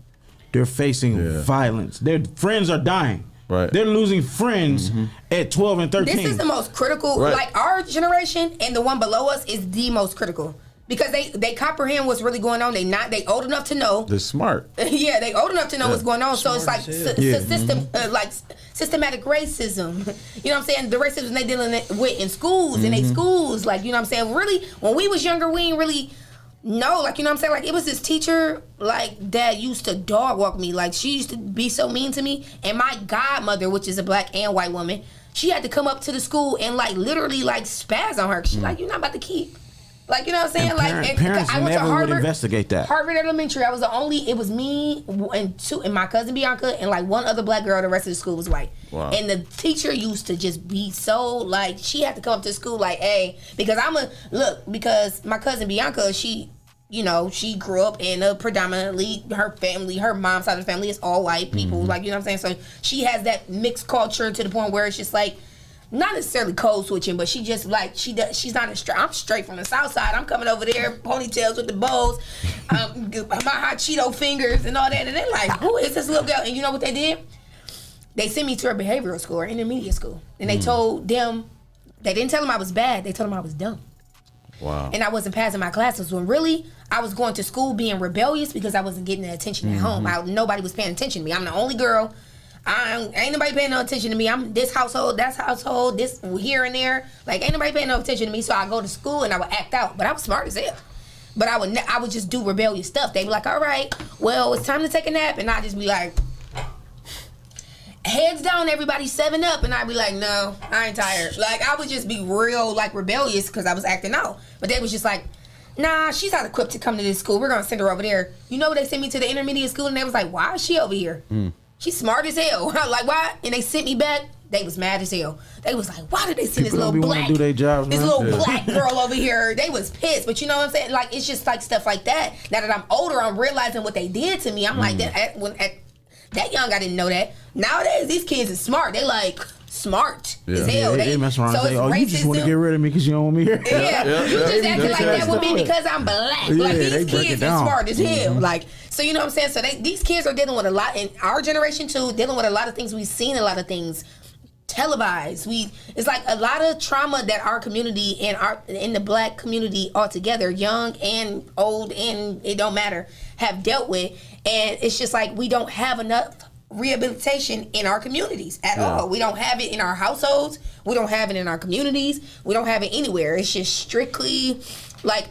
They're facing Yeah. violence. Their friends are dying. Right. They're losing friends at 12 and 13. This is the most critical. Right. Like our generation and the one below us is the most critical because they comprehend what's really going on. They old enough to know. They're smart. Yeah, they old enough to know what's going on. So it's like hell. like systematic racism. You know what I'm saying? The racism they dealing with in schools, in their schools. Like, you know what I'm saying? Really, when we was younger, we ain't really know. Like, you know what I'm saying? Like, it was this teacher, like, that used to dog walk me. Like, she used to be so mean to me. And my godmother, which is a black and white woman, she had to come up to the school and, like, literally, like, spaz on her. She's like, you're not about to keep. Like, you know what I'm saying? And parents I went to never would Harvard. investigate that. Harvard Elementary. I was the only. It was me and my cousin Bianca and like one other black girl. The rest of the school was white. Wow. And the teacher used to just be so like she had to come up to school like, hey, because because my cousin Bianca, she grew up in a predominantly her mom's side of the family is all white people. Like, you know what I'm saying? So she has that mixed culture to the point where it's just like. Not necessarily code switching, but she just like she's not I'm straight from the south side. I'm coming over there, ponytails with the bows, my hot Cheeto fingers and all that. And they're like, who is this little girl? And you know what they did? They sent me to a behavioral school or intermediate school. And they told them, they didn't tell them I was bad. They told them I was dumb. Wow. And I wasn't passing my classes when really I was going to school being rebellious because I wasn't getting the attention at home. Nobody was paying attention to me. I'm the only girl. Ain't nobody paying no attention to me. I'm this household, that's household, this here and there. Like, ain't nobody paying no attention to me. So I go to school and I would act out. But I was smart as hell. But I would just do rebellious stuff. They'd be like, all right, well, it's time to take a nap. And I'd just be like, heads down, everybody, 7 up. And I'd be like, no, I ain't tired. Like, I would just be real, like, rebellious because I was acting out. But they was just like, nah, she's not equipped to come to this school. We're going to send her over there. You know, they sent me to the intermediate school and they was like, why is she over here? She's smart as hell. Like, why? And they sent me back. They was mad as hell. They was like, why did they send People don't be this wanna little do their jobs, this man. little black girl over here? They was pissed. But you know what I'm saying? Like, it's just like stuff like that. Now that I'm older, I'm realizing what they did to me. I'm like, at that young, I didn't know that. Nowadays, these kids are smart. They like smart as hell. They mess around and say, it's oh, you just want to get rid of me because you don't want me here. Yeah, you just acting like that with me Yeah. because I'm black. Yeah, Like, they these break it kids are down. smart as hell. Like, so you know what I'm saying? So these kids are dealing with a lot, in our generation too, dealing with a lot of things. We've seen a lot of things televised. It's like a lot of trauma that our community and in the black community altogether, young and old, and it don't matter, have dealt with. And it's just like we don't have enough rehabilitation in our communities at all. We don't have it in our households. We don't have it in our communities. We don't have it anywhere. It's just strictly like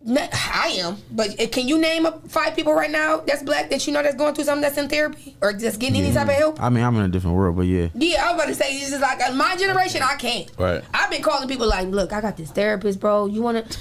I am. But can you name 5 people right now that's black that you know that's going through something that's in therapy or just getting any type of help? I mean, I'm in a different world, but yeah. Yeah, I was about to say, it's just like my generation, I can't. Right. I've been calling people like, look, I got this therapist, bro. You want to,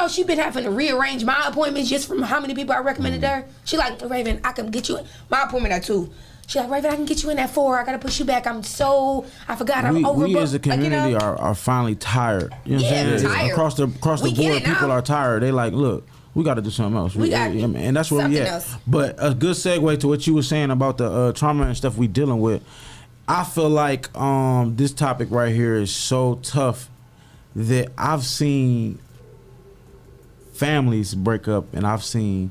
she been having to rearrange my appointments just from how many people I recommended her. She like, Raven, I can get you my appointment at 2. She like, Raven, I can get you in at 4. I got to push you back. I forgot I'm overbooked. We as a community like, are finally tired. You know what I'm saying? tired. Across the board, people are tired. They like, look, we got to do something else. And that's where we at. Else. But a good segue to what you were saying about the trauma and stuff we dealing with. I feel like this topic right here is so tough that I've seen families break up, and I've seen.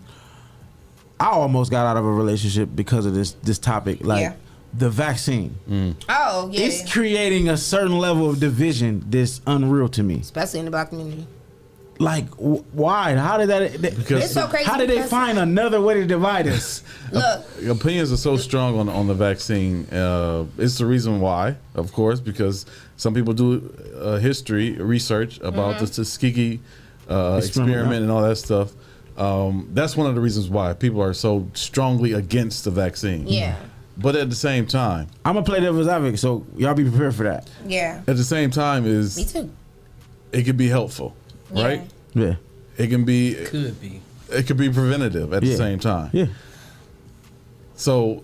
I almost got out of a relationship because of this topic. Like the vaccine. Oh yeah, it's creating a certain level of division that's unreal to me, especially in the Black community. Like, why? How did that? Because it's so crazy. How did they find another way to divide us? Look, opinions are so strong on the vaccine. It's the reason why, of course, because some people do history research about the Tuskegee experiment and all that stuff. That's one of the reasons why people are so strongly against the vaccine. Yeah. But at the same time, I'm gonna play devil's advocate, so y'all be prepared for that. Yeah. At the same time, Me too. It could be helpful, right? Yeah. It can be. Could be. It could be preventative at the same time. Yeah. So,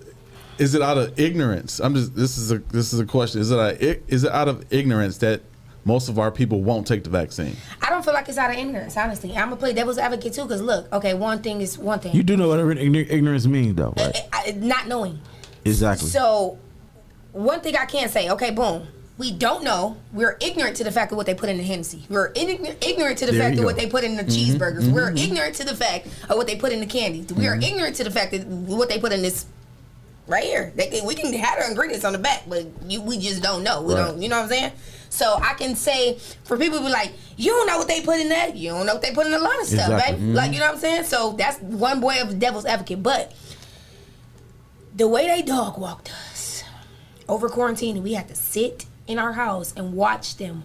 is it out of ignorance? This is a question. Is it out of ignorance that most of our people won't take the vaccine? I don't feel like it's out of ignorance, honestly. I'm gonna play devil's advocate too, because look, okay, one thing is one thing. You do know what ignorance means, though, right? Not knowing. Exactly. So, one thing I can't say, okay, boom. We don't know. We're ignorant to the fact of what they put in the Hennessy. We're ignorant to the fact of what they put in the cheeseburgers. We're ignorant to the fact of what they put in the candy. We are ignorant to the fact that what they put in this right here. We can have the ingredients on the back, but we just don't know. We don't. You know what I'm saying? So I can say for people who be like, you don't know what they put in that. You don't know what they put in a lot of stuff, baby. Like, you know what I'm saying? So that's one way of the devil's advocate. But the way they dog walked us over quarantine, we had to sit in our house and watch them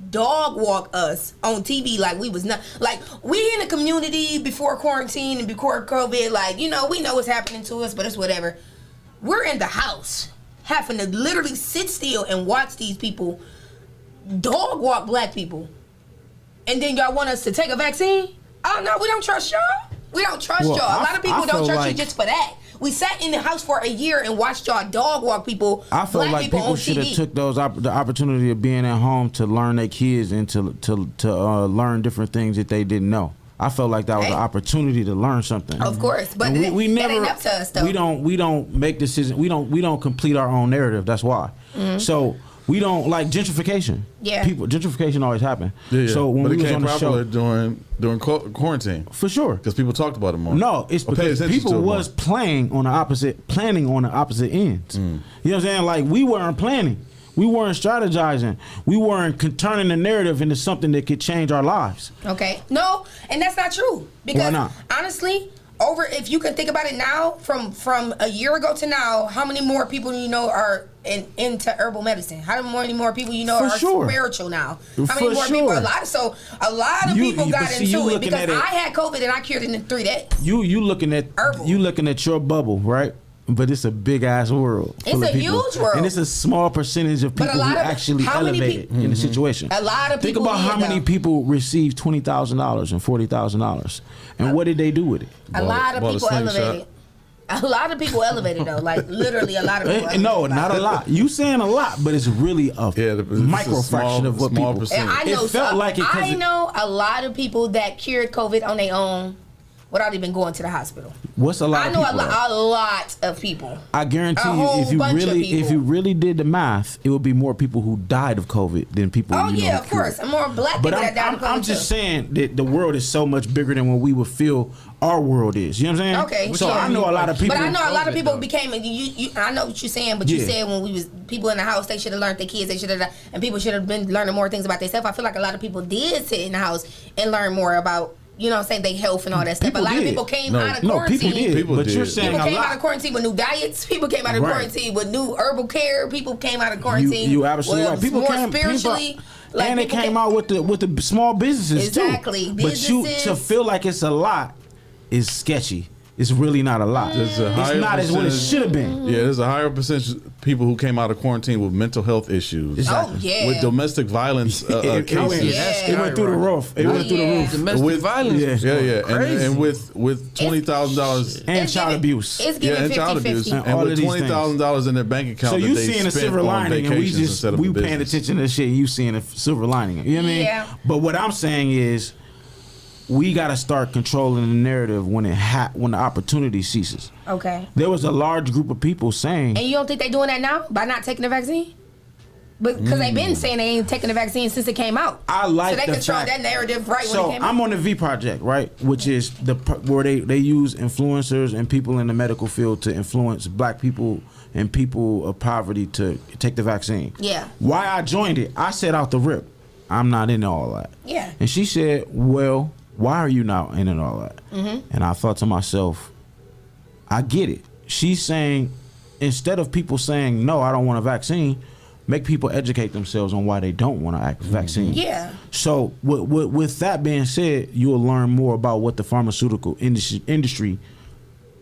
dog walk us on TV like we was not, like we in the community before quarantine and before COVID, like, you know, we know what's happening to us, but it's whatever. We're in the house having to literally sit still and watch these people dog walk black people, and then y'all want us to take a vaccine? Oh no, we don't trust y'all. We don't trust y'all. A lot of people don't trust you just for that. We sat in the house for a year and watched y'all dog walk people. I feel like people should have took the opportunity of being at home to learn their kids and to learn different things that they didn't know. I felt like that was an opportunity to learn something. Of course, but we never, that ain't up to us though. We don't make decisions. We don't complete our own narrative. That's why. So we don't like gentrification. Yeah, gentrification always happen. Yeah. So when but we it was came on the popular show during quarantine for sure because people talked about it more. No, it's because people was planning on the opposite ends. You know what I'm saying? Like we weren't planning. We weren't strategizing. We weren't turning the narrative into something that could change our lives. Okay. No, and that's not true. Because why not? Honestly, if you can think about it now, from a year ago to now, how many more people you know are into herbal medicine? How many more people you know are spiritual now? How many more people? A lot of people got into it because I had COVID and I cured it in 3 days. You looking at herbal. You looking at your bubble, right? But it's a big ass world. It's a huge world, and it's a small percentage of people who actually elevated in the situation. A lot of people. Think about how many people received $20,000 and $40,000, and what did they do with it? A lot of people elevated. A lot of people elevated though, like literally a lot of people. No, not a lot. You saying a lot, but it's really a micro fraction of what people. And I know, it felt like it. I know a lot of people that cured COVID on their own without even going to the hospital. What's a lot? I know a lot of people. I guarantee you, if you really did the math, it would be more people who died of COVID than people. Oh yeah, of course, and more black people that died of COVID. I'm just saying that the world is so much bigger than what we would feel our world is. You know what I'm saying? Okay. So I know a lot of people. But I know a lot of people became. I know what you're saying, but you said when we was people in the house, they should have learned their kids. They should have, and people should have been learning more things about themselves. I feel like a lot of people did sit in the house and learn more about. You know what I'm saying? They health and all that stuff. A lot of people came out of quarantine. People did. You're saying people came out of quarantine with new diets. People came out of quarantine with new herbal care. People came out of quarantine. You absolutely right. People more spiritually. And they came out with the small businesses too. Exactly. But to feel like it's a lot is sketchy. It's really not a lot. It's not as what it should have been. Yeah, there's a higher percentage of people who came out of quarantine with mental health issues. Exactly. Oh, yeah. With domestic violence cases. It went through the roof. It went through the roof. Domestic violence. Yeah. And with $20,000 and child abuse. It's giving 50-50. And with $20,000 in their bank account. So you seeing a silver lining, and we paying attention to this shit. You seeing a silver lining. You know what I mean? Yeah. But what I'm saying is, we got to start controlling the narrative when the opportunity ceases. Okay. There was a large group of people saying. And you don't think they're doing that now by not taking the vaccine? But because they've been saying they ain't taking the vaccine since it came out. I like so they the control fact, that narrative right so when it came out. I'm on the V Project, right, which is where they use influencers and people in the medical field to influence black people and people of poverty to take the vaccine. Yeah. Why I joined it, I said out the rip, I'm not into all that. Yeah. And she said, well, why are you not into all that? And I thought to myself, I get it. She's saying, instead of people saying, no, I don't want a vaccine, make people educate themselves on why they don't want a vaccine. Yeah. So with that being said, you'll learn more about what the pharmaceutical industry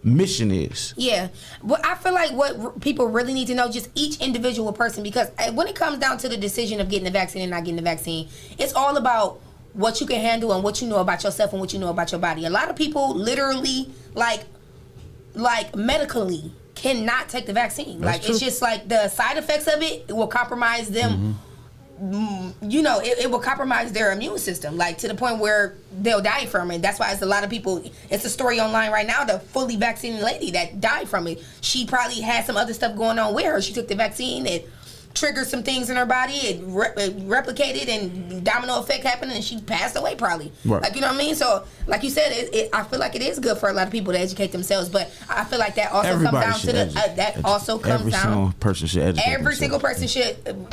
mission is. Yeah. But I feel like what people really need to know, just each individual person, because when it comes down to the decision of getting the vaccine and not getting the vaccine, it's all about what you can handle and what you know about yourself and what you know about your body. A lot of people literally, like medically, cannot take the vaccine. That's like true. It's just like the side effects of it will compromise them. You know, it will compromise their immune system, like to the point where they'll die from it. That's why it's a lot of people. It's a story online right now. The fully vaccinated lady that died from it. She probably had some other stuff going on with her. She took the vaccine. It triggered some things in her body. It replicated, and domino effect happened, and she passed away probably. Right. Like, you know what I mean? So, like you said, I feel like it is good for a lot of people to educate themselves, but I feel like that also Everybody comes down should to every single person should educate Every themselves. single person should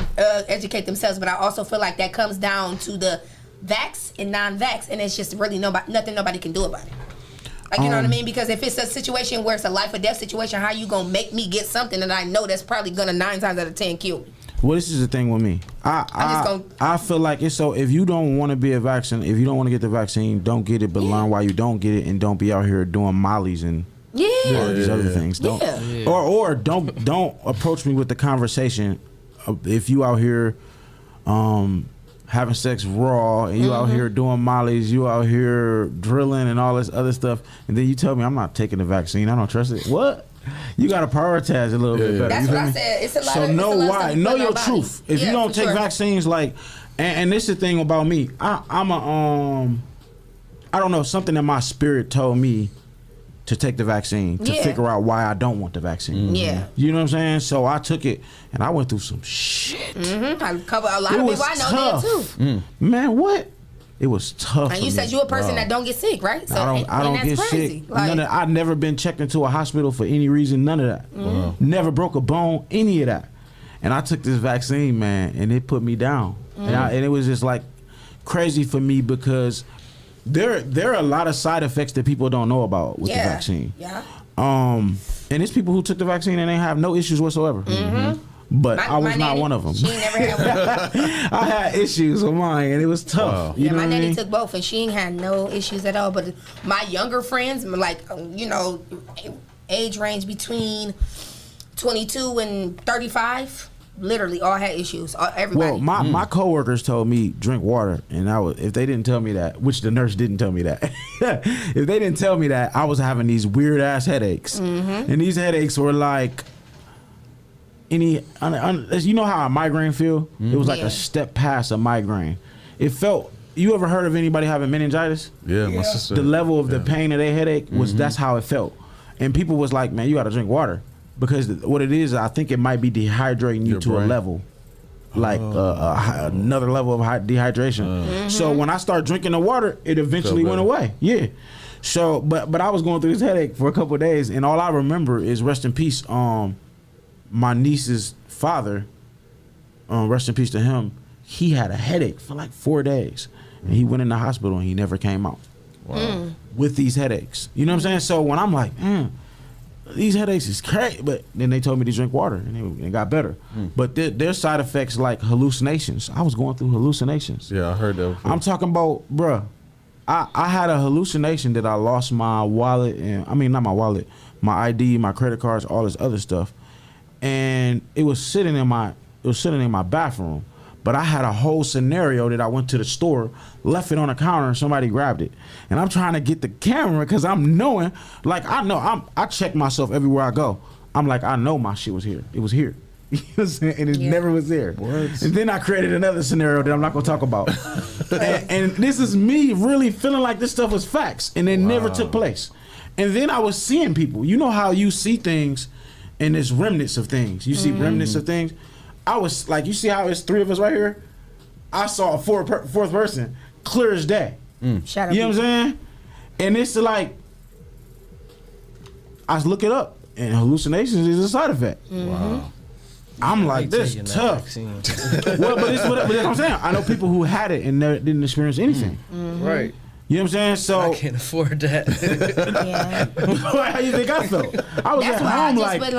educate themselves, but I also feel like that comes down to the vax and non-vax, and it's just really nothing nobody can do about it. Like, you know what I mean? Because if it's a situation where it's a life or death situation, how you gonna make me get something that I know that's probably gonna 9 times out of 10 kill me? Well, this is the thing with me. I feel like it's so. If you don't want to be a vaccine, if you don't want to get the vaccine, don't get it. But learn why you don't get it, and don't be out here doing mollies and all these other things. Don't or don't approach me with the conversation. If you out here having sex raw, and you out here doing mollies, you out here drilling and all this other stuff, and then you tell me I'm not taking the vaccine, I don't trust it. What? You gotta prioritize a little bit better. That's you what feel I me? said. It's a lot. So of, know why. Know your body. truth. If you don't take vaccines, like, and this is the thing about me. I'm a I don't know, something in my spirit told me to take the vaccine to figure out why I don't want the vaccine. Yeah. You know what I'm saying? So I took it, and I went through some shit. A lot of people I know did too. Man, what? It was tough. And you said you a person that don't get sick, right? So I don't get crazy. sick. Like, I've never been checked into a hospital for any reason. None of that. Wow. Never broke a bone. Any of that. And I took this vaccine, man, and it put me down. And it was just like crazy for me because there are a lot of side effects that people don't know about with the vaccine. Yeah. And it's people who took the vaccine and they have no issues whatsoever. But I was not one of them. She ain't never had one. I had issues with mine, and it was tough. Wow. You know my what I daddy mean? took both, and she ain't had no issues at all. But my younger friends, like, you know, age range between 22 and 35, literally all had issues. Everybody. Well, my coworkers told me drink water, and if they didn't tell me that, which the nurse didn't tell me that, if they didn't tell me that, I was having these weird ass headaches, and these headaches were like. You know how a migraine feel? It was like a step past a migraine. It felt. You ever heard of anybody having meningitis? Yeah, my sister. The level of the pain of their headache was that's how it felt, and people was like, "Man, you got to drink water," because what it is, I think it might be dehydrating you Your to brain. a level, like another level of dehydration. So when I started drinking the water, it eventually went away. Yeah. So, but I was going through this headache for a couple of days, and all I remember is rest in peace. My niece's father, rest in peace to him, he had a headache for like 4 days. And he went in the hospital and he never came out. Wow. With these headaches. You know what I'm saying? So when I'm like, these headaches is crazy. But then they told me to drink water and it got better. But there's side effects like hallucinations. I was going through hallucinations. Yeah, I heard that before. I'm talking about, bruh, I had a hallucination that I lost my wallet. And I mean, not my wallet, my ID, my credit cards, all this other stuff. And it was sitting in my bathroom, but I had a whole scenario that I went to the store, left it on the counter, and somebody grabbed it. And I'm trying to get the camera because I'm knowing, like I check myself everywhere I go. I'm like, I know my shit was here. It was here. You know what I'm saying? And it never was there. What? And then I created another scenario that I'm not gonna talk about. and this is me really feeling like this stuff was facts, and it never took place. And then I was seeing people. You know how you see things. And there's remnants of things. You see remnants of things. I was like, you see how it's 3 of us right here? I saw a fourth person, clear as day. Shout out. You know what I'm saying? And it's like, I look it up, and hallucinations is a side effect. Wow. I'm like, this is tough. Well, but that's what I'm saying. I know people who had it and never, didn't experience anything. Right. You know what I'm saying? So I can't afford that. how you think I felt? I was That's at why I home just been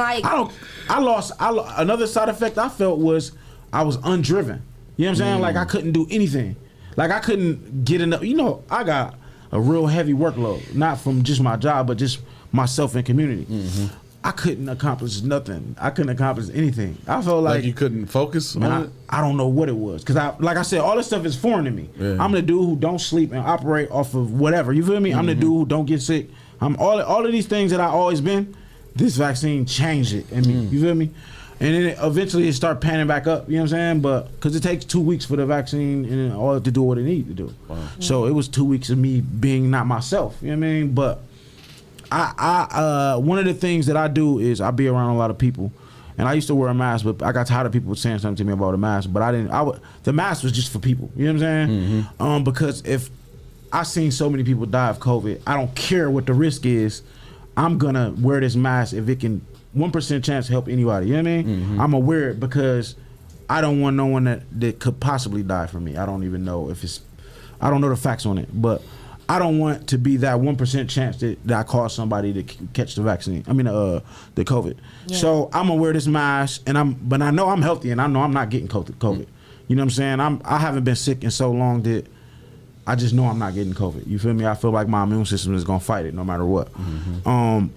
like- another side effect I felt was I was undriven. You know what I'm saying? Like I couldn't do anything. Like I couldn't get enough. You know, I got a real heavy workload, not from just my job, but just myself and community. I couldn't accomplish nothing. I couldn't accomplish anything. I felt like you couldn't focus on it? I don't know what it was. Because like I said, all this stuff is foreign to me. Yeah. I'm the dude who don't sleep and operate off of whatever. You feel me? I'm the dude who don't get sick. I'm all of these things that I always been. This vaccine changed it in me. You feel me? And then eventually it start panning back up. You know what I'm saying? But because it takes 2 weeks for the vaccine and all to do what it needs to do. Wow. So it was 2 weeks of me being not myself. You know what I mean? But I one of the things that I do is I be around a lot of people, and I used to wear a mask, but I got tired of people saying something to me about a mask. But the mask was just for people. You know what I'm saying? Because if I seen so many people die of COVID, I don't care what the risk is. I'm gonna wear this mask if it can 1% chance to help anybody. You know what I mean? I'm gonna wear it because I don't want no one that could possibly die from me. I don't even know if it's. I don't know the facts on it, but I don't want to be that 1% chance that I cause somebody to catch the vaccine. I mean, the COVID. Yeah. So I'm gonna wear this mask, but I know I'm healthy, and I know I'm not getting COVID. You know what I'm saying? I haven't been sick in so long that I just know I'm not getting COVID. You feel me? I feel like my immune system is gonna fight it no matter what.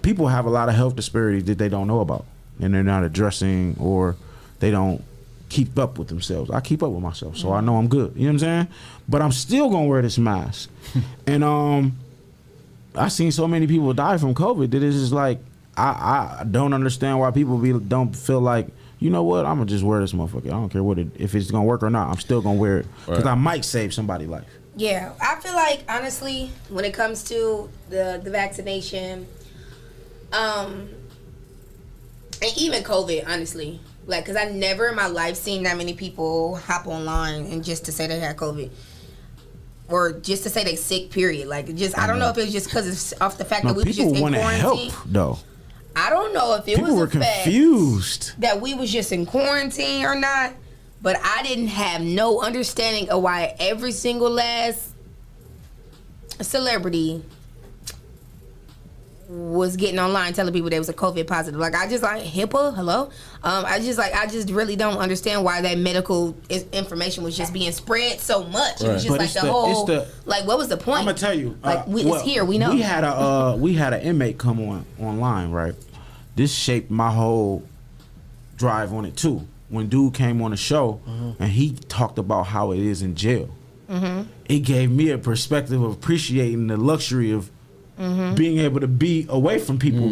People have a lot of health disparities that they don't know about, and they're not addressing, or they don't keep up with themselves. I keep up with myself, so I know I'm good. You know what I'm saying? But I'm still gonna wear this mask. And I seen so many people die from COVID that it's just like I don't understand why people don't feel like, you know what, I'm gonna just wear this motherfucker. I don't care if it's gonna work or not. I'm still gonna wear it because I might save somebody's life. Yeah, I feel like honestly, when it comes to the vaccination, and even COVID, honestly. Like, because I never in my life seen that many people hop online and just to say they had COVID. Or just to say they sick, period. Like, just, I don't know if it's just because it's off the fact that we was just in quarantine. People want to help, though. I don't know if it people was were confused that we was just in quarantine or not. But I didn't have no understanding of why every single last celebrity was getting online telling people they was a COVID positive. Like, I just like, HIPAA, hello? I just really don't understand why that medical information was just being spread so much. It was just like like, what was the point? I'm gonna tell you. Like, it's here, we know. We had an inmate come online, right? This shaped my whole drive on it too. When dude came on the show and he talked about how it is in jail, it gave me a perspective of appreciating the luxury of being able to be away from people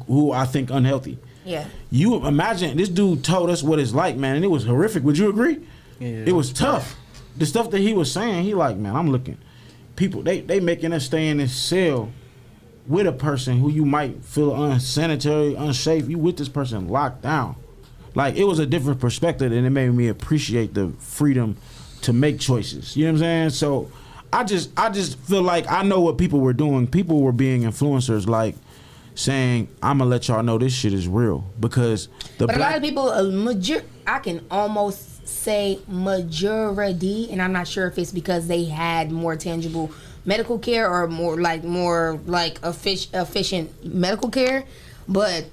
who I think unhealthy. Yeah. You imagine, this dude told us what it's like, man, and it was horrific. Would you agree? Yeah. It was tough. The stuff that he was saying, he like, man, I'm looking. People, they making us stay in this cell with a person who you might feel unsanitary, unsafe. You with this person locked down. Like, it was a different perspective, and it made me appreciate the freedom to make choices. You know what I'm saying? So I just feel like I know what people were doing. People were being influencers, like saying, I'm gonna let y'all know this shit is real, because a lot of people, I can almost say majority, and I'm not sure if it's because they had more tangible medical care or more like efficient medical care, but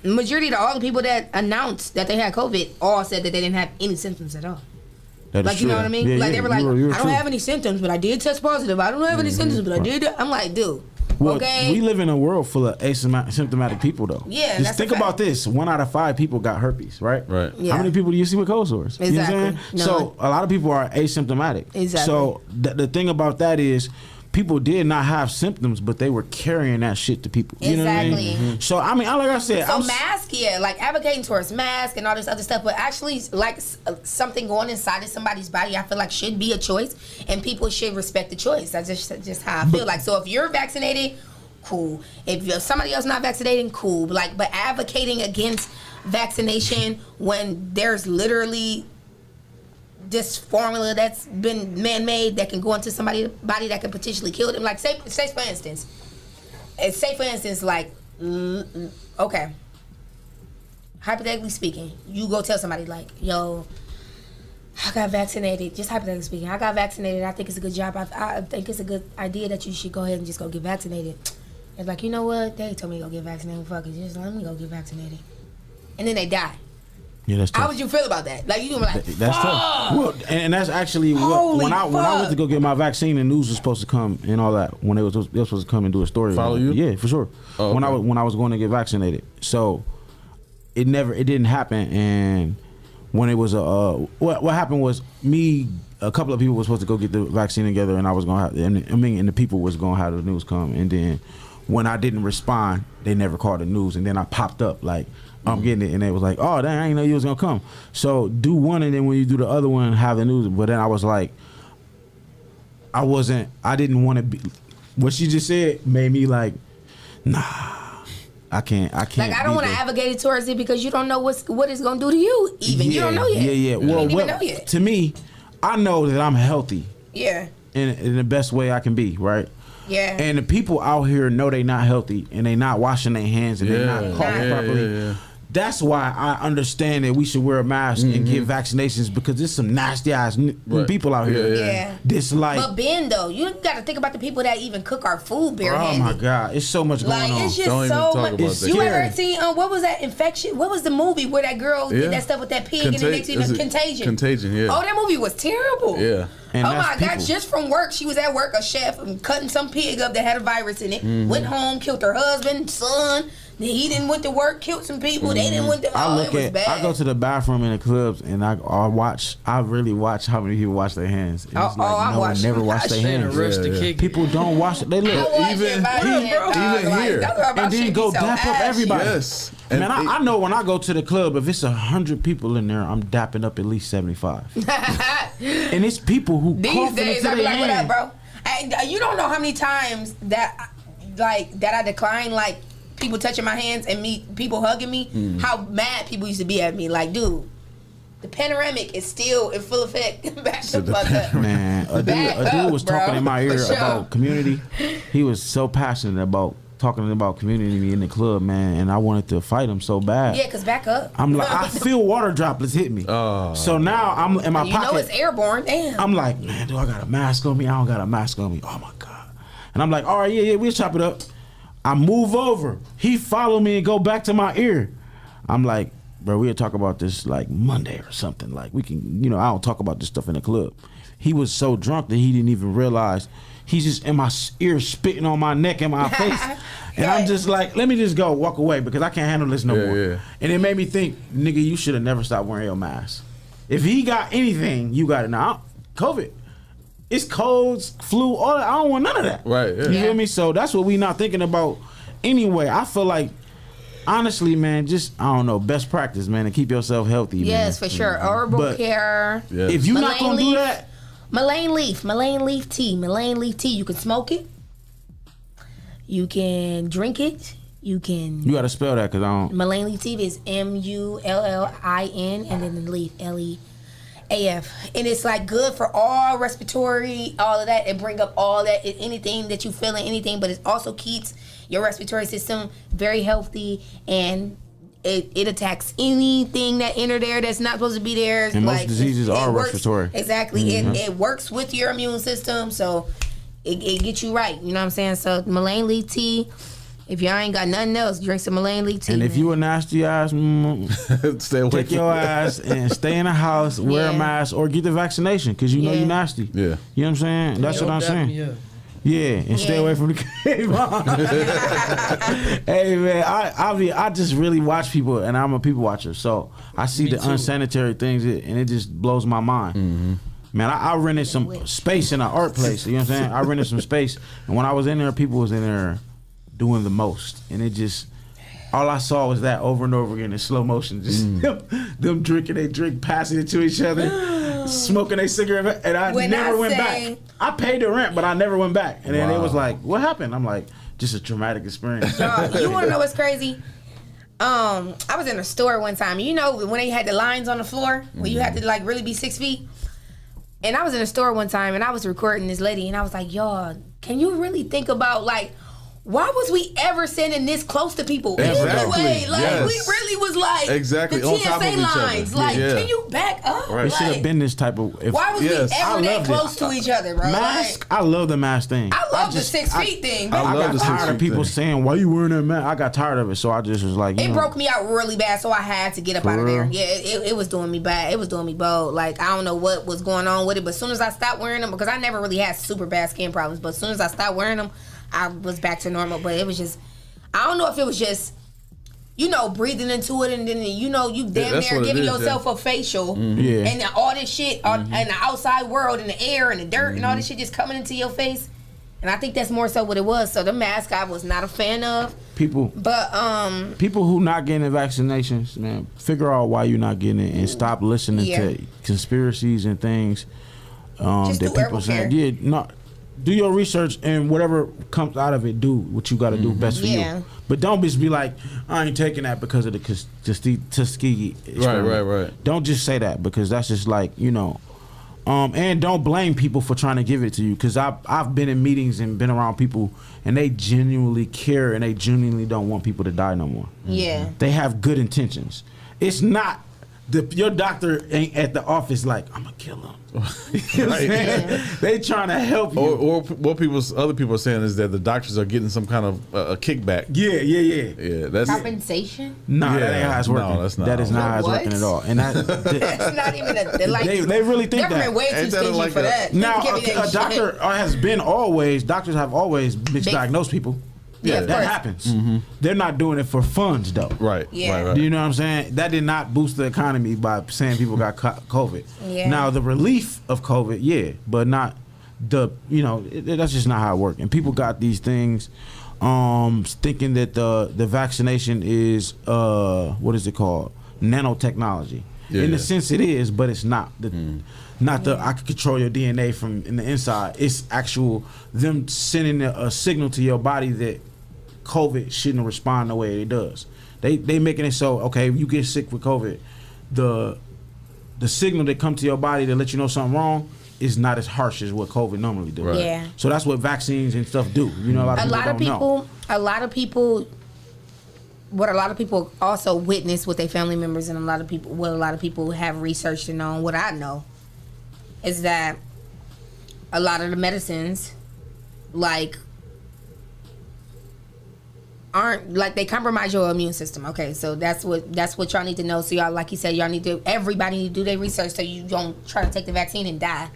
majority of all the people that announced that they had COVID all said that they didn't have any symptoms at all. Like, you know what I mean? Like, they were like, I don't have any symptoms, but I did test positive. I don't have any symptoms, but I did. I'm like, dude, okay. We live in a world full of asymptomatic people, though. Yeah, just think about this. 1 out of 5 people got herpes, right? Right. Yeah. How many people do you see with cold sores? Exactly. You know what I'm saying? So a lot of people are asymptomatic. Exactly. So the thing about that is, people did not have symptoms, but they were carrying that shit to people. You know what I mean? So, I mean, like I said, so mask, like advocating towards mask and all this other stuff, but actually, like something going inside of somebody's body, I feel like should be a choice, and people should respect the choice. That's just how I feel like. So if you're vaccinated cool. If somebody else not vaccinated, cool. But advocating against vaccination when there's literally this formula that's been man-made that can go into somebody's body that can potentially kill them. Like, say for instance, like, okay, hypothetically speaking, you go tell somebody like, yo, I got vaccinated. Just hypothetically speaking, I got vaccinated. I think it's a good job. I think it's a good idea that you should go ahead and just go get vaccinated. It's like, you know what? They told me to go get vaccinated. Fuck it, just let me go get vaccinated. And then they die. Yeah, that's tough. How would you feel about that? Like, you gonna be like, that's tough. Well, and that's actually what, when I went to go get my vaccine, the news was supposed to come and all that. When they was supposed to come and do a story. Follow you? Yeah, for sure. Oh, okay. When I was going to get vaccinated, so it didn't happen. And when it was what happened was a couple of people were supposed to go get the vaccine together, and I was gonna have, and the people was gonna have the news come, and then when I didn't respond, they never called the news, and then I popped up like, I'm getting it, and they was like, oh, dang, I didn't know you was gonna come. So do one, and then when you do the other one, have the news. But then I was like, I didn't want to be. What she just said made me like, nah, I can't. Like, I don't want to advocate towards it because you don't know what it's gonna do to you. Even you don't know yet. Yeah. You don't even know yet. To me, I know that I'm healthy. Yeah. In the best way I can be, right? Yeah. And the people out here know they not healthy, and they not washing their hands, and they not coughing properly. Yeah. That's why I understand that we should wear a mask and get vaccinations, because there's some nasty ass people out here. Yeah. This like. But Ben, though, you got to think about the people that even cook our food barehanded. Oh my God, it's so much going on. It's just don't so even talk much. about that. You ever seen what was that infection? What was the movie where that girl did that stuff with that pig and the next thing was Contagion? Contagion, yeah. Oh, that movie was terrible. Yeah. And oh my God, just from work. She was at work, a chef, and cutting some pig up that had a virus in it. Went home, killed her husband, son. Then he didn't went to work, killed some people. They didn't went to. It was bad. I go to the bathroom in the clubs, and I really watch how many people wash their hands. And it's like, no one never wash their hands. People don't wash it. They look even here, and then go dap up everybody. Yes. Man, I know when I go to the club, if it's 100 people in there, I'm dapping up at least 75. And it's people who these days I be like, what up, bro? You don't know how many times that I decline like people touching my hands and people hugging me. How mad people used to be at me. Like, dude, the panoramic is still in full effect. Back the fuck up. Man, a dude was talking in my ear about community. He was so passionate about talking about community in the club, man, and I wanted to fight him so bad. Yeah, cause back up. I'm like, I feel water droplets hit me. So now I'm in my pocket. You know it's airborne. Damn. I'm like, man, do I got a mask on me? I don't got a mask on me. Oh my God. And I'm like, all right, yeah, we'll chop it up. I move over. He follow me and go back to my ear. I'm like, bro, we'll talk about this like Monday or something. Like, we can, I don't talk about this stuff in the club. He was so drunk that he didn't even realize. He's just in my ear spitting on my neck and my face. And I'm just like, let me just go walk away because I can't handle this no more. Yeah. And it made me think, nigga, you should have never stopped wearing your mask. If he got anything, you got it. Now, COVID. It's colds, flu, all that. I don't want none of that. Right. Yeah. You feel me? So that's what we not thinking about anyway. I feel like, honestly, man, just, I don't know, best practice, man, to keep yourself healthy. Yes, man. For sure. Herbal care. Yes. If you're not going to do that. Mullein leaf tea. You can smoke it. You can drink it. You got to spell that because I don't. Mullein leaf tea is MULLIN and then the leaf LEAF. And it's like good for all respiratory, all of that. It bring up all that, anything that you feel in anything, but it also keeps your respiratory system very healthy, and it attacks anything that enter there that's not supposed to be there. And most diseases are respiratory. Exactly. Mm-hmm. It works with your immune system, so it gets you right. You know what I'm saying? So mullein leaf tea. If y'all ain't got nothing else, drink some mullein leaf tea. And if you a nasty ass, stay away. Take your ass and stay in the house, wear a mask, or get the vaccination because you know you nasty. Yeah. You know what I'm saying? That's what I'm saying. Yeah, and stay away from the cave. Hey man, I just really watch people, and I'm a people watcher, so I see the unsanitary things, and it just blows my mind. Mm-hmm. Man, I rented some space in an art place. You know what I'm saying? I rented some space, and when I was in there, people was in there doing the most, and it just, all I saw was that over and over again in slow motion, just them drinking they drink, passing it to each other, smoking a cigarette, and I never went back. I paid the rent, but I never went back. And then it was like, what happened? I'm like, just a traumatic experience. Dog, you want to know what's crazy? I was in a store one time. You know when they had the lines on the floor where you had to like really be 6 feet. And I was in a store one time and I was recording this lady and I was like, y'all, can you really think about like, why was we ever standing this close to people? Exactly. Anyway, like Yes. we really was like Exactly. the On top TSA of each other. lines. Like, Yeah. can you back up? Right. It should have been this type of. Why was Yes. we I ever that loved it. close to each other, bro? Mask? Like, I love the mask thing. I love the 6 feet thing. But I love got the 6 tired of feet people thing. saying, why you wearing that mask? I got tired of it, so I just was like, you it know, broke me out really bad, so I had to get up For out of there. real? Yeah, it was doing me bad. It was doing me bold. Like, I don't know what was going on with it, but as soon as I stopped wearing them, because I never really had super bad skin problems, but as soon as I stopped wearing them, I was back to normal. But it was just, I don't know if it was just, you know, breathing into it, and then, you know, you damn that's near what it giving is, yourself a facial, Yeah. and then all this shit, and the outside world, and the air, and the dirt, and all this shit just coming into your face. And I think that's more so what it was. So the mask I was not a fan of. people who not getting the vaccinations, man, figure out why you're not getting it and stop listening Yeah. to conspiracies and things Just that do people herbal saying. care. Yeah, no, do your research and whatever comes out of it, do what you got to do best for Yeah. you. But don't just be like, I ain't taking that because of the Tuskegee experiment. Right. Don't just say that because that's just like, you know. And don't blame people for trying to give it to you, because I've been in meetings and been around people and they genuinely care and they genuinely don't want people to die no more. Yeah. They have good intentions. It's not your doctor ain't at the office like, I'm gonna kill him. You know what I'm saying? They trying to help you. Or what other people are saying is that the doctors are getting some kind of a kickback. Yeah. Yeah, that's Compensation? Nah, Yeah, that ain't how it's working. no, that's not That is how not how it's What? working at all. And That's not even a, like, they really think government that. way too Ain't that stingy like for a- that. Now, Give me that a doctor has been doctors have always misdiagnosed people. Yeah, of that course. happens. They're not doing it for funds, though. right. Yeah. Right. Do you know what I'm saying? That did not boost the economy by saying people got COVID. Yeah. Now, the relief of COVID, yeah, but not the, you know, that's just not how it works. And people got these things thinking that the vaccination is, what is it called? Nanotechnology. Yeah. In the sense it is, but it's not. Not the I can control your DNA from in the inside. It's actual them sending a signal to your body that COVID shouldn't respond the way it does. They making it so, okay, if you get sick with COVID, the signal that come to your body to let you know something wrong is not as harsh as what COVID normally do. Right. Yeah. So that's what vaccines and stuff do. You know, A lot of people what a lot of people also witness with their family members, and a lot of people have researched and known, what I know is that a lot of the medicines like aren't like, they compromise your immune system. Okay, so that's what y'all need to know. So y'all, like you said, everybody need to do their research so you don't try to take the vaccine and die.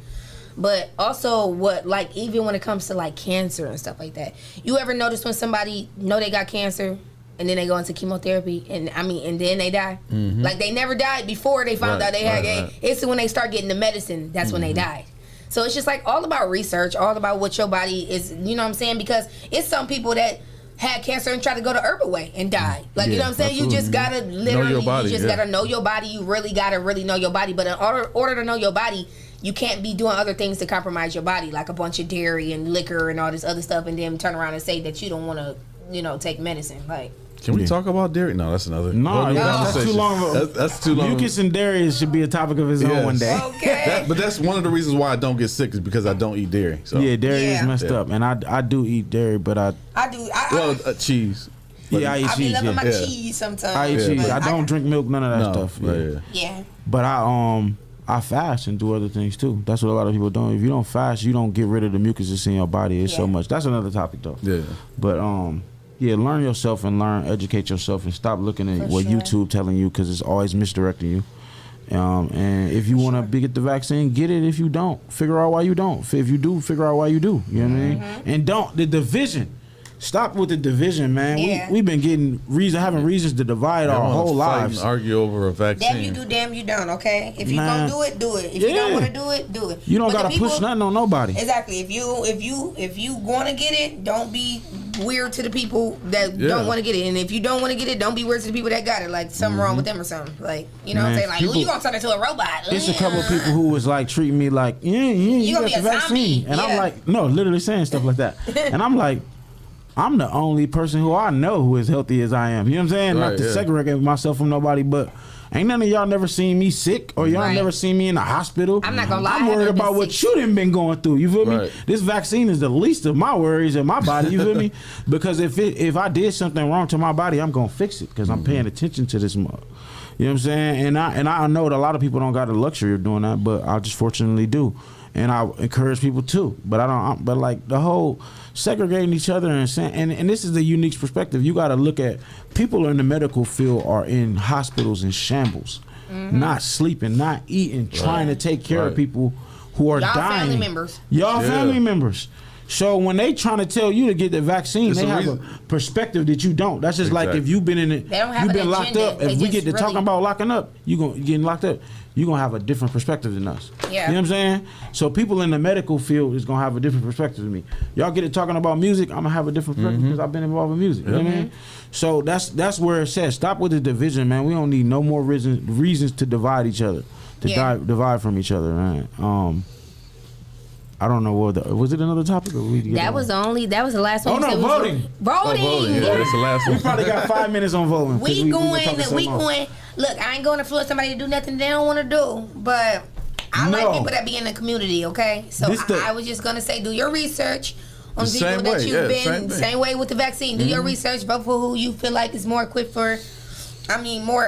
But also, what, like, even when it comes to like cancer and stuff like that, you ever notice when somebody know they got cancer and then they go into chemotherapy and then they die? Like, they never died before they found out they had it. It's when they start getting the medicine, that's when they died. So it's just like all about research, all about what your body is, you know what I'm saying? Because it's some people that had cancer and tried to go the herbal way and died. Like, you know what I'm saying? absolutely. You just gotta literally, your body, you just yeah. gotta know your body. You really gotta know your body. But in order to know your body, you can't be doing other things to compromise your body, like a bunch of dairy and liquor and all this other stuff, and then turn around and say that you don't want to, you know, take medicine. Like, Can we talk about dairy? No, that's another. No, whole new that's too conversation. long. That's too long. Mucus and dairy should be a topic of its own Yes. one day. okay. But that's one of the reasons why I don't get sick is because I don't eat dairy. So Yeah, dairy is Yeah. messed Yeah. up, and I do eat dairy, but I cheese. I eat I be cheese. loving my Yeah. cheese sometimes. I eat cheese. but I don't drink milk, none of that No, stuff. right, yeah. Yeah. But I fast and do other things too. That's what a lot of people don't. If you don't fast, you don't get rid of the mucus that's in your body. It's so Yeah. much. That's another topic though. Yeah. But yeah, learn yourself and educate yourself, and stop looking at For what sure. YouTube telling you, because it's always misdirecting you. And if you want to get the vaccine, get it. If you don't, figure out why you don't. If you do, figure out why you do. You know what I mean? And don't the division. Stop with the division, man. Yeah. We've been having reasons to divide our Everyone's whole fighting, lives. argue over a vaccine. Damn you do, damn you don't, okay? If you Nah. gonna do it, do it. If you Yeah. don't want to do it, do it. You don't But the gotta push people- nothing on nobody. Exactly. If you want to get it, don't be weird to the people that Yeah. don't want to get it. And if you don't want to get it, don't be weird to the people that got it. Like, something wrong with them or something. Like, you know what I'm Man, saying? Like, people- you gonna turn into a robot. It's a couple of people who was like treating me like, you gonna got be the a vaccine. zombie. And I'm Yeah. like, no, literally saying stuff like that. And I'm like, I'm the only person who I know who is healthy as I am. You know what I'm saying? Right, Not to yeah. segregate myself from nobody, but ain't none of y'all never seen me sick or y'all Right. never seen me in the hospital. I'm not gonna lie, I I'm haven't worried been about what sick. you done been going through. You feel me? Right. This vaccine is the least of my worries in my body. You feel me? Because if I did something wrong to my body, I'm gonna fix it because I'm paying attention to this mug. You know what I'm saying? And I know that a lot of people don't got the luxury of doing that, but I just fortunately do. And I encourage people too. But I don't. But like the whole segregating each other and saying, and this is the unique perspective. You got to look at people in the medical field are in hospitals in shambles, not sleeping, not eating, trying to take care of Right. people who are Y'all dying. family members. Y'all Yeah. family members. So when they trying to tell you to get the vaccine, It's they a have reason. a perspective that you don't. That's just like Exactly. if you've been in it, They don't have you've an been locked agenda. up. They If we just get to really- talking about locking up, you getting locked up. You're gonna have a different perspective than us. Yeah. You know what I'm saying? So people in the medical field is gonna have a different perspective than me. Y'all get it talking about music, I'm gonna have a different perspective because I've been involved in music. You know what I mean? So that's where it says stop with the division, man. We don't need no more reasons to divide each other, to Yeah. divide from each other, man. I don't know what was it another topic or we That was the last one. Oh, you no, said was- voting. Voting. Voting. Yeah, that's the last We one. probably got 5 minutes on voting. 'cause We been going. talking so We long. going. Look, I ain't going to force somebody to do nothing they don't want to do, but I No. like people that be in the community. Okay, so This the- I was just gonna say, do your research on The people same that way, you've yeah, been same thing. same way with the vaccine. Do your research. Vote for who you feel like is more equipped for. I mean, more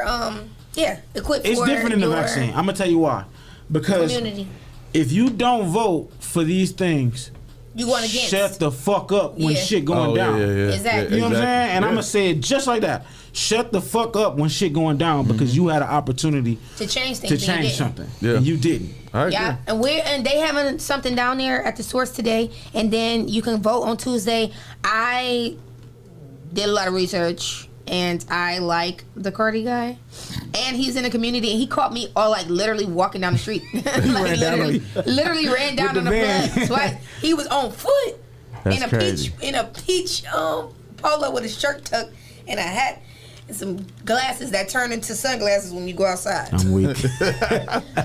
equipped It's for different in the your vaccine. I'm gonna tell you why. Because community. if you don't vote for these things, You going against? shut the fuck up when Yeah. shit going down. Exactly. You know what I'm saying? And I'm Yeah. gonna say it just like that. Shut the fuck up when shit going down because you had an opportunity to change things. to and you change didn't. something. Yeah. And you didn't. I agree. Yeah, and they having something down there at the source today, and then you can vote on Tuesday. I did a lot of research, and I like the Cardi guy, and he's in the community, and he caught me all like literally walking down the street, like ran down literally ran down With on the the van. flood twice. He was on foot That's in a crazy. peach polo with a shirt tucked and a hat. And some glasses that turn into sunglasses when you go outside. I'm weak.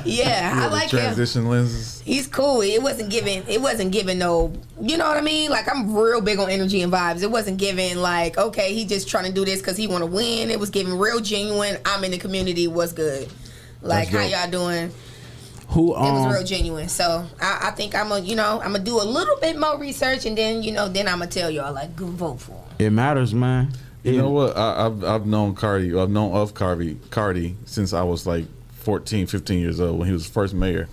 Yeah, I like him. Transition lenses. He's cool. It wasn't giving no, you know what I mean? Like, I'm real big on energy and vibes. It wasn't giving like, okay, he just trying to do this because he want to win. It was giving real genuine. I'm in the community. What's good? Like, how That's dope. y'all doing? Who It was real genuine. So I think I'm gonna do a little bit more research, and then then I'm gonna tell y'all like, go vote for him. it matters, man. You know what? I've known Cardi. I've known of Cardi since I was like 14, 15 years old when he was first mayor.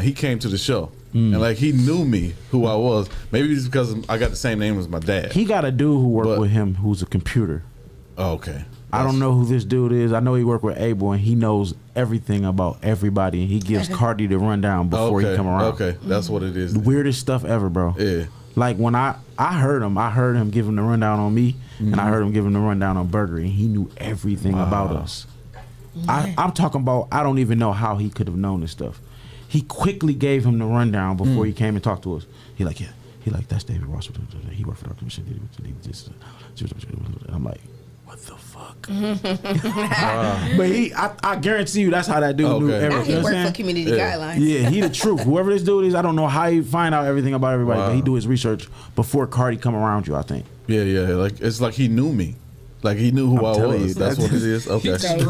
He came to the show and like he knew me who I was. Maybe it's because I got the same name as my dad. He got a dude who worked But- with him who's a computer. Oh, okay. I don't know who this dude is. I know he worked with Abel and he knows everything about everybody and he gives Cardi the rundown before he come around. Okay, that's what it is. The weirdest stuff ever, bro. Yeah. Like when I heard him give him the rundown on me and I heard him give him the rundown on Burger and he knew everything about us. I'm talking about I don't even know how he could have known this stuff. He quickly gave him the rundown before he came and talked to us. He like that's David Ross. He worked for the commission. I'm like, what the fuck? But I guarantee you that's how that dude knew Okay. Now everything. he You know what worked I'm for saying? community guidelines. Yeah, he the truth. Whoever this dude is, I don't know how he find out everything about everybody, but he do his research before Cardi come around you, I think. Yeah. Like it's like he knew me. Like he knew who I telling was. you, That's what it is. Okay. He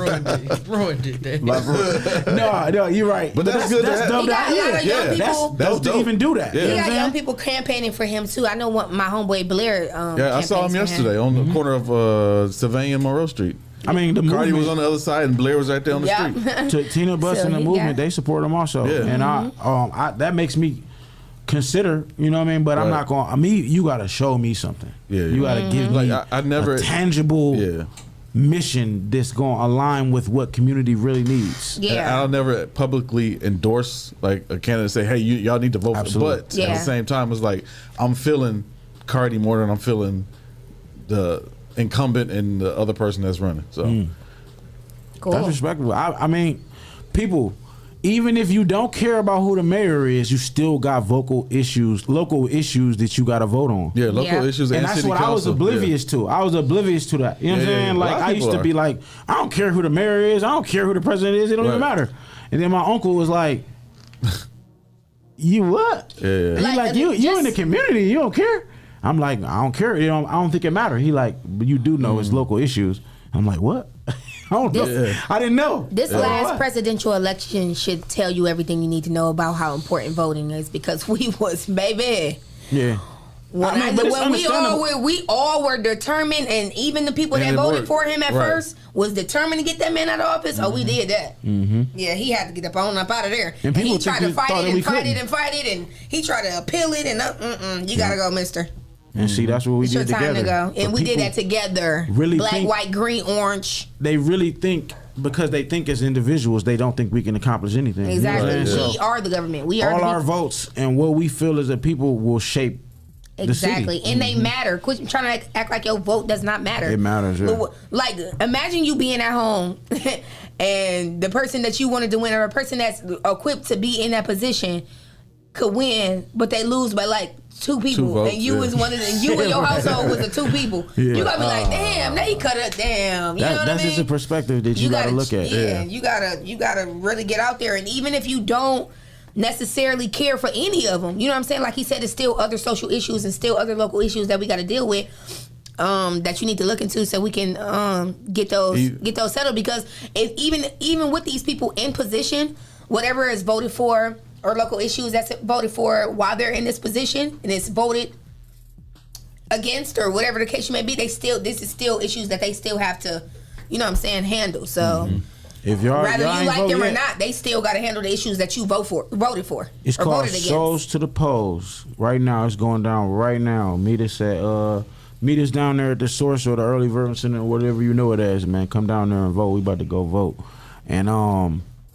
ruined it. Dave. No, you're right. But that's good to That's have. dope. He got a lot of young people. That's dope to dope. even do that. Yeah. You know He what got I'm young saying? people campaigning for him too. I know what my homeboy Blair. Yeah, I saw him campaigns for yesterday on the corner of Sylvania and Monroe Street. I mean, the Cardi was movement, on the other side and Blair was right there on the street. Yeah. to Tina Bus So and the he movement, got- they support him also. Yeah. And I that makes me consider, you know what I mean? But I'm Right. not going, you got to show me something. Yeah, You got to give me Like I never. a tangible Yeah. mission that's going to align with what community really needs. And Yeah. I'll never publicly endorse like a candidate say, "Hey, y'all need to vote." Absolutely. But at Yeah. the same time, it's like I'm feeling Cardi more than I'm feeling the incumbent and the other person that's running. So Cool. That's respectable. I mean, people, even if you don't care about who the mayor is, you still got local issues that you got to vote on. yeah, local Yeah. issues and, And that's city what I was council. oblivious to. I was oblivious to that. You know what I'm Yeah, yeah, saying? yeah. A Like lot of I used people to are. be like, I don't care who the mayor is. I don't care who the president is. It don't even Right. matter. And then my uncle was like, "You what? Yeah, yeah. He Like, like you in the just- community. You don't care." I'm like, I don't care. I don't think it matter. He like, but you do know it's local issues. I'm like, what? I don't know. I didn't know. This last presidential election should tell you everything you need to know about how important voting is, because we was, baby. Yeah. When we all were determined, and even the people that voted for him at first was determined to get that man out of office. Oh, we did that. Yeah, he had to get up out of there. And he tried to fight it, and he tried to appeal it, and you gotta go, mister. And see, that's what we did together. It's your time to go. And we did that together. Really black, white, green, orange. They really think, because they think as individuals, they don't think we can accomplish anything. Exactly. You know we are the government. We are all our votes and what we feel as a people will shape exactly, and they matter. Quit trying to act like your vote does not matter. It matters. Yeah. Like, imagine you being at home, and the person that you wanted to win, or a person that's equipped to be in that position, could win, but they lose by like 2 people, votes, and you was one of them. You and your household was the 2 people. You gotta be like, damn, they cut it. Damn, you know what I mean? That's just a perspective that you gotta look at. Yeah, you gotta really get out there, and even if you don't necessarily care for any of them, you know what I'm saying? Like he said, there's still other social issues and still other local issues that we got to deal with, that you need to look into, so we can get those settled. Because if even with these people in position, whatever is voted for, or local issues that's voted for while they're in this position, and it's voted against, or whatever the case may be, this is still issues that they still have to, you know what I'm saying, handle. So. If whether you like them or not, they still got to handle the issues that you voted for. It's called Souls to the Polls. Right now, it's going down right now. Meet us down there at the Source or the Early Version Center, whatever you know it as, man. Come down there and vote. We about to go vote. And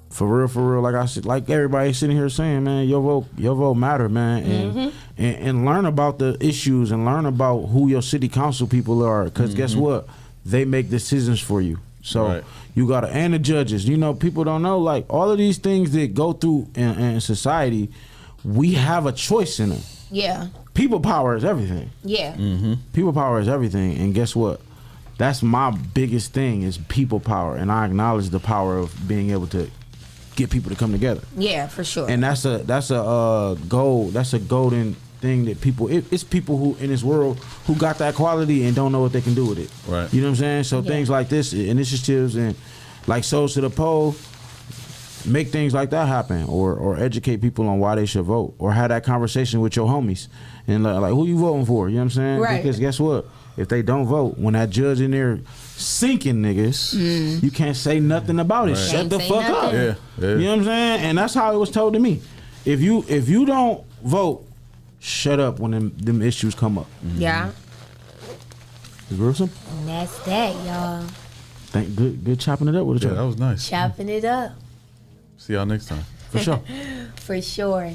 for real, like I said, like everybody sitting here saying, man, your vote matter, man. And learn about the issues, and learn about who your city council people are. Because guess what? They make decisions for you. So you gotta, and the judges, you know, people don't know, like all of these things that go through in society, we have a choice in them. Yeah. People power is everything. Yeah. People power is everything, and guess what? That's my biggest thing, is people power, and I acknowledge the power of being able to get people to come together. Yeah, for sure. And that's a goal. That's a golden thing that people. It's people who in this world who got that quality and don't know what they can do with it. Right. You know what I'm saying? So things like this, initiatives and like Souls to the Poll, make things like that happen, or educate people on why they should vote, or have that conversation with your homies and like who you voting for. You know what I'm saying? Right. Because guess what? If they don't vote, when that judge in there sinking niggas, you can't say nothing about it. Right. Shut the fuck up. Yeah. You know what I'm saying? And that's how it was told to me. If you don't vote, shut up when them issues come up. Yeah. It's real simple. And that's that, y'all. Good chopping it up with each other. That was nice. Chopping it up. See y'all next time. For sure. For sure.